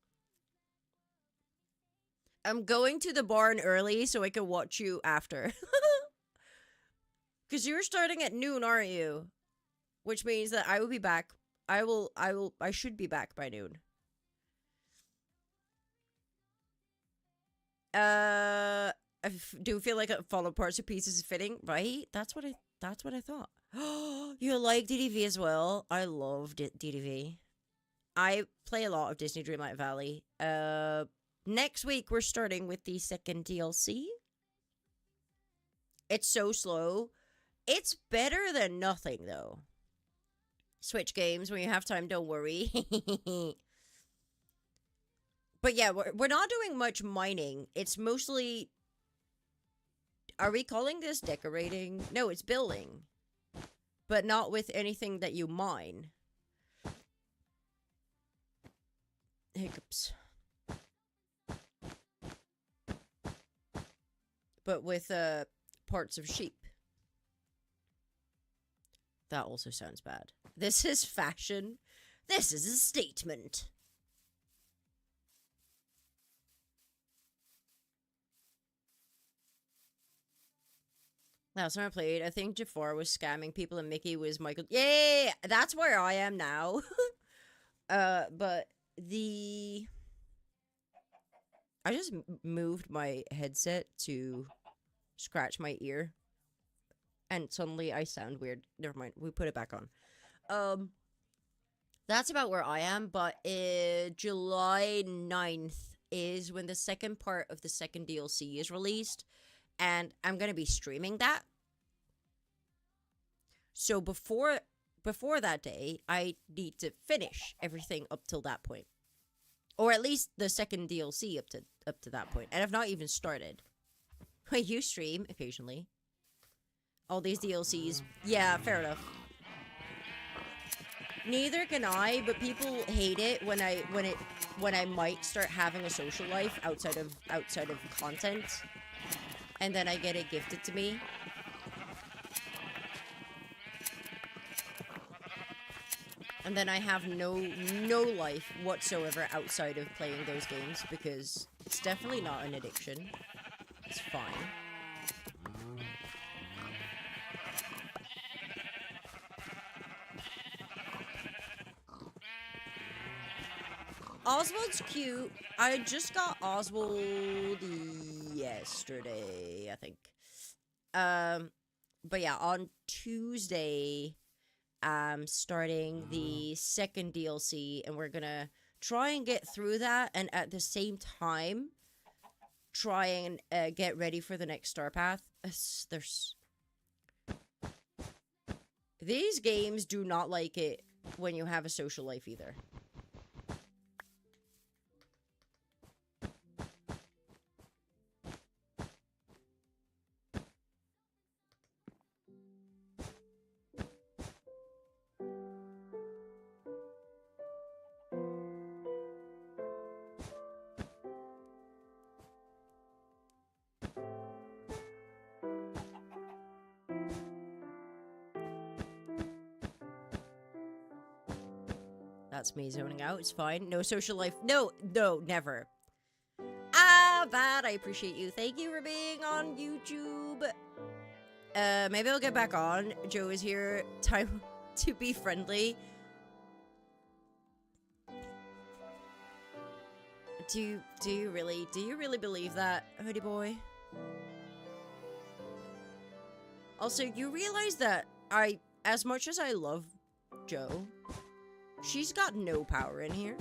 I'm going to the barn early so I can watch you after. Because you're starting at noon, aren't you? Which means that I will be back. I should be back by noon. I do feel like Fallen Parts of Pieces is fitting, right? That's what I thought. You like DDV as well? I love DDV. I play a lot of Disney Dreamlight Valley. Next week we're starting with the second DLC. It's so slow. It's better than nothing, though. Switch games, when you have time, don't worry. But yeah, we're not doing much mining. It's mostly... Are we calling this decorating? No, it's building. But not with anything that you mine. Hiccups. But with, parts of sheep. That also sounds bad. This is fashion. This is a statement. Last time I played, I think Jafar was scamming people and Mickey was Michael. Yeah, that's where I am now. But the... I just moved my headset to scratch my ear. And suddenly I sound weird. Never mind. We put it back on. That's about where I am. But July 9th is when the second part of the second DLC is released. And I'm going to be streaming that. So before that day, I need to finish everything up till that point. Or at least the second DLC up to that point. And I've not even started. You stream occasionally. All these DLCs. Yeah, fair enough. Neither can I, but people hate it when I might start having a social life outside of content. And then I get it gifted to me. And then I have no life whatsoever outside of playing those games because it's definitely not an addiction. It's fine. Oswald's cute. I just got Oswald yesterday, I think. But yeah, on Tuesday, I'm starting the second DLC, and we're gonna try and get through that, and at the same time, try and get ready for the next Star Path. There's these games do not like it when you have a social life either. That's me zoning out. It's fine. No social life. No, never. Ah, bad. I appreciate you. Thank you for being on YouTube. Maybe I'll get back on. Joe is here. Time to be friendly. Do you really believe that, hoodie boy? Also, you realize that as much as I love Joe, she's got no power in here.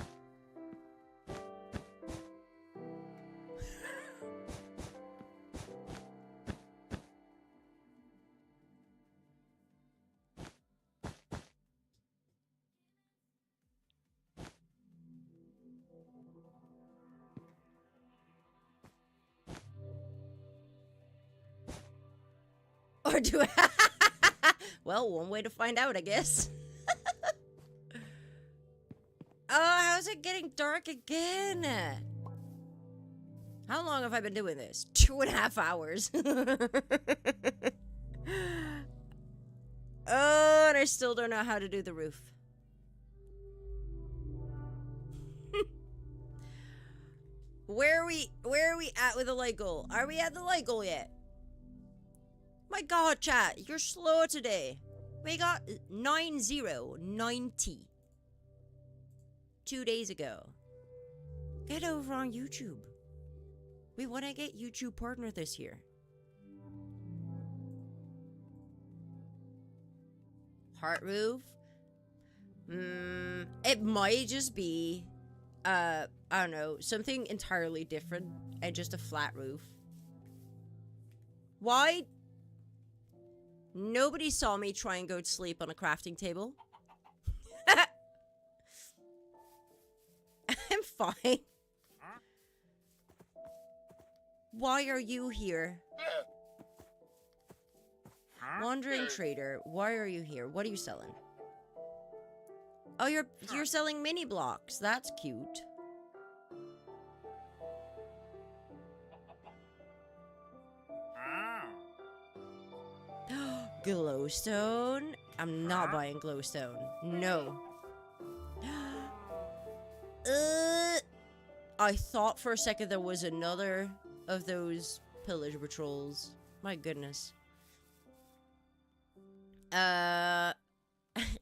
Or do I? Well, one way to find out, I guess. Oh, how's it getting dark again? How long have I been doing this? 2.5 hours. Oh, and I still don't know how to do the roof. Where are we at with the light goal? Are we at the light goal yet? My god, chat, you're slow today. We got 90. 2 days ago. Get over on YouTube. We want to get YouTube partner this year. Heart roof? It might just be, I don't know, something entirely different and just a flat roof. Why? Nobody saw me try and go to sleep on a crafting table. I'm fine. Why are you here? Wandering trader, why are you here? What are you selling? Oh, you're selling mini blocks. That's cute. Glowstone? I'm not buying glowstone. No. I thought for a second there was another of those pillage patrols. My goodness. I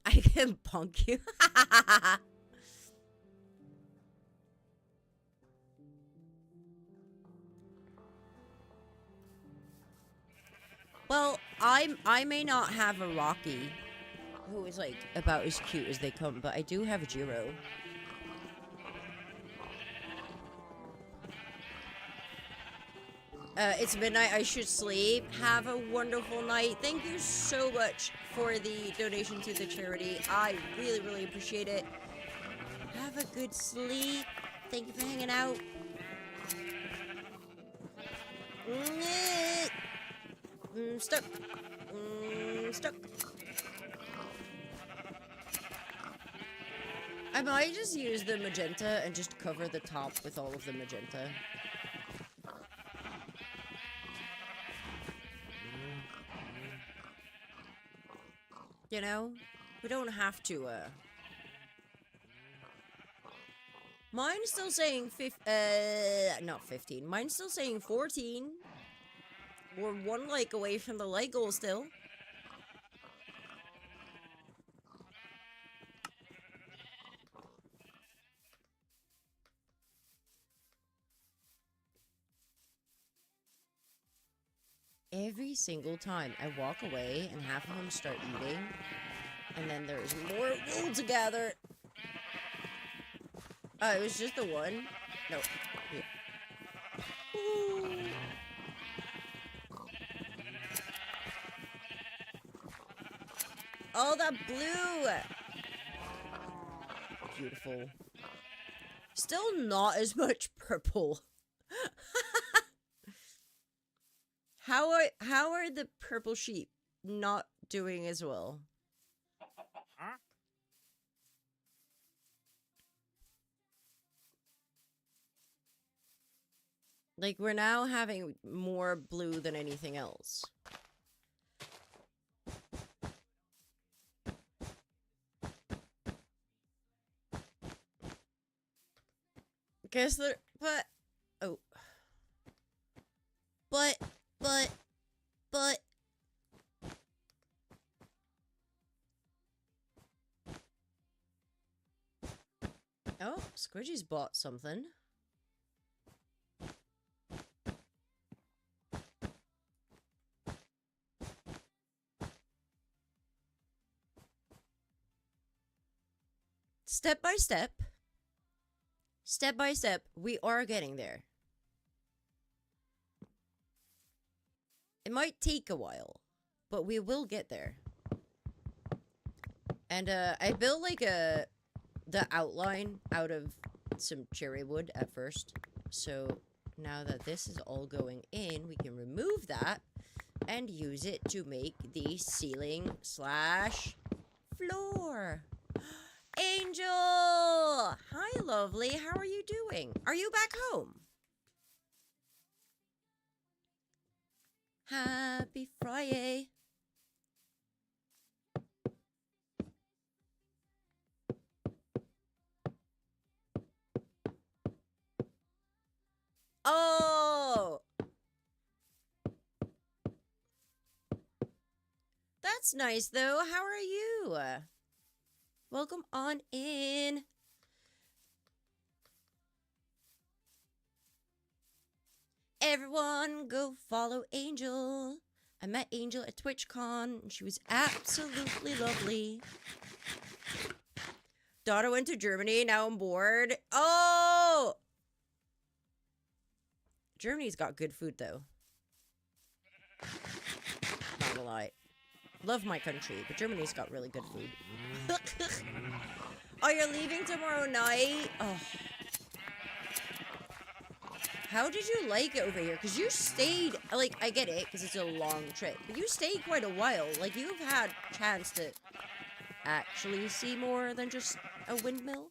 can punk you. Well, I may not have a Rocky, who is like about as cute as they come, but I do have a Jiro. It's midnight, I should sleep. Have a wonderful night. Thank you so much for the donation to the charity. I really, really appreciate it. Have a good sleep. Thank you for hanging out. Stuck. Stuck. I might just use the magenta and just cover the top with all of the magenta. You know? We don't have to, Mine's still saying not 15. Mine's still saying 14. We're one like away from the light goal still. Every single time I walk away and half of them start eating, and then there's more wool to gather. Oh, it was just the one? No. Yeah. Ooh. Oh, that blue! Beautiful. Still not as much purple. How are the purple sheep not doing as well? Like, we're now having more blue than anything else. Guess there, but, oh. But, oh, Squidgy's bought something. Step by step, we are getting there. It might take a while, but we will get there. And I built like the outline out of some cherry wood at first. So now that this is all going in, we can remove that and use it to make the ceiling slash floor. Angel! Hi, lovely. How are you doing? Are you back home? Happy Friday. Oh! That's nice, though. How are you? Welcome on in. Everyone go follow Angel. I met Angel at TwitchCon, and she was absolutely lovely. Daughter went to Germany, now I'm bored. Oh! Germany's got good food, though. Not gonna lie. Love my country, but Germany's got really good food. Oh, you're leaving tomorrow night? Oh. How did you like it over here? Because you stayed, like, I get it, because it's a long trip, but you stayed quite a while. Like, you've had a chance to actually see more than just a windmill.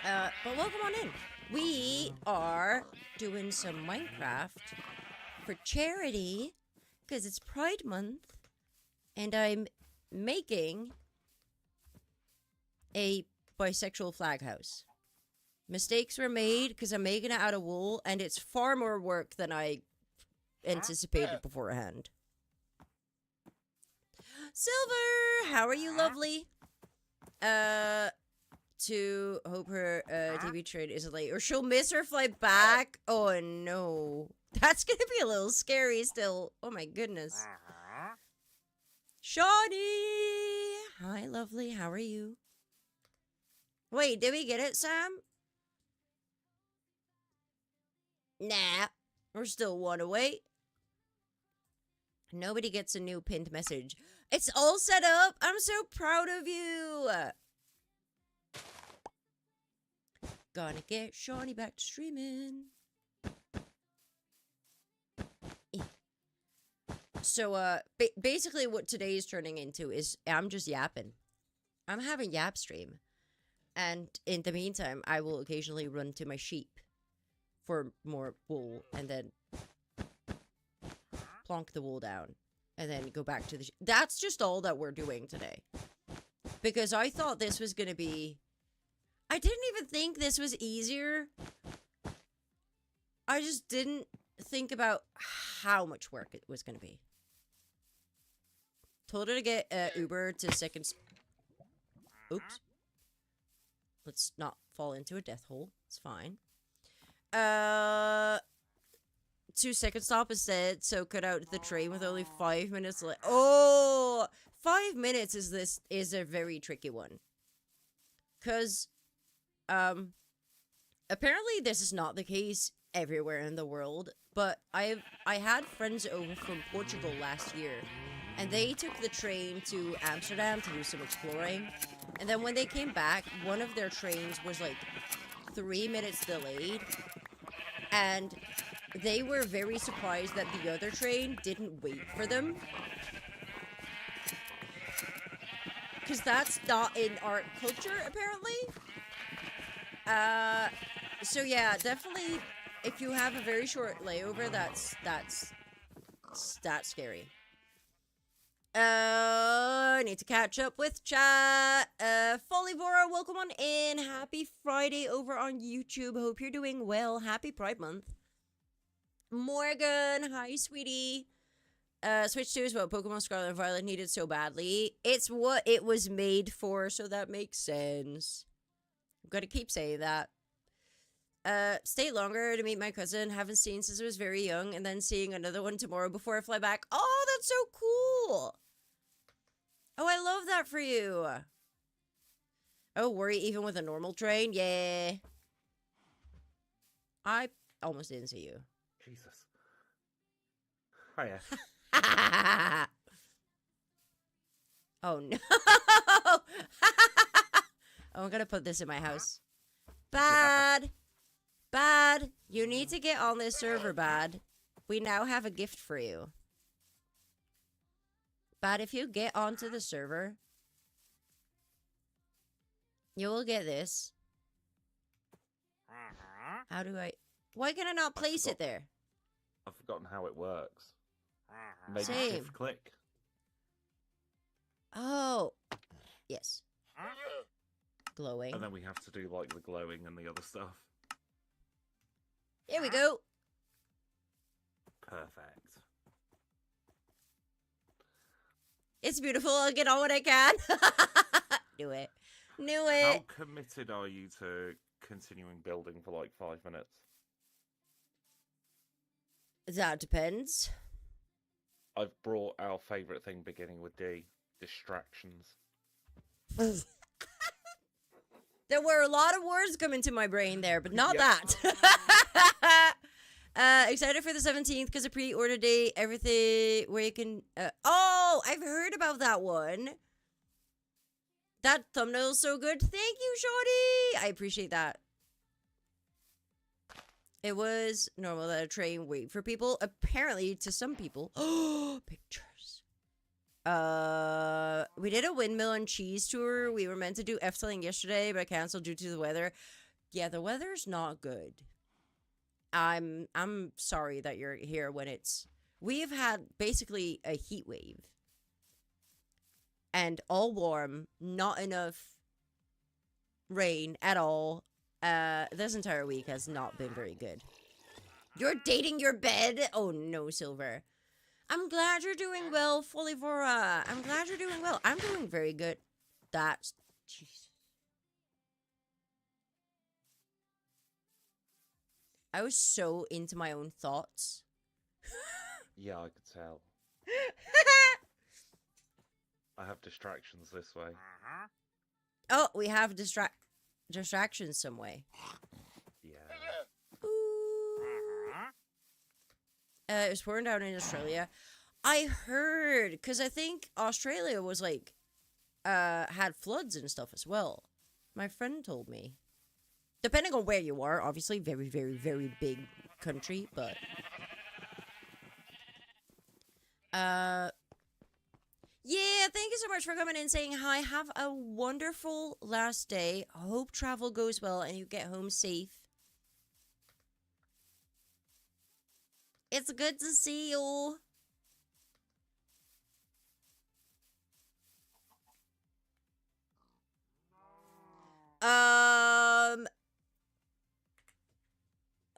But welcome on in. We are doing some Minecraft for charity, because it's Pride Month, and I'm making a bisexual flag house. Mistakes were made because I'm making it out of wool, and it's far more work than I anticipated beforehand. Silver, how are you, lovely? To hope her TV trade isn't late, or she'll miss her flight back. Oh no, that's gonna be a little scary still. Oh my goodness. Shawnee, hi, lovely. How are you? Wait, did we get it, Sam? Nah, we're still one away. Nobody gets a new pinned message. It's all set up. I'm so proud of you. Gonna get Shawnee back to streaming. So, basically what today is turning into is I'm just yapping. I'm having yap stream. And in the meantime, I will occasionally run to my sheep for more wool and then plonk the wool down and then go back to the That's just all that we're doing today. Because I thought this was going to be... I didn't even think this was easier. I just didn't think about how much work it was going to be. Told her to get Uber to second... Oops. Let's not fall into a death hole. It's fine. Uh, 2 second stop is said, so cut out the train with only 5 minutes left. Oh, 5 minutes is a very tricky one. Cause, apparently this is not the case everywhere in the world, but I had friends over from Portugal last year, and they took the train to Amsterdam to do some exploring, and then when they came back, one of their trains was like 3 minutes delayed, and they were very surprised that the other train didn't wait for them. Because that's not in our culture, apparently. So yeah, definitely, if you have a very short layover, that's scary. I need to catch up with chat. Folivora, welcome on in. Happy Friday over on YouTube. Hope you're doing well. Happy Pride Month. Morgan, hi, sweetie. Switch 2 is what Pokemon Scarlet and Violet needed so badly. It's what it was made for, so that makes sense. I'm gonna keep saying that. Stay longer to meet my cousin. Haven't seen since I was very young, and then seeing another one tomorrow before I fly back. Oh, that's so cool! Oh, I love that for you. Oh, worry even with a normal train? Yeah. I almost didn't see you. Jesus. Hiya. Oh, no. Oh, I'm gonna put this in my house. Bad. Bad. You need to get on this server, Bad. We now have a gift for you. Bad, if you get onto the server, you will get this. How do I... Why can I not place it there? I've forgotten how it works. Maybe Same. shift click. Oh. Yes. Glowing. And then we have to do like the glowing and the other stuff. Here we go. Perfect. It's beautiful. I'll get on when I can. Knew it. Knew it. How committed are you to continuing building for like 5 minutes? That depends. I've brought our favourite thing beginning with D. Distractions. There were a lot of words coming to my brain there, but not Yep. that. Excited for the 17th because of pre-order date, everything where you can... oh, I've heard about that one. That thumbnail's so good. Thank you, Shorty. I appreciate that. It was normal that a train wait for people. Apparently, to some people. Oh, pictures. We did a windmill and cheese tour. We were meant to do Efteling yesterday, but canceled due to the weather. Yeah, the weather's not good. I'm sorry that you're here when it's... We've had basically a heat wave. And all warm, not enough rain at all. This entire week has not been very good. You're dating your bed? Oh no, Silver. I'm glad you're doing well, Folivora. I'm glad you're doing well. I'm doing very good. That's... Jesus. I was so into my own thoughts. Yeah, I could tell. I have distractions this way. Oh, we have distractions some way. Yeah. Ooh. It was pouring down in Australia. I heard, because I think Australia was like, had floods and stuff as well. My friend told me. Depending on where you are, obviously, very, very, very big country, but... Yeah, thank you so much for coming in saying hi. Have a wonderful last day. Hope travel goes well and you get home safe. It's good to see you.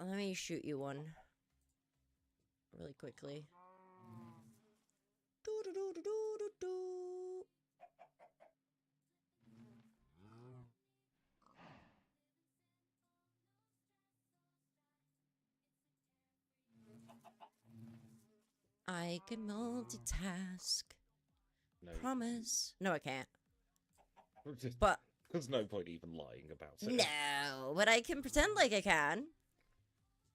Let me shoot you one really quickly. I can multitask. No, Promise. No, I can't. But there's no point even lying about it. no, but I can pretend like I can.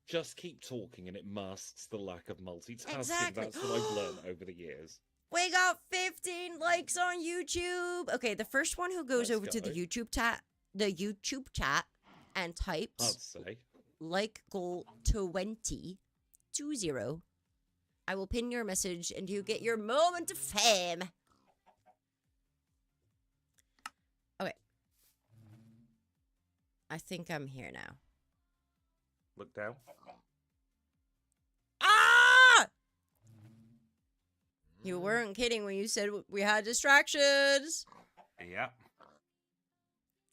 Just keep talking and it masks the lack of multitasking. Exactly. That's what I've learned over the years. We got 15 likes on YouTube. Okay, the first one who goes Let's over to the go. YouTube chat and I'd types say. like goal 20, I will pin your message and you get your moment of fame. Okay. I think I'm here now. Look down. Ah! You weren't kidding when you said we had distractions. Yeah.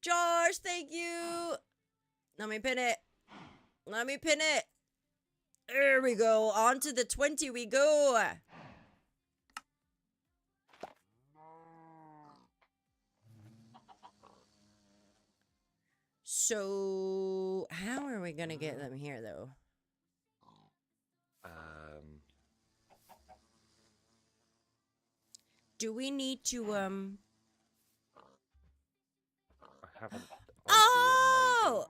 Josh, thank you. Let me pin it. Let me pin it. There we go. On to the 20 we go. So, how are we going to get them here, though? Do we need to, I haven't. Oh!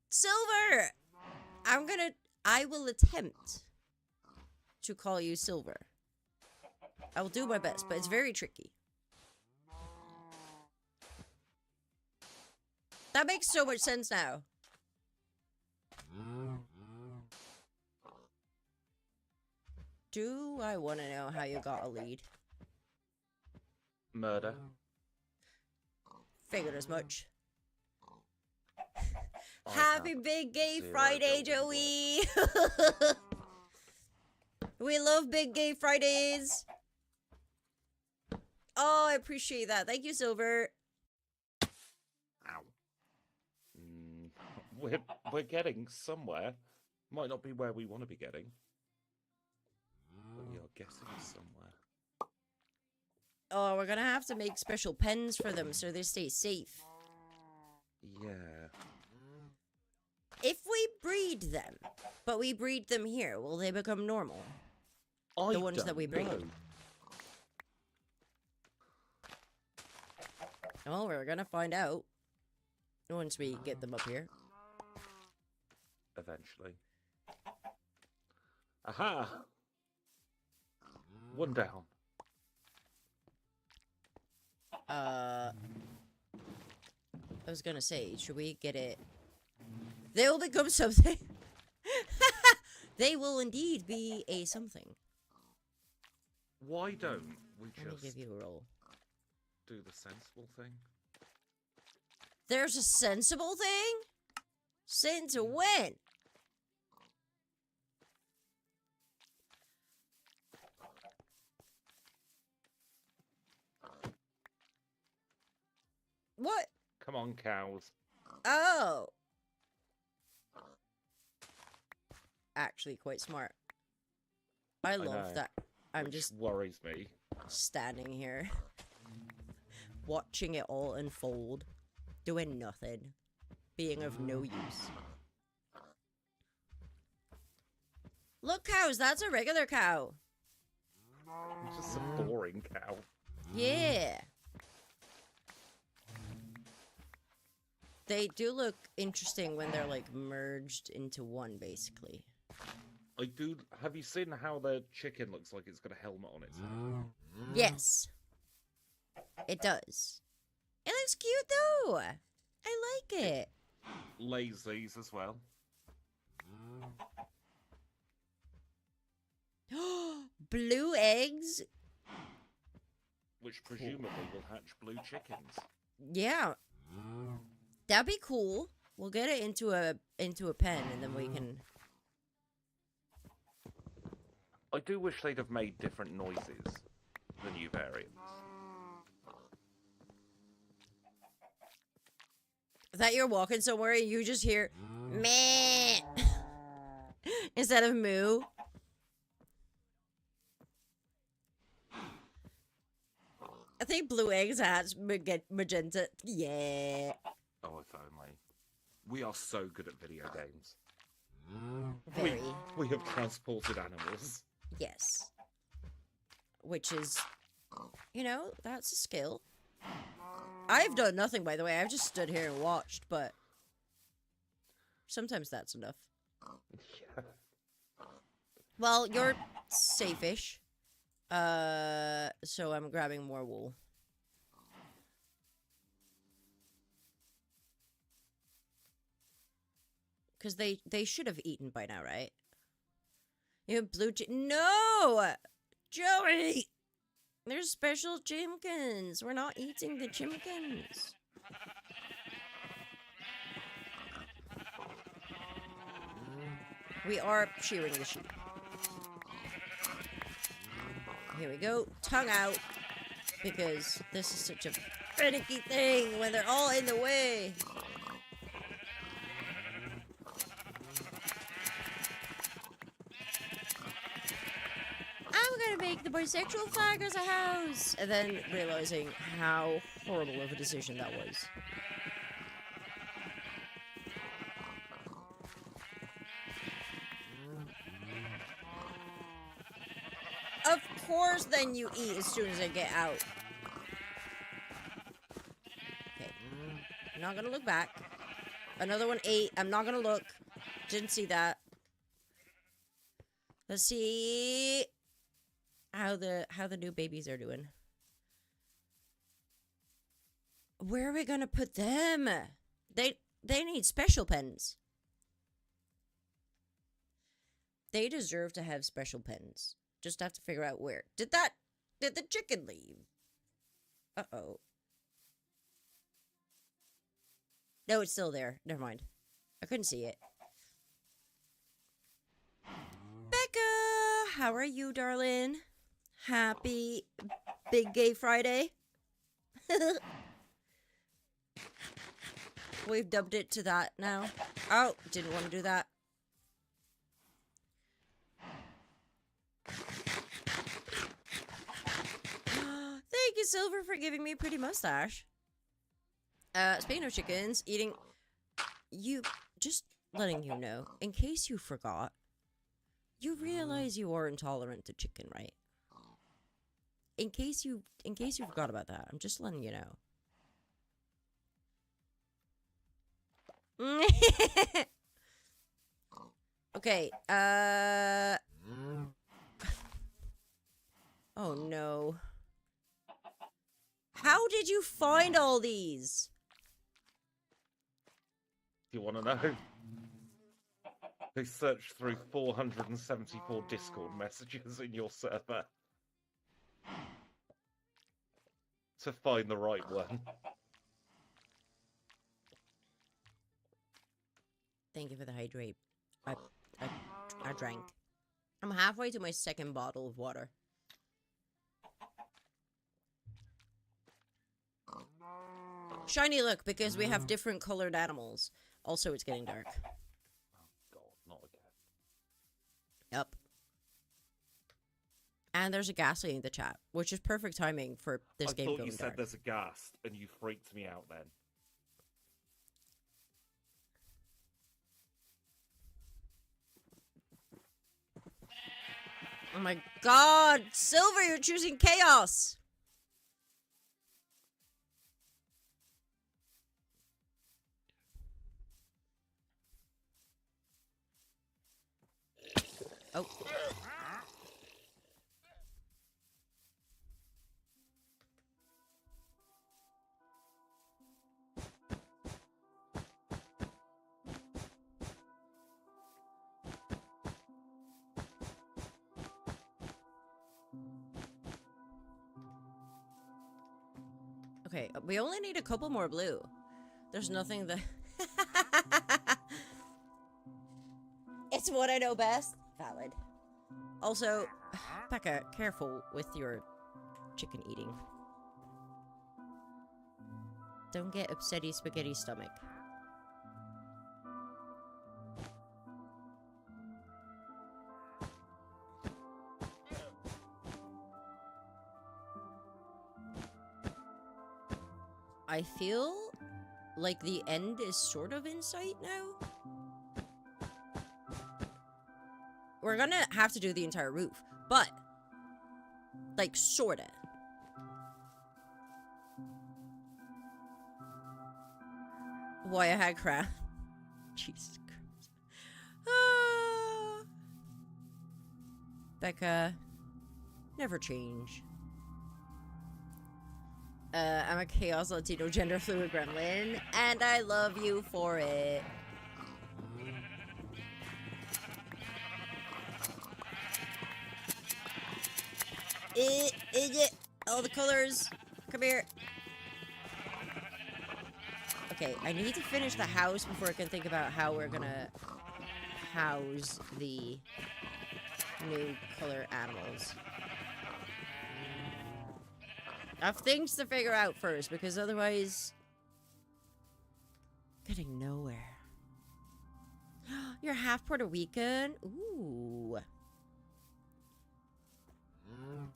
Silver! I will attempt to call you Silver. I will do my best, but it's very tricky. That makes so much sense now. Do I want to know how you got a lead? Murder. Figured as much. I Happy have Big Gay 0 Friday, building Joey! We love Big Gay Fridays! Oh, I appreciate that. Thank you, Silver. Ow. We're getting somewhere. Might not be where we want to be getting. But we are getting somewhere. Oh, we're gonna have to make special pens for them so they stay safe. Yeah. If we breed them, but we breed them here, will they become normal? The ones that we breed. Well, we're gonna find out once we get them up here. Eventually. Aha! One down. I was gonna say, should we get it? They will become something. They will indeed be a something. Why don't we Let me just give you a roll. do the sensible thing? There's a sensible thing? Since when? What? Come on, cows. Oh. Actually, quite smart. I love know, that. I'm which just worries me. standing here, watching it all unfold, doing nothing, being of no use. Look, cows, that's a regular cow. It's just a boring cow. Yeah. They do look interesting when they're like merged into one, basically. I do. Have you seen how the chicken looks like it's got a helmet on its head? Yes. It does. It looks cute though. I like it. Lays these as well. Blue eggs? Which presumably will hatch blue chickens. Yeah. That'd be cool. We'll get it into a pen and then we can... I do wish they'd have made different noises, the new variants. That you're walking somewhere and you just hear meh instead of moo. I think blue eggs has magenta. Yeah. Oh, if only. We are so good at video games. Very. We have transported animals. Yes. Which is, you know, that's a skill. I've done nothing, by the way. I've just stood here and watched, but sometimes that's enough. Yeah. Well, you're safe-ish. So I'm grabbing more wool. Because they should have eaten by now, right? You have blue No! Joey! There's special chimkins. We're not eating the chimkins. We are shearing the sheep. Here we go. Tongue out. Because this is such a finicky thing when they're all in the way. I'm gonna make the bisexual flaggers a house! And then realizing how horrible of a decision that was. Of course, then you eat as soon as I get out. Okay. I'm not gonna look back. Another one ate. I'm not gonna look. Didn't see that. Let's see how the new babies are doing. Where are we gonna put them? They need special pens. They deserve to have special pens. Just have to figure out where. Did the chicken leave? Uh-oh. No, it's still there. Never mind. I couldn't see it. Becca! How are you, darling? Happy Big Gay Friday? We've dubbed it to that now. Oh, didn't want to do that. Thank you, Silver, for giving me a pretty mustache. Speaking of chickens, eating... Just letting you know, in case you forgot, you realize you are intolerant to chicken, right? In case you forgot about that, I'm just letting you know. Okay, oh no. How did you find all these? Do you want to know? They searched through 474 Discord messages in your server to find the right one. Thank you for the hydrate. I drank. I'm halfway to my second bottle of water. Shiny look, because we have different colored animals. Also, it's getting dark. Oh god, not again. Yep. And there's a ghastly in the chat, which is perfect timing for this game I thought going you dark. said there's a ghast, and you freaked me out then. Oh my god! Silver, you're choosing chaos! Oh. Okay, we only need a couple more blue. There's nothing that... It's what I know best. Valid. Also, Becca, careful with your chicken eating. Don't get upsetty spaghetti stomach. I feel like the end is sort of in sight now. We're gonna have to do the entire roof. But, like, sorta. Why I had crap. Jesus Christ. Ah. Becca, never change. I'm a chaos Latino gender fluid gremlin, and I love you for it. All the colors. Come here. Okay, I need to finish the house before I can think about how we're gonna house the new color animals. I have things to figure out first, because otherwise... getting nowhere. You're half Puerto Rican? Ooh. Huh?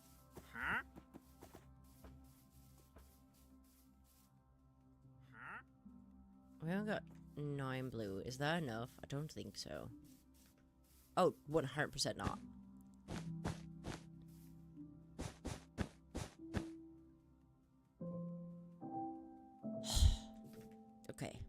We haven't got 9 blue. Is that enough? I don't think so. Oh, 100% not. Okay.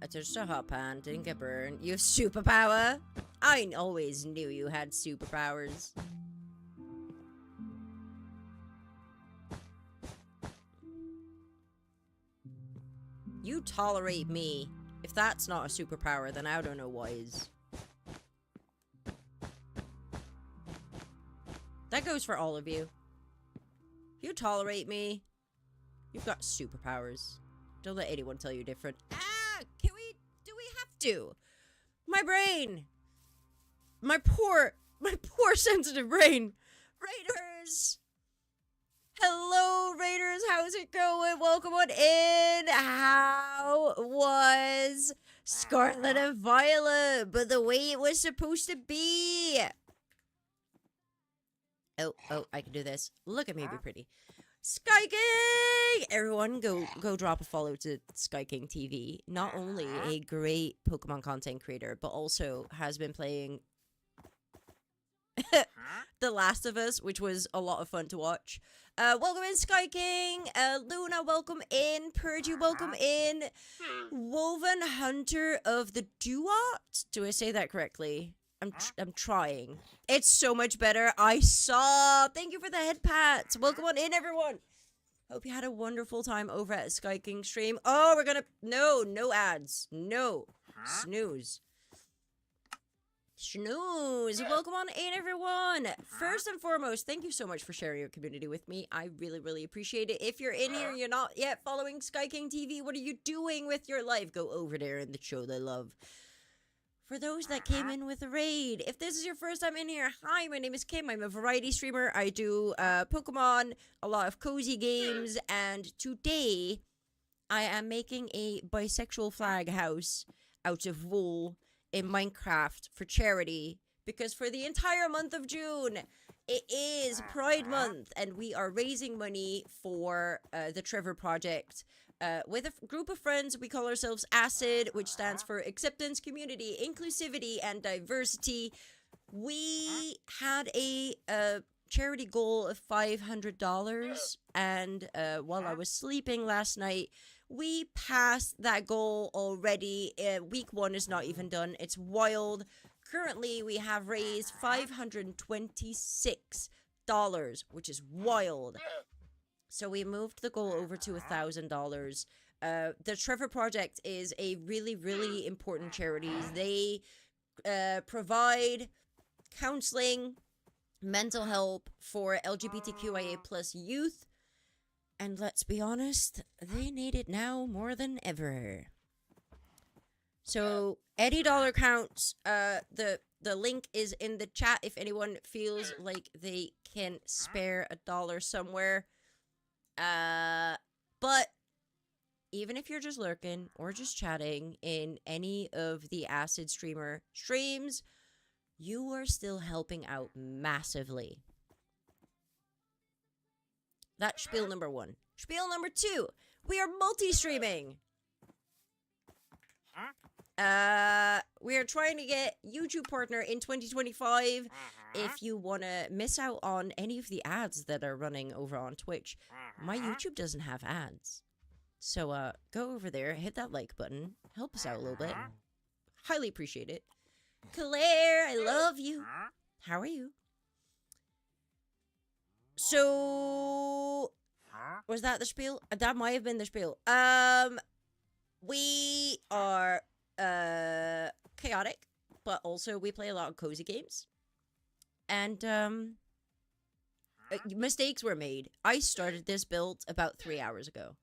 I touched a hot pan, didn't get burned. You have superpower? I always knew you had superpowers. You tolerate me. If that's not a superpower, then I don't know what is. That goes for all of you. If you tolerate me, you've got superpowers. Don't let anyone tell you different. Ah! Do we have to? My brain! My poor sensitive brain! Raiders! Hello, Raiders! How's it going? Welcome on in! How was Scarlet and Violet? But the way it was supposed to be! Oh, I can do this. Look at me be pretty. Sky King! Everyone go drop a follow to Sky King TV. Not only a great Pokemon content creator, but also has been playing The Last of Us, which was a lot of fun to watch. Welcome in, Sky King. Luna, welcome in. Purdy, welcome in. Woven Hunter of the Duat? Do I say that correctly? I'm trying. It's so much better. I saw. Thank you for the head pats. Welcome on in, everyone. Hope you had a wonderful time over at Sky King stream. Oh, we're gonna... No ads. No. Snooze. Welcome on in, everyone. First and foremost, thank you so much for sharing your community with me. I really, really appreciate it. If you're in here and you're not yet following Sky King TV, what are you doing with your life? Go over there and show the love. For those that came in with a raid, if this is your first time in here, hi, my name is Kim. I'm a variety streamer. I do Pokemon, a lot of cozy games, and today I am making a bisexual flag house out of wool in Minecraft for charity, because for the entire month of June, it is Pride Month, and we are raising money for the Trevor project. With a group of friends, we call ourselves ACID, which stands for Acceptance, Community, Inclusivity, and Diversity. We had a charity goal of $500, and while I was sleeping last night, we passed that goal already. Week 1 is not even done. It's wild. Currently, we have raised $526, which is wild. So we moved the goal over to $1,000. The Trevor Project is a really, really important charity. They provide counseling, mental help for LGBTQIA plus youth. And let's be honest, they need it now more than ever. So any dollar counts. The link is in the chat if anyone feels like they can spare $1 somewhere. But even if you're just lurking or just chatting in any of the Acid Streamer streams, you are still helping out massively. That's spiel number 1. Spiel number 2. We are multi-streaming. We are trying to get YouTube partner in 2025. If you want to miss out on any of the ads that are running over on Twitch, my YouTube doesn't have ads. So, go over there, hit that like button, help us out a little bit. Highly appreciate it. Claire, I love you. How are you? So, was that the spiel? That might have been the spiel. We are chaotic, but also we play a lot of cozy games. And mistakes were made. I started this build about 3 hours ago.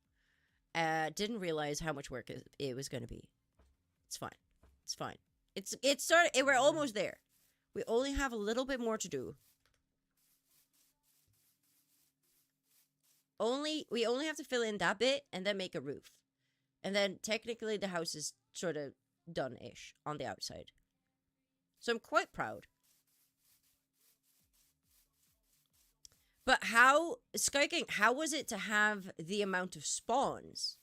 Didn't realize how much work it was going to be. It's fine. It's fine. It started. We're almost there. We only have a little bit more to do. We only have to fill in that bit and then make a roof. And then technically the house is sort of done-ish on the outside. So I'm quite proud. But Sky King, how was it to have the amount of spawns?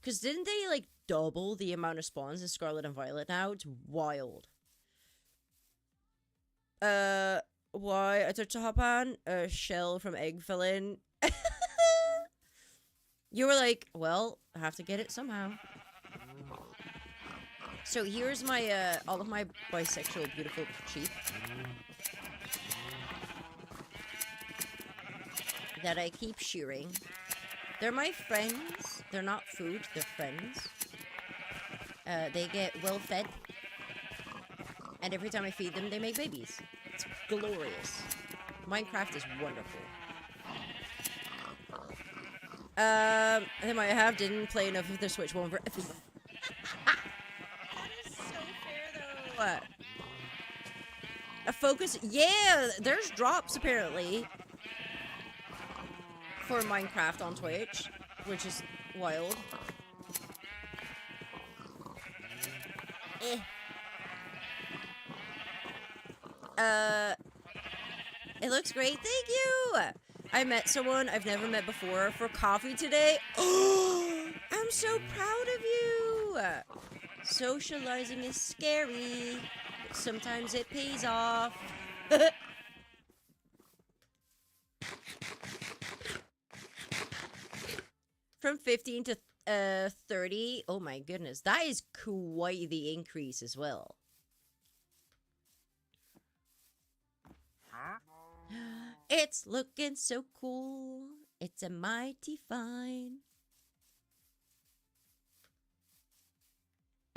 Because didn't they, like, double the amount of spawns in Scarlet and Violet now? It's wild. Why? I touched a hop on. A shell from egg fell in. You were like, well, I have to get it somehow. So here's my, all of my bisexual beautiful sheep. That I keep shearing. They're my friends. They're not food, they're friends. They get well fed. And every time I feed them, they make babies. It's glorious. Minecraft is wonderful. They might have didn't play enough of the Switch one for. That is so fair, though. A focus, yeah. There's drops apparently for Minecraft on Twitch, which is wild. It looks great. Thank you. I met someone I've never met before for coffee today. Oh, I'm so proud of you. Socializing is scary, but sometimes it pays off. From 15 to 30. Oh my goodness. That is quite the increase as well. It's looking so cool. It's a mighty fine.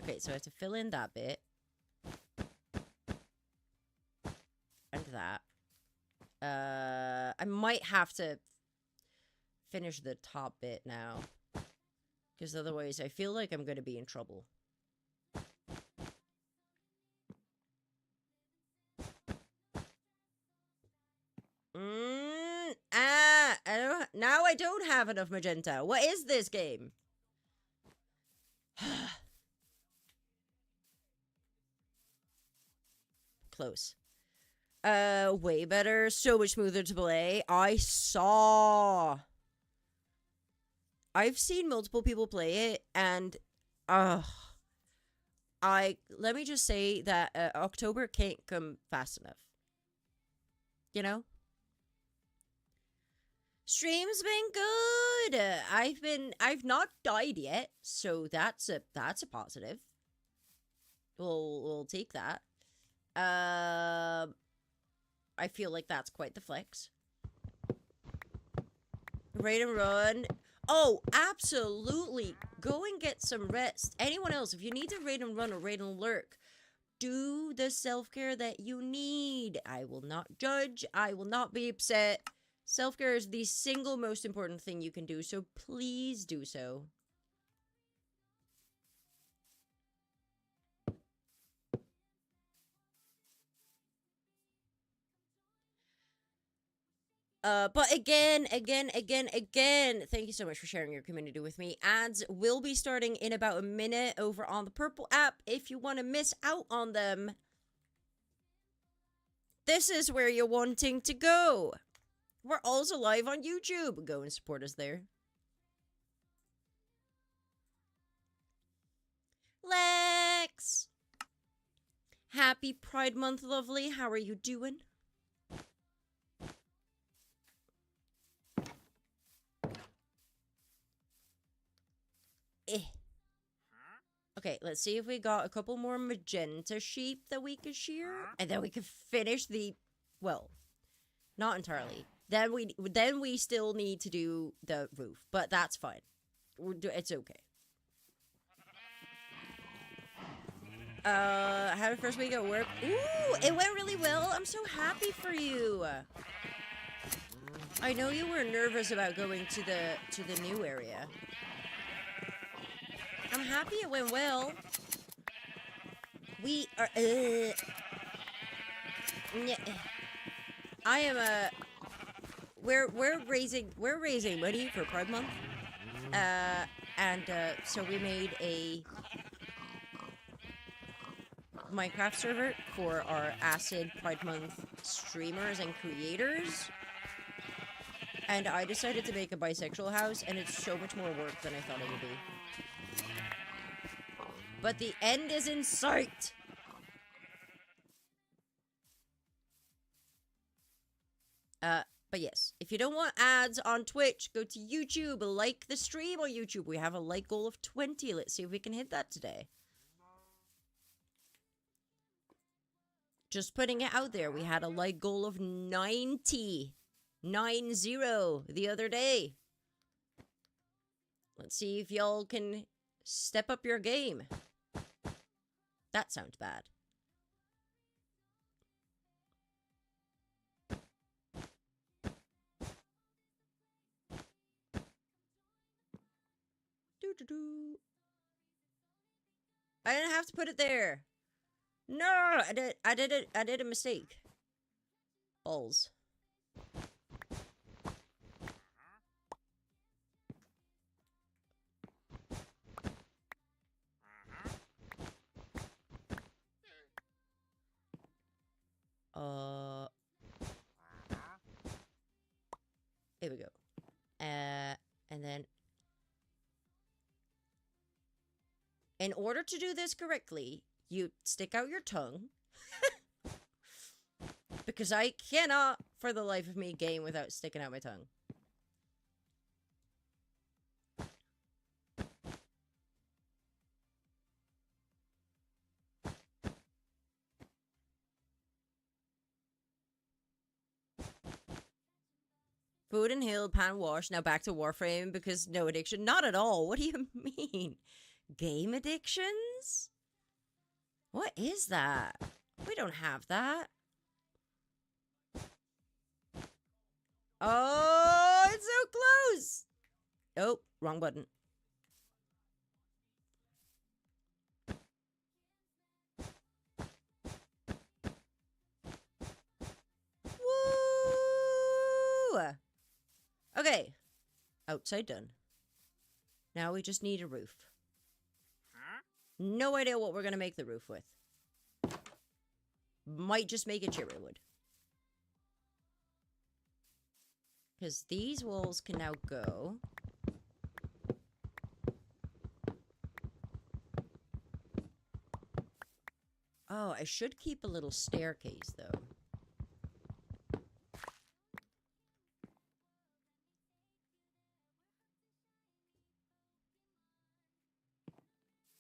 Okay, so I have to fill in that bit. And that. I might have to finish the top bit now. Because otherwise I feel like I'm going to be in trouble. Now I don't have enough magenta. What is this game? Close. Way better. So much smoother to play. I've seen multiple people play it, and let me just say that October can't come fast enough. You know? Stream's been good. I've not died yet, so that's a positive. We'll take that. I feel like that's quite the flex. Raid and run. Oh, absolutely. Go and get some rest. Anyone else, if you need to raid and run or raid and lurk, do the self-care that you need. I will not judge. I will not be upset. Self-care is the single most important thing you can do, so please do so. But again, thank you so much for sharing your community with me. Ads will be starting in about a minute over on the Purple app. If you want to miss out on them, this is where you're wanting to go. We're also live on YouTube. Go and support us there. Lex! Happy Pride Month, lovely. How are you doing? Okay, let's see if we got a couple more magenta sheep that we could shear, and then we could finish the, well, not entirely. Then we still need to do the roof, but that's fine. It's okay. How did first week at work? Ooh, it went really well. I'm so happy for you. I know you were nervous about going to the new area. I'm happy it went well. We are. I am we're raising money for Pride Month. So we made a Minecraft server for our Acid Pride Month streamers and creators. And I decided to make a bisexual house, and it's so much more work than I thought it would be. But the end is in sight! But yes, if you don't want ads on Twitch, go to YouTube, like the stream on YouTube. We have a like goal of 20. Let's see if we can hit that today. Just putting it out there, we had a like goal of 90. 90 the other day. Let's see if y'all can step up your game. That sounds bad. Doo-doo-doo. I didn't have to put it there. No, I did a mistake. Balls. Here we go. And then in order to do this correctly, you stick out your tongue. Because I cannot, for the life of me, game without sticking out my tongue. Food and Hill, pan wash, now back to Warframe because no addiction. Not at all. What do you mean? Game addictions? What is that? We don't have that. Oh, it's so close. Oh, wrong button. Woo! Okay. Outside done. Now we just need a roof. No idea what we're gonna make the roof with. Might just make it cherry wood. Because these walls can now go. Oh, I should keep a little staircase, though.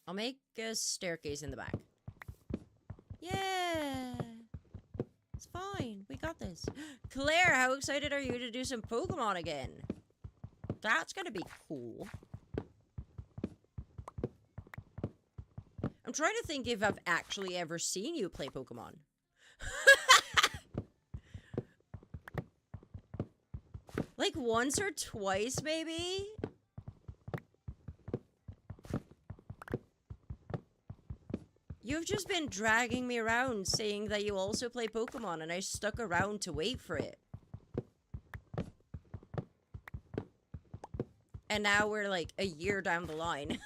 I'll make a staircase in the back. Yeah! It's fine. We got this. Claire, how excited are you to do some Pokemon again? That's gonna be cool. I'm trying to think if I've actually ever seen you play Pokemon. Like once or twice, maybe? You've just been dragging me around saying that you also play Pokemon, and I stuck around to wait for it. And now we're like a year down the line.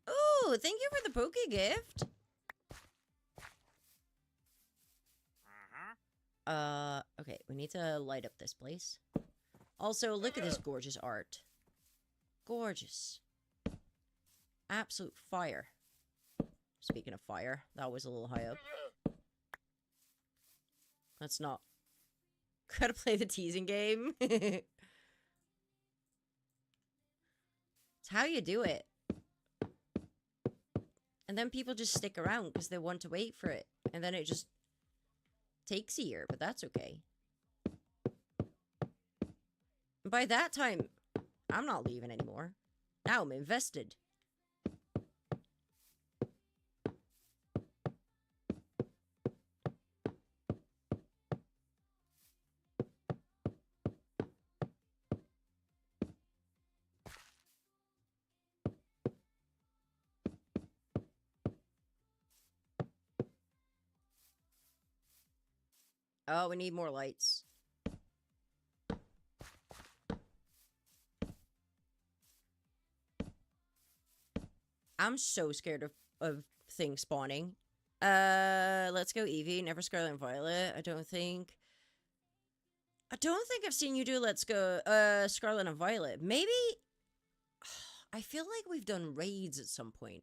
Ooh, thank you for the Poke gift. Okay, we need to light up this place. Also, look at this gorgeous art. Gorgeous. Absolute fire. Speaking of fire, that was a little high up. Let's not. Gotta play the teasing game. It's how you do it. And then people just stick around because they want to wait for it. And then it just takes a year, but that's okay. By that time, I'm not leaving anymore. Now I'm invested. Oh, we need more lights. I'm so scared of things spawning. Let's go Eevee, never Scarlet and Violet. I don't think I've seen you do Let's Go Scarlet and Violet. Maybe I feel like we've done raids at some point.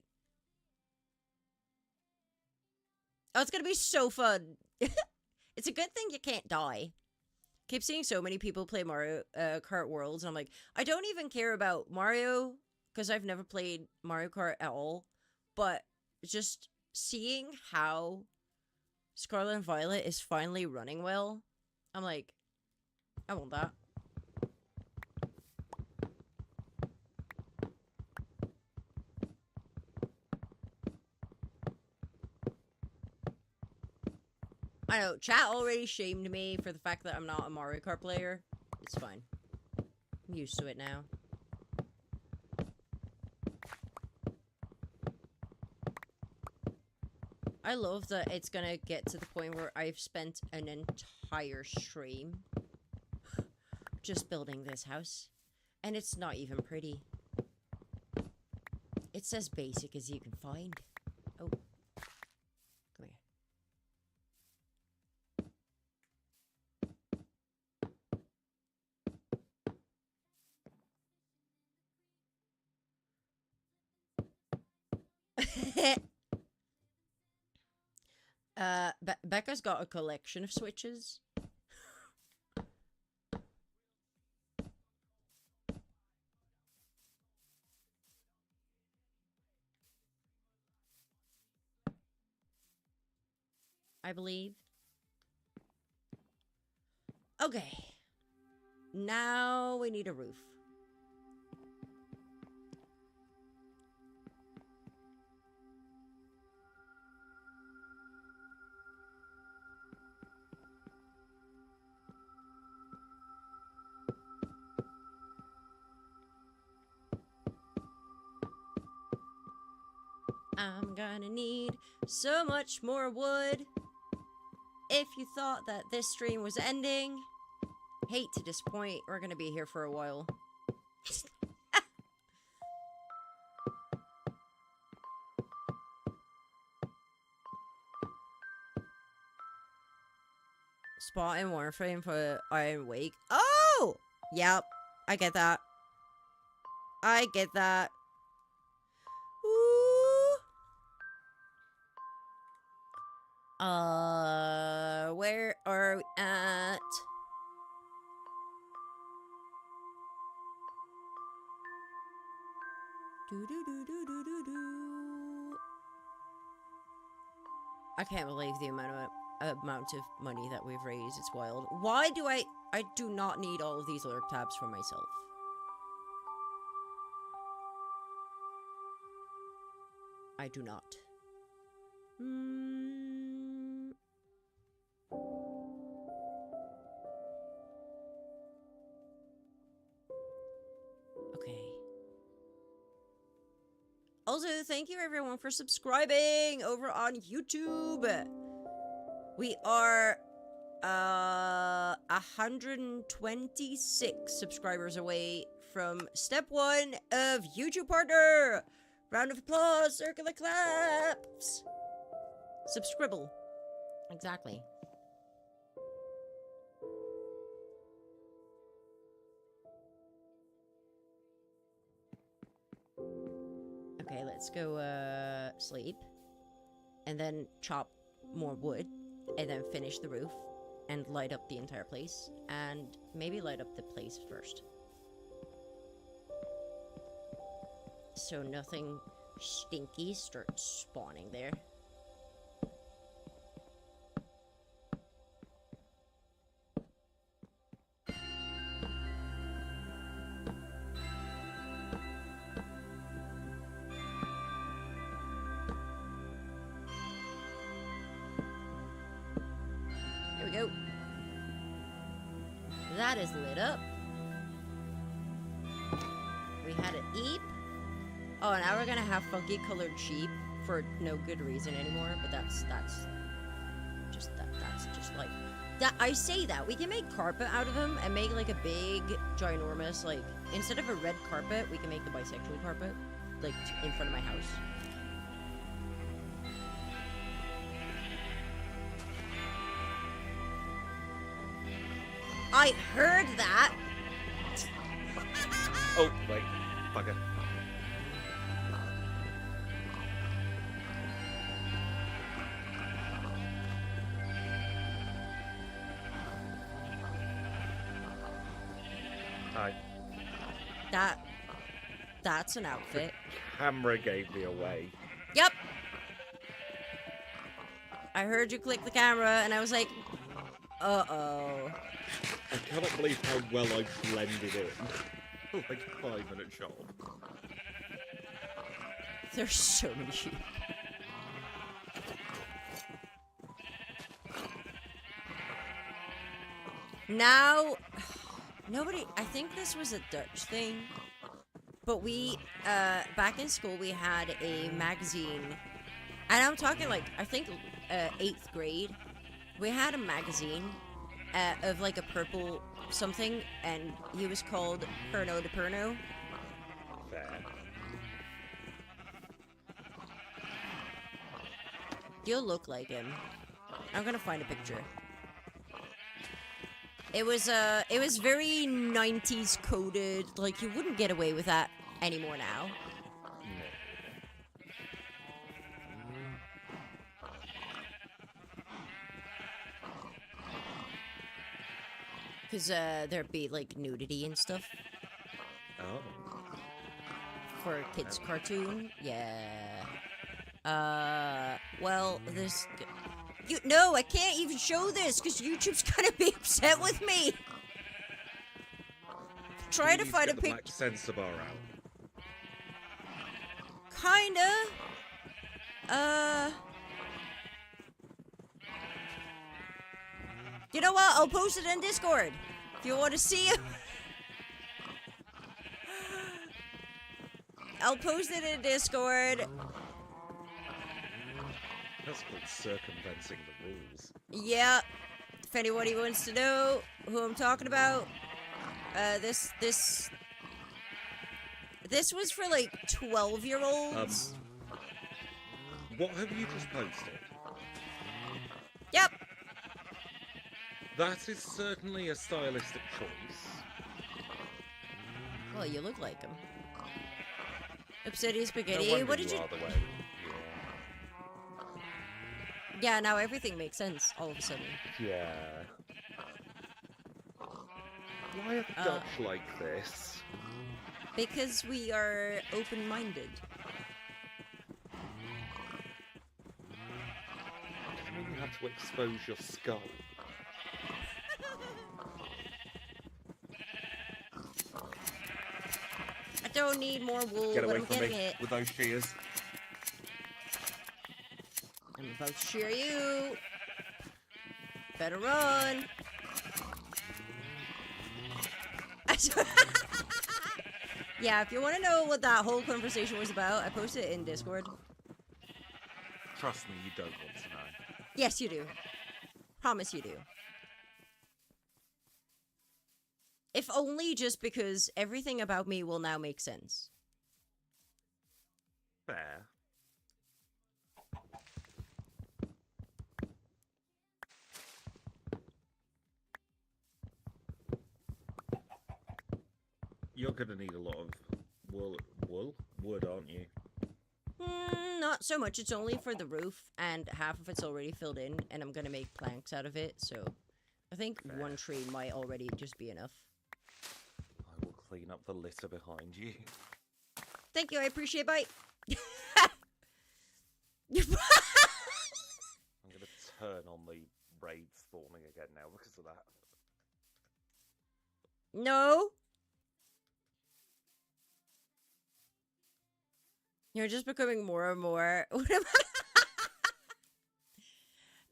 Oh, it's gonna be so fun. It's a good thing you can't die. Keep seeing so many people play Mario Kart Worlds, and I'm like, I don't even care about Mario, because I've never played Mario Kart at all, but just seeing how Scarlet and Violet is finally running well, I'm like, I want that. I know, chat already shamed me for the fact that I'm not a Mario Kart player. It's fine. I'm used to it now. I love that it's gonna get to the point where I've spent an entire stream just building this house. And it's not even pretty. It's as basic as you can find. Oh. Come here. Becca's got a collection of switches. I believe. Okay. Now we need a roof. I'm gonna need so much more wood. If you thought that this stream was ending, hate to disappoint, we're gonna be here for a while. Spot in Warframe for Iron Wake. Oh! Yep, I get that. I get that. Ooh. Where are we at? I can't believe the amount of money that we've raised. It's wild. Why do I do not need all of these lurk tabs for myself. I do not. Okay. Also, thank you everyone for subscribing over on YouTube. We are 126 subscribers away from step 1 of YouTube partner. Round of applause, circular claps. Subscribble. Exactly. Okay, let's go sleep. And then chop more wood. And then finish the roof. And light up the entire place. And maybe light up the place first. So nothing stinky starts spawning there. Here we go. That is lit up. We had an eep. Oh, now we're gonna have funky colored sheep for no good reason anymore, but that's just like that. I say that we can make carpet out of them and make like a big ginormous, like, instead of a red carpet we can make the bisexual carpet, like, in front of my house. I heard that. Oh, wait. Bugger. Hi. That's an outfit. Camera gave me away. Yep. I heard you click the camera and I was like, uh-oh. I cannot believe how well I blended in. Like a 5-minute job. There's so many sheep. Now, nobody, I think this was a Dutch thing, but we, back in school we had a magazine, and I'm talking like, I think, 8th grade, we had a magazine, of like a purple something, and he was called Perno de Perno. Fair. You'll look like him. I'm gonna find a picture. It was very 90s coded, like you wouldn't get away with that anymore now. Because there'd be like nudity and stuff. Oh. For a kids' cartoon, yeah. Well, this. No, I can't even show this because YouTube's gonna be upset with me. Try to find a picture. picture. Sensor bar out. Kinda. You know what? I'll post it in Discord if you want to see it. I'll post it in Discord. That's called circumventing the rules. Yeah. If anybody wants to know who I'm talking about, this was for like 12-year-olds. What have you just posted? Yep. That is certainly a stylistic choice. Well, you look like him. Obsidian No spaghetti. wonder What did you? are the way Yeah, now everything makes sense all of a sudden. Yeah. Why are the Dutch like this? Because we are open-minded. I mean, you have to expose your skull. I don't need more wool, Get but away I'm from getting me it. with those shears. I'm about to shear you. Better run. Yeah, if you want to know what that whole conversation was about, I posted it in Discord. Trust me, you don't want to know. Yes, you do. Promise you do. If only just because everything about me will now make sense. Fair. You're gonna need a lot of wood, aren't you? Not so much. It's only for the roof, and half of it's already filled in, and I'm gonna make planks out of it, so I think Fair. one tree might already just be enough. I will clean up the litter behind you. Thank you, I appreciate it, bye! I'm gonna turn on the raid spawning again now because of that. No! You're just becoming more and more...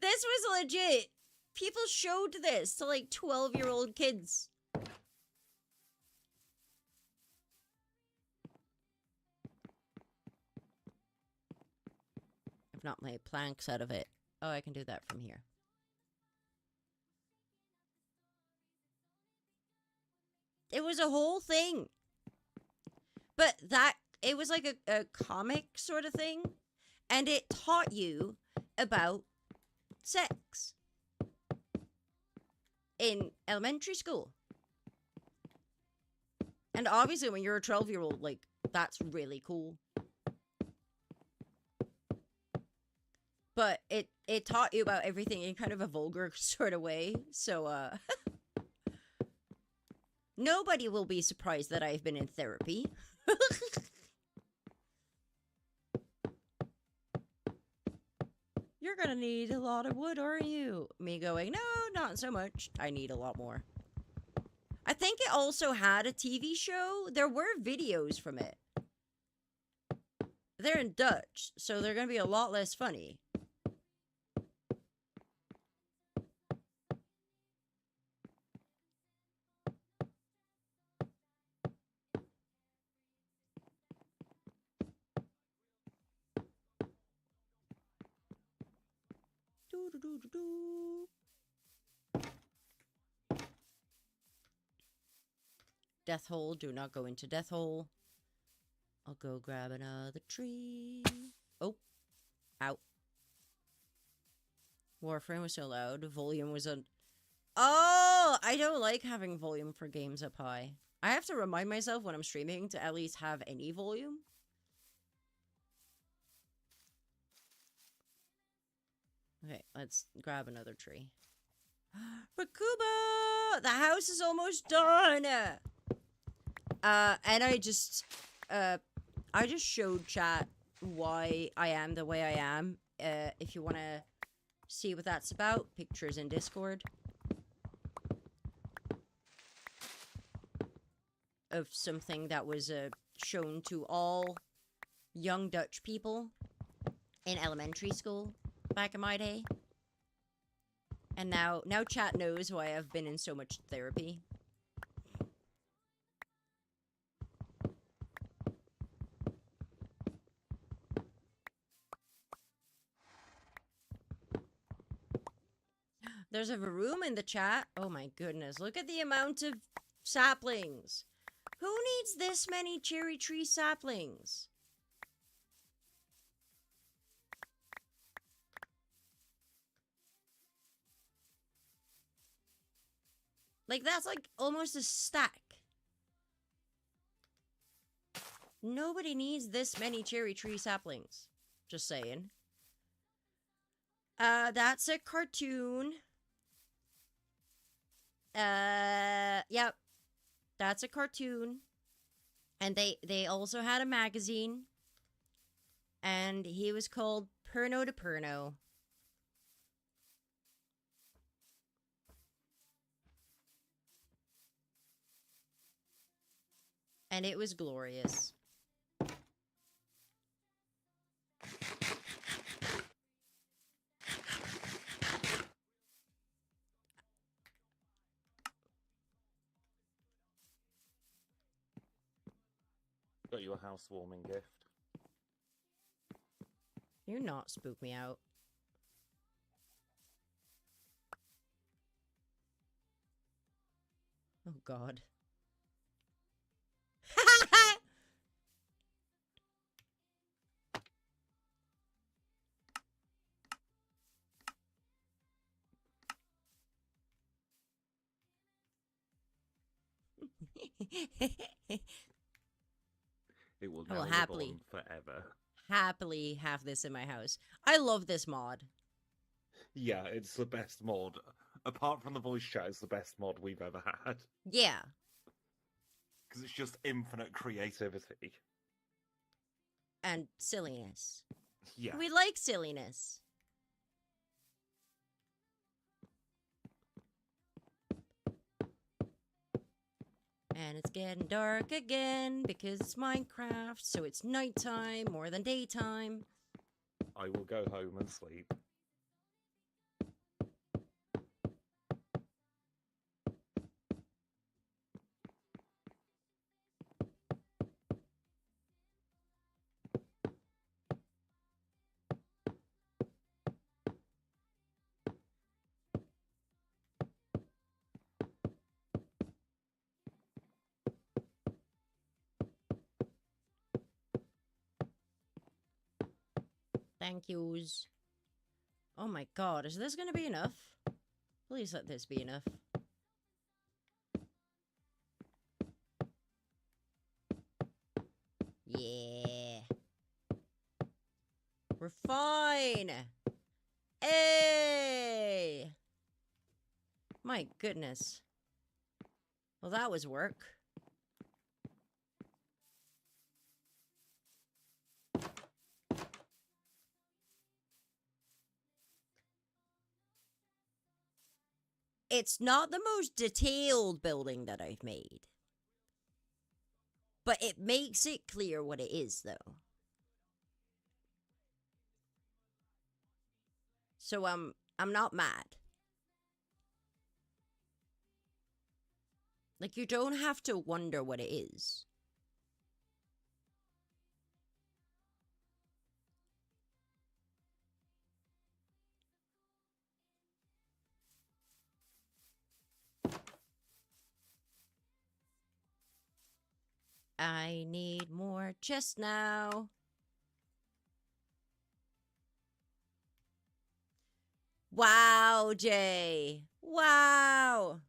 This was legit! People showed this to, like, 12-year-old kids. I've not made planks out of it. Oh, I can do that from here. It was a whole thing. But it was like a comic sort of thing. And it taught you about sex. In elementary school. And obviously when you're a 12-year-old, like, that's really cool. But it taught you about everything in kind of a vulgar sort of way. So, nobody will be surprised that I've been in therapy. You're gonna need a lot of wood, aren't you? Me going, no, not so much. I need a lot more. I think it also had a TV show. There were videos from it. They're in Dutch, so they're gonna be a lot less funny. Death hole, do not go into death hole. I'll go grab another tree. Oh. Out. Warframe was so loud. Volume was on. Oh! I don't like having volume for games up high. I have to remind myself when I'm streaming to at least have any volume. Okay, let's grab another tree. Bakuba! The house is almost done! And I just showed chat why I am the way I am. If you want to see what that's about, pictures in Discord. Of something that was shown to all young Dutch people in elementary school back in my day. And now chat knows why I've been in so much therapy. There's a room in the chat. Oh my goodness, look at the amount of saplings. Who needs this many cherry tree saplings? Like, that's like almost a stack. Nobody needs this many cherry tree saplings. Just saying. That's a cartoon. Yep. That's a cartoon. And they also had a magazine. And he was called Perno de Perno. And it was glorious. Got you a housewarming gift. You not spook me out. Oh, God. It will I now will live on forever. happily have this in my house. I love this mod. Yeah, it's the best mod. Apart from the voice chat, it's the best mod we've ever had. Yeah. Because it's just infinite creativity. And silliness. Yeah. We like silliness. And it's getting dark again because it's Minecraft, so it's nighttime more than daytime. I will go home and sleep. Thank yous. Oh my god, is this gonna be enough? Please let this be enough. Yeah. We're fine. Hey! My goodness. Well, that was work. It's not the most detailed building that I've made. But it makes it clear what it is, though. So I'm not mad. Like, you don't have to wonder what it is. I need more just now. Wow, Jay. Wow.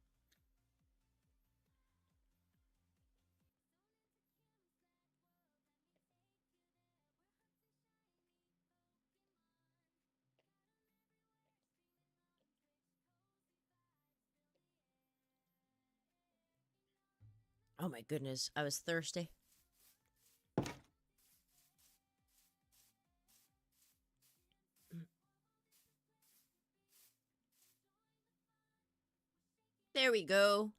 Oh my goodness, I was thirsty. There we go.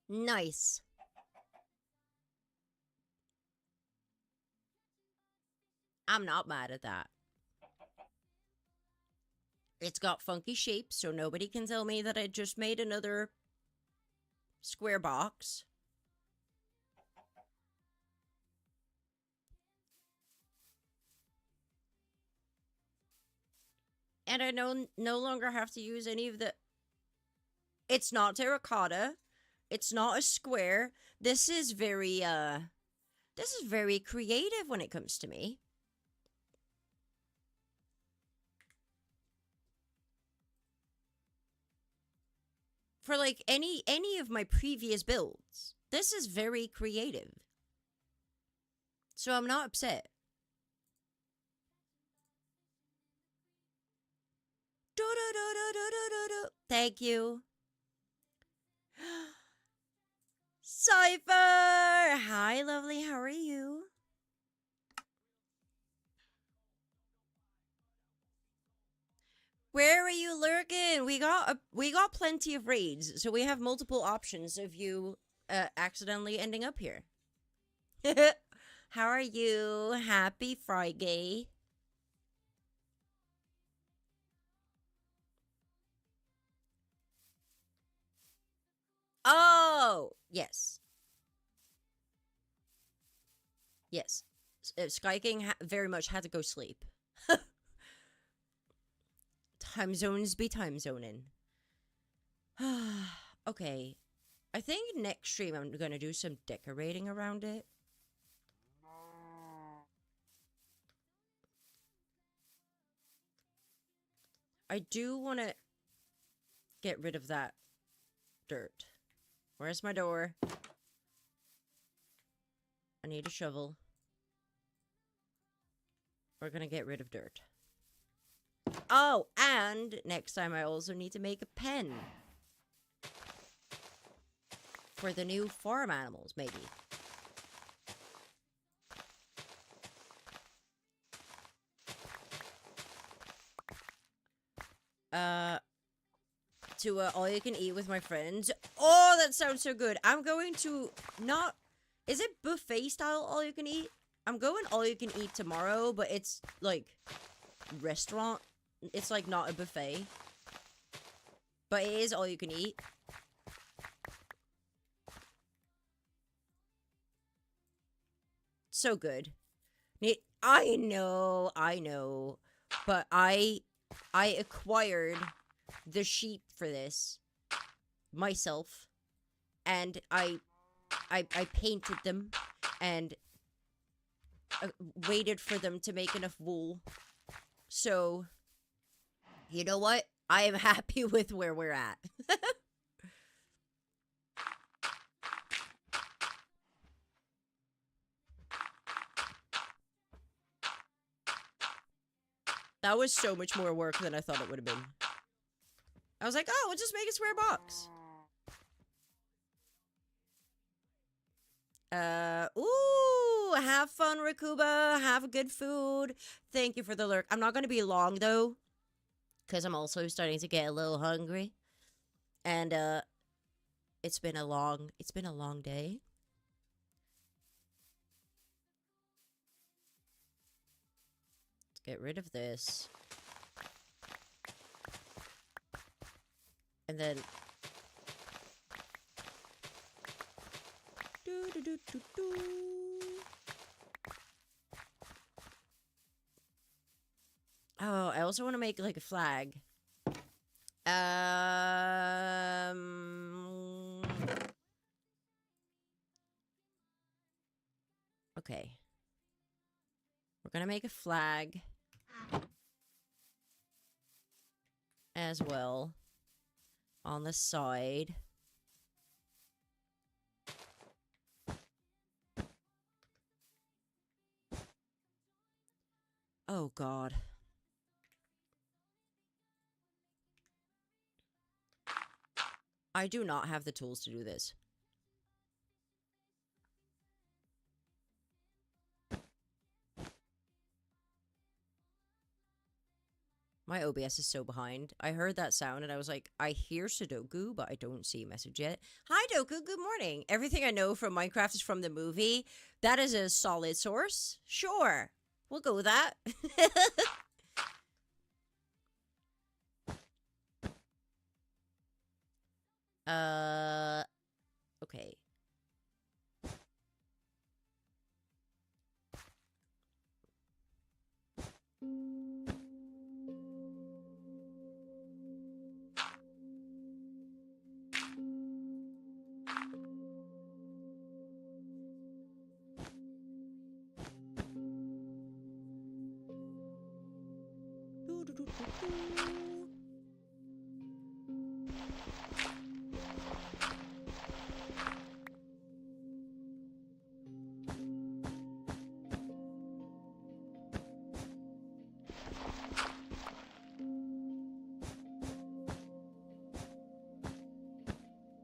Nice. I'm not mad at that. It's got funky shapes, so nobody can tell me that I just made another square box. And I no longer have to use any of the... It's not terracotta. It's not a square. This is very creative when it comes to me. For like any of my previous builds, this is very creative. So I'm not upset. Thank you. Cypher! Hi, lovely. How are you? Where are you lurking? We got plenty of raids, so we have multiple options of you accidentally ending up here. How are you? Happy Friday. Oh, yes. Yes. Sky King very much had to go sleep. Time zones be time zoning. Okay. I think next stream I'm gonna do some decorating around it. I do want to get rid of that dirt. Where's my door? I need a shovel. We're gonna get rid of dirt. Oh, and next time I also need to make a pen. For the new farm animals, maybe. To all you can eat with my friends. Oh, that sounds so good. I'm going to not... Is it buffet style all you can eat? I'm going all you can eat tomorrow, but it's like restaurant. It's like not a buffet. But it is all you can eat. So good. I know. But I acquired the sheep for this myself, and I painted them and waited for them to make enough wool. So, you know what? I am happy with where we're at. That was so much more work than I thought it would have been. I was like, oh, we'll just make a square box. Ooh, have fun, Rakuba. Have good food. Thank you for the lurk. I'm not going to be long, though, because I'm also starting to get a little hungry. And, it's been a long day. Let's get rid of this. And then... Oh, I also want to make, like, a flag. Okay. We're gonna make a flag. As well. On the side. Oh, God. I do not have the tools to do this. My OBS is so behind. I heard that sound and I was like, I hear Sudoku, but I don't see a message yet. Hi, Doku. Good morning. Everything I know from Minecraft is from the movie. That is a solid source. Sure. We'll go with that. Okay.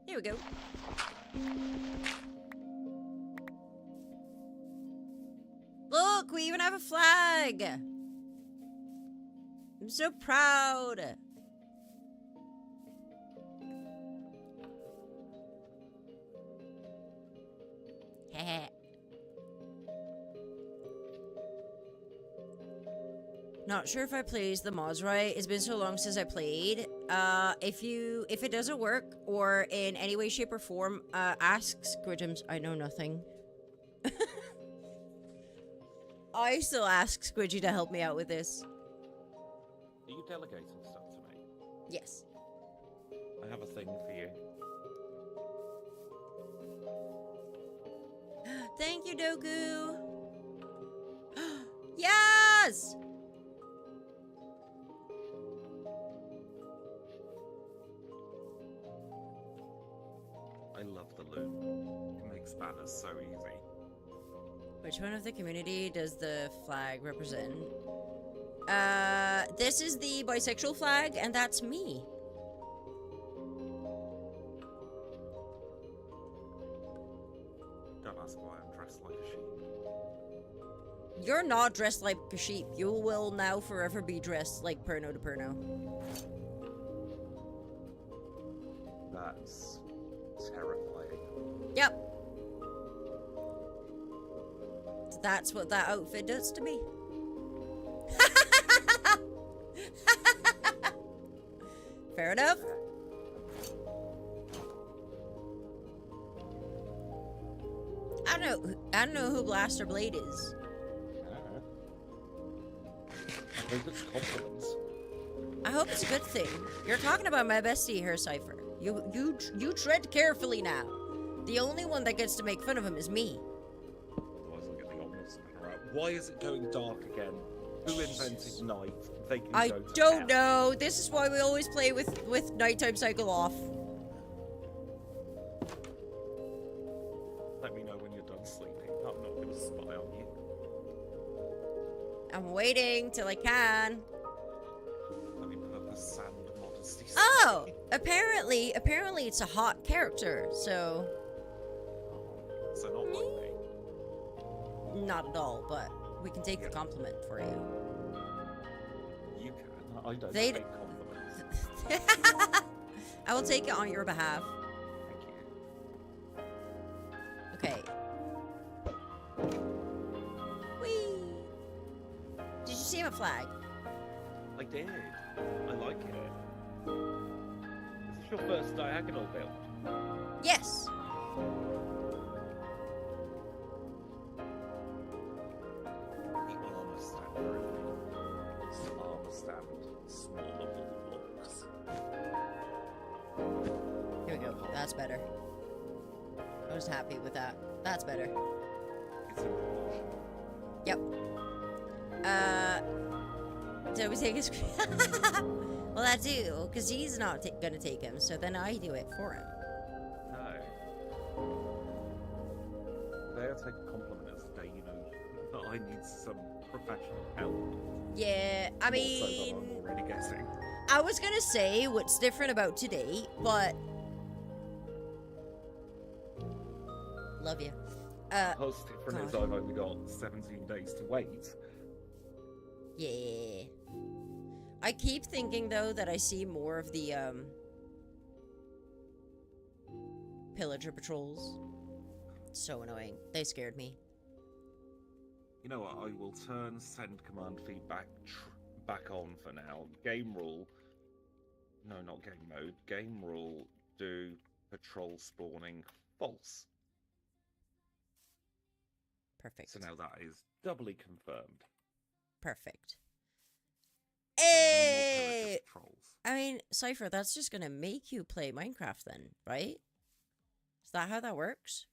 Here we go. Look, we even have a flag. I'm so proud. Heh. Not sure if I played the mods right. It's been so long since I played. If it doesn't work or in any way, shape, or form, ask Squidgems. I know nothing. I still ask Squidgy to help me out with this. Are you delegating stuff to me? Yes. I have a thing for you. Thank you, Doku. Yes! I love the loot. It makes banners so easy. Which one of the community does the flag represent? This is the bisexual flag, and that's me. Don't ask why I'm dressed like a sheep. You're not dressed like a sheep. You will now forever be dressed like Perno to Perno. That's terrifying. Yep. That's what that outfit does to me. Fair enough. I don't know who Blaster Blade is. I hope it's compliments. I hope it's a good thing. You're talking about my bestie here, Cypher. You tread carefully now. The only one that gets to make fun of him is me. Otherwise I'll get the ominous spinner out. Why is it going dark again? Who invented night? They can I go to don't hell. know. This is why we always play with nighttime cycle off. Let me know when you're done sleeping. I'm not going to spy on you. I'm waiting till I can. Let me put up a sand modesty. Oh, apparently it's a hot character. So So not like me. not at all, but we can take the compliment for you. You can. I don't They'd- take compliments. I will take it on your behalf. Thank you. Okay. Whee! Did you see my flag? I did. I like it. Is this your first diagonal build? Yes. The armor stand, armor stand, smaller blocks. Here we go. That's better. I was happy with that. That's better. It's in proportion. Yep. So we take his. Well, I do, because he's not gonna take him, so then I do it for him. No. They'll take a compliment as a day, you know, that I need some professional help. Yeah, I More so than mean, I'm already guessing. I was gonna say what's different about today, but love you. What's different is God. I've only got 17 days to wait. Yeah. I keep thinking though that I see more of the pillager patrols. It's so annoying. They scared me. You know what? I will turn send command feedback back on for now. Game rule. No, not game mode. Game rule. Do patrol spawning false. Perfect. So now that is doubly confirmed. Perfect. No more Hey! pillager patrols. I mean, Cypher, that's just gonna make you play Minecraft then, right? Is that how that works?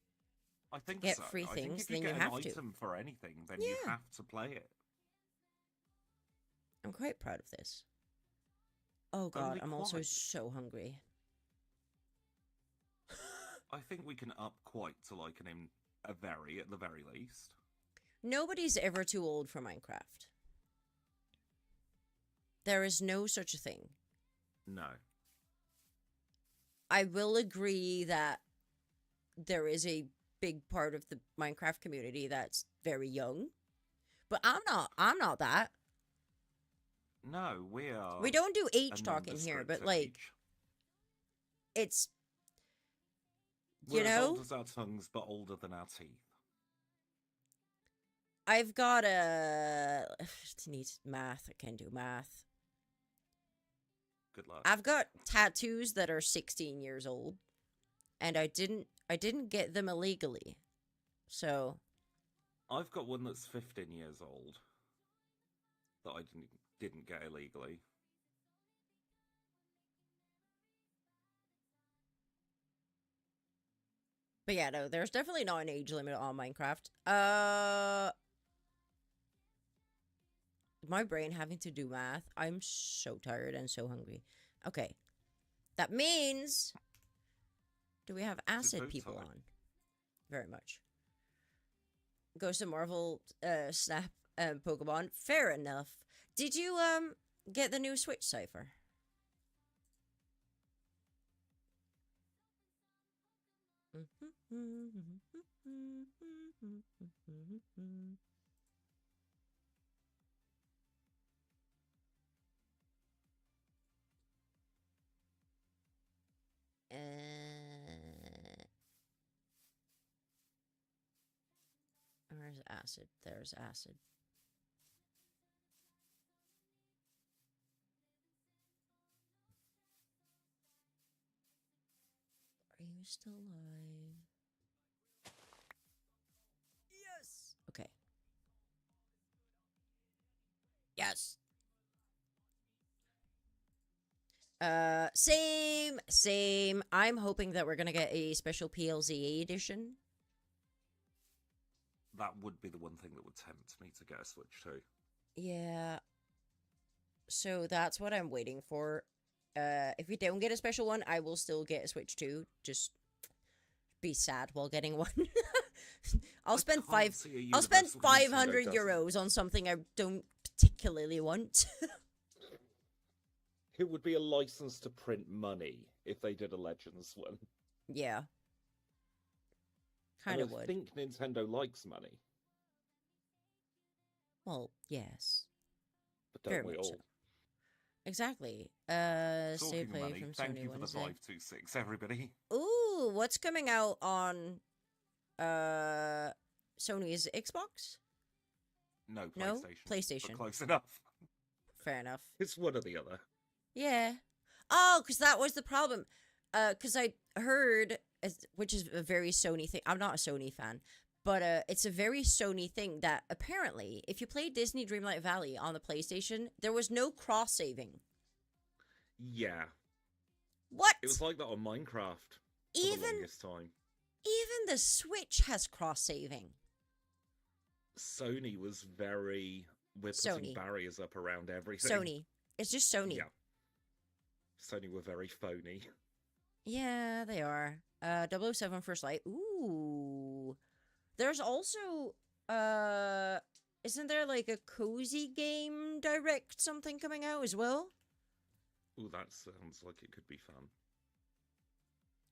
I think get so. free I think things, if you then get you an have to. item for anything, then you Yeah. have to play it. I'm quite proud of this. Oh god, Only I'm also quite. so hungry. I think we can up quite to like a very, at the very least. Nobody's ever too old for Minecraft. There is no such a thing. No. I will agree that there is a big part of the Minecraft community that's very young. But I'm not that. No, we are. We don't do a age talk in here, but nondescript like age. it's We're you as know, old as our tongues, but older than our teeth. I've got a need math. I can do math. Good luck. I've got tattoos that are 16 years old, and I didn't get them illegally. So I've got one that's 15 years old that I didn't get illegally. But yeah, no, there's definitely not an age limit on Minecraft. My brain having to do math. I'm so tired and so hungry. Okay. That means... Do we have acid food people time? on? Very much. Ghost of Marvel, Snap, Pokemon. Fair enough. Did you, get the new Switch cipher? Where's acid? There's acid. Are you still alive? Yes! Okay. Yes! Same. I'm hoping that we're gonna get a special PLZA edition. That would be the one thing that would tempt me to get a Switch too. Yeah. So that's what I'm waiting for. If we don't get a special one, I will still get a Switch 2. Just be sad while getting one. I'll spend 500 euros on something I don't particularly want. It would be a license to print money if they did a Legends one. Yeah. Kind of I would. think Nintendo likes money. Well, yes. But don't Very we much all? so. Exactly. Stay Talking play of money, from thank Sony you for the Wednesday. 526, everybody. Ooh, what's coming out on Sony's Xbox? No, PlayStation. No? PlayStation. But close enough. Fair enough. It's one or the other. Yeah. Oh, because that was the problem. Because I heard, which is a very Sony thing. I'm not a Sony fan, but it's a very Sony thing that apparently, if you play Disney Dreamlight Valley on the PlayStation, there was no cross-saving. Yeah. What? It was like that on Minecraft for the longest time. Even the Switch has cross-saving. Sony was very... We're putting barriers up around everything. Sony. It's just Sony. Yeah. Sony were very phony. Yeah, they are. 007 First Light. Ooh. There's also, isn't there like a cozy game direct something coming out as well? Ooh, that sounds like it could be fun.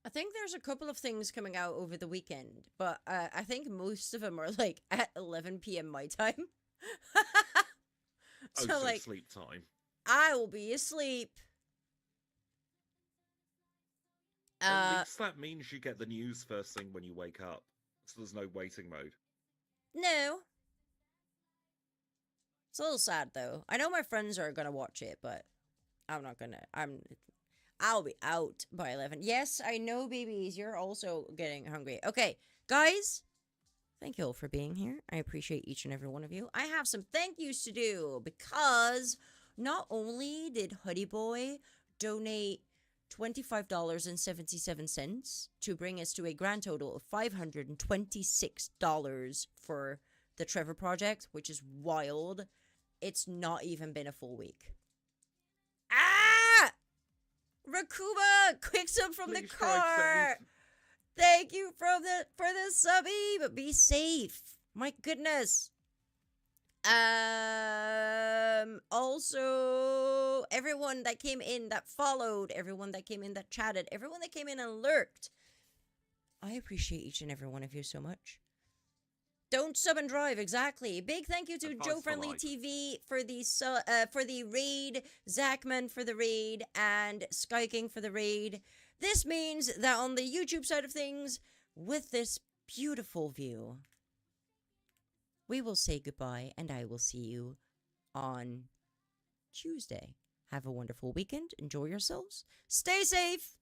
I think there's a couple of things coming out over the weekend, but I think most of them are like at 11 p.m. my time. So like sleep time. I will be asleep. At least that means you get the news first thing when you wake up, so there's no waiting mode. No. It's a little sad though. I know my friends are gonna watch it, but I'm not gonna. I'll be out by 11. Yes, I know, babies. You're also getting hungry. Okay, guys. Thank you all for being here. I appreciate each and every one of you. I have some thank yous to do because not only did Hoodie Boy donate $25.77 to bring us to a grand total of $526 for the Trevor project, which is wild. It's not even been a full week. Ah! Rakuba, quick sub from the car. Thank you for the subby, but be safe. My goodness. Also, everyone that came in that followed, everyone that came in that chatted, everyone that came in and lurked. I appreciate each and every one of you so much. Don't sub and drive, exactly. Big thank you to Joe Friendly TV for the raid, Zachman for the raid, and Sky King for the raid. This means that on the YouTube side of things, with this beautiful view, we will say goodbye, and I will see you on Tuesday. Have a wonderful weekend. Enjoy yourselves. Stay safe.